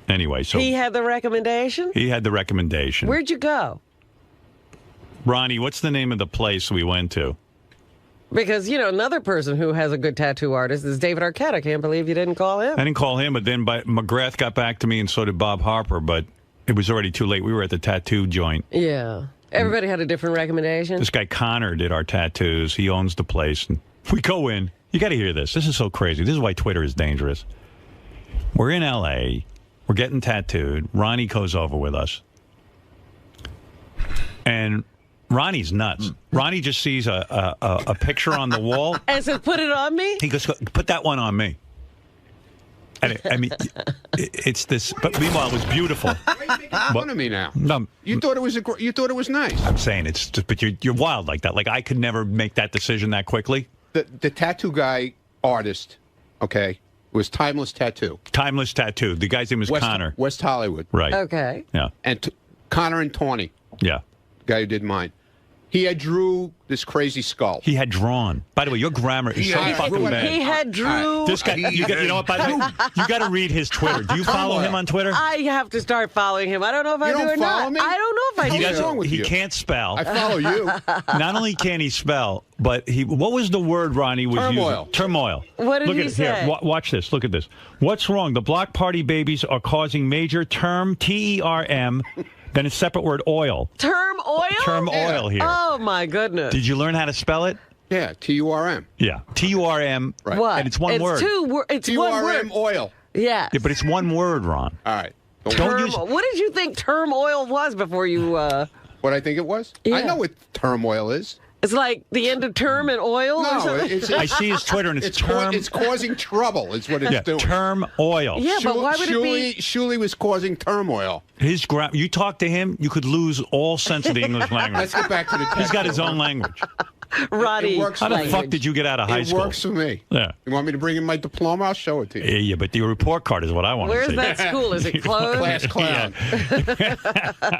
Anyway, so... He had the recommendation? He had the recommendation. Where'd you go? Ronnie, what's the name of the place we went to? Because, another person who has a good tattoo artist is David Arquette. I can't believe you didn't call him. I didn't call him, but then McGrath got back to me and so did Bob Harper, but it was already too late. We were at the tattoo joint. Yeah. Everybody had a different recommendation. This guy Connor did our tattoos. He owns the place. And we go in. You got to hear this. This is so crazy. This is why Twitter is dangerous. We're in L.A., we're getting tattooed. Ronnie goes over with us. And Ronnie's nuts. Ronnie just sees a picture on the wall. And says, put it on me? He goes, put that one on me. I mean, it's this. But meanwhile, it was beautiful. Fun of me now. No, you thought it was you thought it was nice. I'm saying it's just, but you're wild like that. Like I could never make that decision that quickly. The tattoo guy artist, okay, was Timeless Tattoo. Timeless Tattoo. The guy's name was Connor. West Hollywood. Right. Okay. Yeah. And Connor and Tawny. Yeah. The guy who did mine. He had drew this crazy skull. He had drawn. By the way, your grammar is so fucking bad. He had drew. This guy, you know what? By the way, you got to read his Twitter. Do you follow him on Twitter? I have to start following him. I don't know if I do or not. Me? I don't know if I do. What's wrong with He you? can't spell. I follow you. Not only can he spell, but what was the word Ronnie was using? Turmoil. What did Look he at say? Here, watch this. Look at this. What's wrong? The block party babies are causing major TERM. Then a separate word, oil. Term oil? Term oil here. Oh, my goodness. Did you learn how to spell it? Yeah, TURM. Yeah, TURM. Right. What? And it's one word. It's one word. TURM oil. Yeah. Yeah, but it's one word, Ron. All right. Don't use. What did you think term oil was before you... What I think it was? Yeah. I know what turmoil is. It's like the end of term and oil or No, something? I see his Twitter, and it's term. It's causing trouble. Is what it's doing. Term oil. Yeah, but why would it be... Shuley was causing turmoil. His you talk to him, you could lose all sense of the English language. Let's get back to the. He's got his own language. Ronnie, how the fuck did you get out of high school? It works for me. Yeah. You want me to bring in my diploma? I'll show it to you. Yeah, but your report card is what I want Where's to see. that school? Is it closed? Class clown.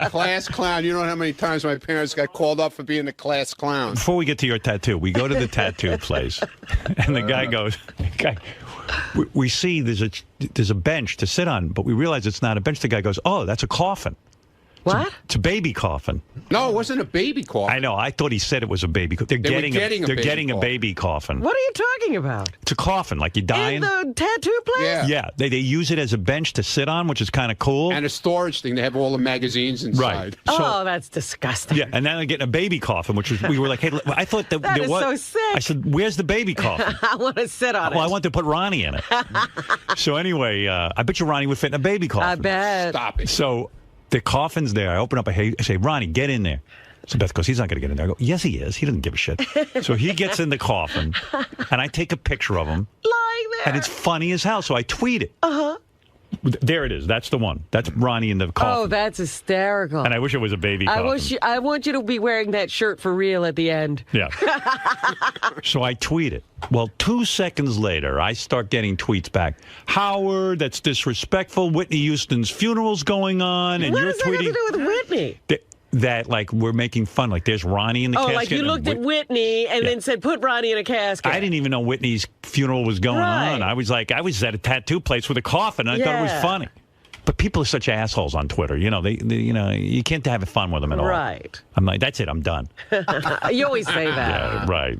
Class clown. You don't know how many times my parents got called up for being a class clown. Before we get to your tattoo, we go to the tattoo place, and the guy goes, we see there's a bench to sit on, but we realize it's not a bench. The guy goes, oh, that's a coffin. What? It's a baby coffin. No, it wasn't a baby coffin. I know. I thought he said it was a baby. They're getting a baby coffin. What are you talking about? It's a coffin, like you die in the tattoo place? Yeah. They use it as a bench to sit on, which is kind of cool. And a storage thing. They have all the magazines inside. Right. Oh, that's disgusting. Yeah, and then they're getting a baby coffin, which was, we were like, hey, I thought that That there is was. so sick. I said, where's the baby coffin? I want to sit on it. Well, I want to put Ronnie in it. So anyway, I bet you Ronnie would fit in a baby coffin. I bet. Stop it. So the coffin's there. I open up, I say, Ronnie, get in there. So Beth goes, he's not going to get in there. I go, yes, he is. He doesn't give a shit. So he gets in the coffin, and I take a picture of him. Lying there. And it's funny as hell, so I tweet it. Uh-huh. There it is. That's the one. That's Ronnie in the coffin. Oh, that's hysterical. And I wish it was a baby coffin. I want you to be wearing that shirt for real at the end. Yeah. So I tweet it. Well, 2 seconds later, I start getting tweets back. Howard, that's disrespectful. Whitney Houston's funeral's going on, and what you're does that tweeting have to do with Whitney? that like we're making fun. Like there's Ronnie in the casket. Oh, like you looked at Whitney and then said, "Put Ronnie in a casket." I didn't even know Whitney's funeral was going on. I was at a tattoo place with a coffin, and I thought it was funny. But people are such assholes on Twitter. You know, they you can't have fun with them at all. Right. I'm like, that's it. I'm done. You always say that. Yeah, right.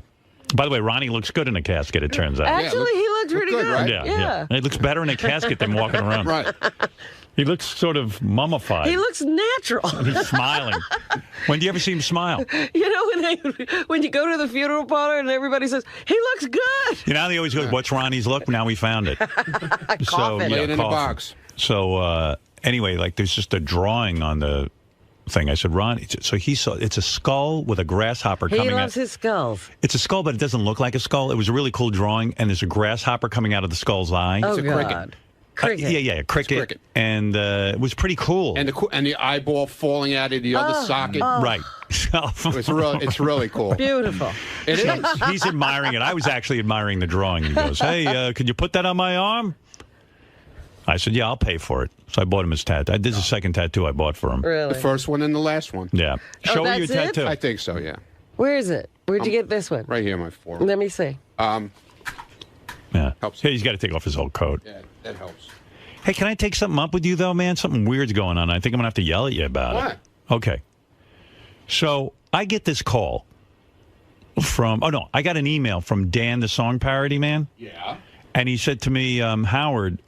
By the way, Ronnie looks good in a casket, it turns out. Actually, he looks pretty good. Right? Yeah. He looks better in a casket than walking around. Right. He looks sort of mummified. He looks natural. He's smiling. When do you ever see him smile? You know, when you go to the funeral parlor and everybody says, he looks good. You know, they always go, what's Ronnie's look? Now we found it. Coffin. Lay it in a box. So, anyway, like there's just a drawing on the thing. I said, Ron, so he saw, it's a skull with a grasshopper coming out. He loves his skulls. It's a skull, but it doesn't look like a skull. It was a really cool drawing, and there's a grasshopper coming out of the skull's eye. Oh, It's a cricket. Cricket. Yeah, cricket. And it was pretty cool. And the eyeball falling out of the other socket. Right. It's really cool. Beautiful. It is. He's admiring it. I was actually admiring the drawing. He goes, hey, could you put that on my arm? I said, yeah, I'll pay for it. So I bought him his tattoo. This is the second tattoo I bought for him. Really? The first one and the last one. Yeah. Show me your that's it? tattoo. I think so, yeah. Where is it? Where'd you get this one? Right here, my forearm. Let me see. Yeah. Helps. Hey, he's got to take off his whole coat. Yeah, that helps. Hey, can I take something up with you, though, man? Something weird's going on. I think I'm going to have to yell at you about it. What? Okay. So I get this call from, I got an email from Dan, the song parody man. Yeah. And he said to me, Howard,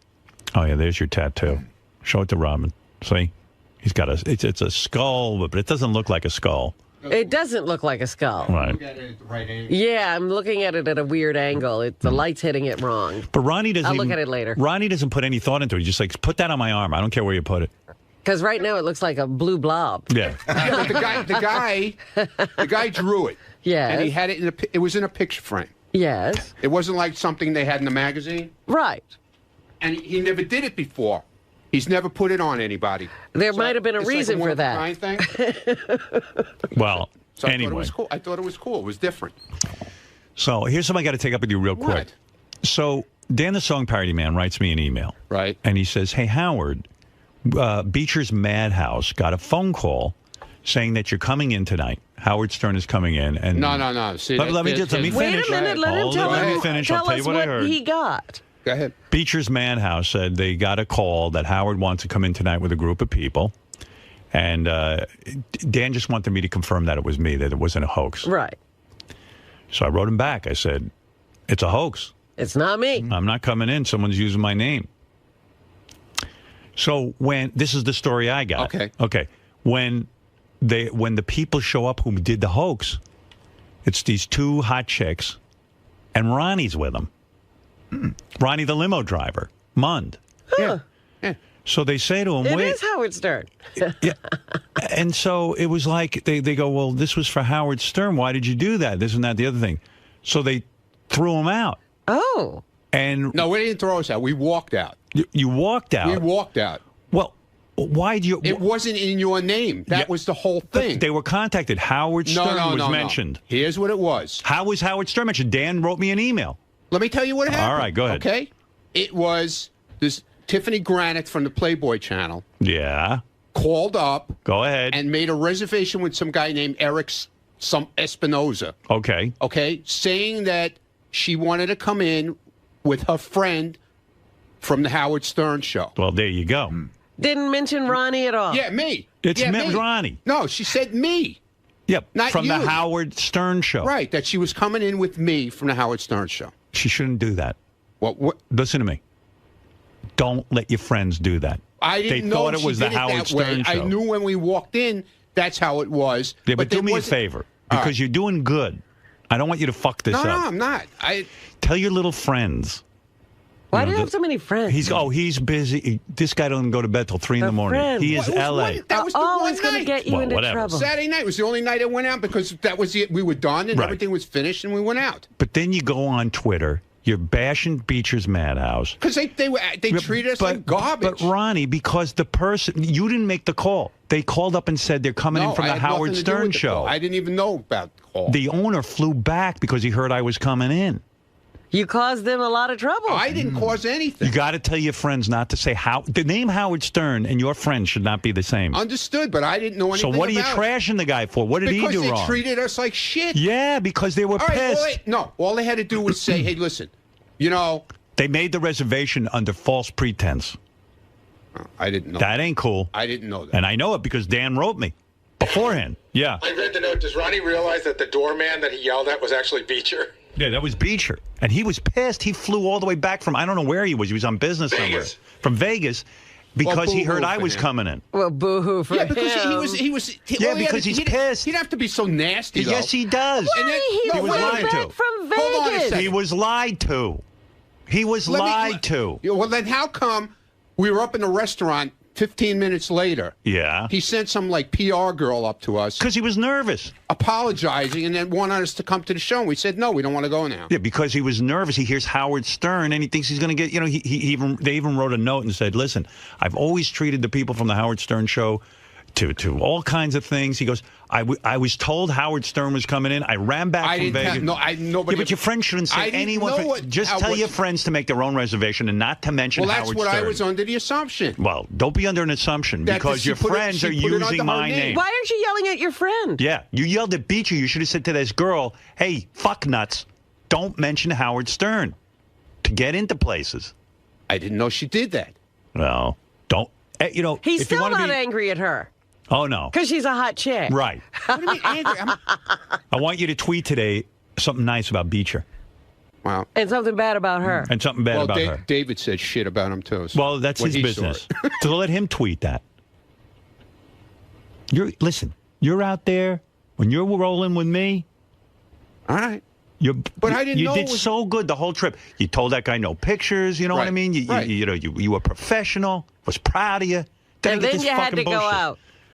oh, yeah, there's your tattoo. Show it to Robin. See? He's got it's a skull, but it doesn't look like a skull. It doesn't look like a skull. Right. Look at it at the right angle. Yeah, I'm looking at it at a weird angle. The light's hitting it wrong. But Ronnie doesn't I'll look at it later. Ronnie doesn't put any thought into it. He's just like, put that on my arm. I don't care where you put it. Because right now it looks like a blue blob. Yeah. Yeah, but the guy drew it. Yes. And he had it it was in a picture frame. Yes. It wasn't like something they had in the magazine. Right. and he never did it before. He's never put it on anybody. There might have been a it's reason like a for that. Well, So anyway. I thought it was cool. I thought it was cool. It was different. So here's something I got to take up with you real quick. What? So Dan the Song Parody Man writes me an email. Right. And he says, hey, Howard, Beecher's Madhouse got a phone call saying that you're coming in tonight. Howard Stern is coming in. And No. See, let me finish. Wait a minute. Let him tell Let me finish. I'll tell you us what I heard. he got. Go ahead. Beecher's Madhouse said they got a call that Howard wants to come in tonight with a group of people. And Dan just wanted me to confirm that it was me, that it wasn't a hoax. Right. So I wrote him back. I said, it's a hoax. It's not me. I'm not coming in. Someone's using my name. So this is the story I got. Okay. When the people show up who did the hoax, it's these two hot chicks, and Ronnie's with them. Ronnie, the limo driver, Mund. Huh. Yeah. So they say to him, It wait. is Howard Stern. Yeah. And so it was like, they go, well, this was for Howard Stern. Why did you do that? This and that, the other thing. So they threw him out. Oh. And no, we didn't throw us out. We walked out. You walked out? We walked out. Well, why do you... It wasn't in your name. That was the whole thing. They were contacted. Howard Stern was mentioned. Here's what it was. How was Howard Stern mentioned? Dan wrote me an email. Let me tell you what happened. All right, go ahead. Okay? It was this Tiffany Granite from the Playboy Channel. Yeah. Called up. Go ahead. And made a reservation with some guy named Eric Espinoza. Okay. Okay? Saying that she wanted to come in with her friend from the Howard Stern show. Well, there you go. Didn't mention Ronnie at all. Yeah, me. It's yeah, me. Ronnie. No, she said me. Yep. Not from you. the Howard Stern show. Right, that she was coming in with me from the Howard Stern show. She shouldn't do that. What? Listen to me. Don't let your friends do that. I didn't they know thought it she was the did it Howard that Stern way. show. I knew when we walked in that's how it was. Yeah, but do me a wasn't- favor, because you're doing good. I don't want you to fuck this No, up. I'm not. Tell your little friends. Why do you have so many friends? He's busy. This guy doesn't go to bed till 3 in the morning. friends. He is L.A. That was the one it's going to night. get you Well, into whatever. trouble. Saturday night was the only night I went out because that was it. We were done and Right. everything was finished and we went out. But then you go on Twitter. You're bashing Beecher's Madhouse. Because they treated us like garbage. But Ronnie, because the person you didn't make the call. They called up and said they're coming in from I the had Howard nothing to do Stern with the show. call. I didn't even know about the call. The owner flew back because he heard I was coming in. You caused them a lot of trouble. I didn't cause anything. You got to tell your friends not to say the name Howard Stern and your friends should not be the same. Understood, but I didn't know anything So what are you about it. trashing the guy for? What did he do Because wrong? they treated us like shit. Yeah, because they were All right, pissed. all they had to do was say, hey, listen, you know. They made the reservation under false pretense. I didn't know. That ain't cool. I didn't know that. And I know it because Dan wrote me beforehand. Yeah. I read the note. Does Ronnie realize that the doorman that he yelled at was actually Beecher? Yeah, that was Beecher. And he was pissed. He flew all the way back from, I don't know where he was. He was on business somewhere. From Vegas. Because he heard I was coming in. Well, boo-hoo for him. Because he was. Yeah, because he's pissed. He didn't have to be so nasty, though. Yes, he does. And then, He was flew lied back to. from Hold on a Vegas. second. He was lied to. He was lied to. Well, then how come we were up in the restaurant 15 minutes later? Yeah. He sent some, PR girl up to us. Because he was nervous. Apologizing and then wanted us to come to the show. And we said, no, we don't want to go now. Yeah, because he was nervous. He hears Howard Stern and he thinks he's going to get, they even wrote a note and said, listen, I've always treated the people from the Howard Stern show to all kinds of things. He goes, I was told Howard Stern was coming in. I ran back from Vegas. Nobody. Yeah, but your friends shouldn't say anyone. Just tell your friends to make their own reservation and not to mention Well, Howard that's what Stern. I was under the assumption. Well, don't be under an assumption That because she your put it- friends she are put it under using her my name. name. Why aren't you yelling at your friend? Yeah, you yelled at Beecher. You should have said to this girl, hey, fuck nuts, don't mention Howard Stern to get into places. I didn't know she did that. Well, don't. He's if you still wanna not be, angry at her. Oh, no. Because she's a hot chick. Right. What do you mean angry? I want you to tweet today something nice about Beecher. Wow. And something bad about her. And something bad about her. David said shit about him, too. So Well, that's when his he saw business. it. So let him tweet that. Listen, you're out there, when you're rolling with me. All right. But I didn't you know did it was- so good the whole trip. You told that guy no pictures, you know what I Right, mean? right. You were professional, was proud of you. And then you had to go out.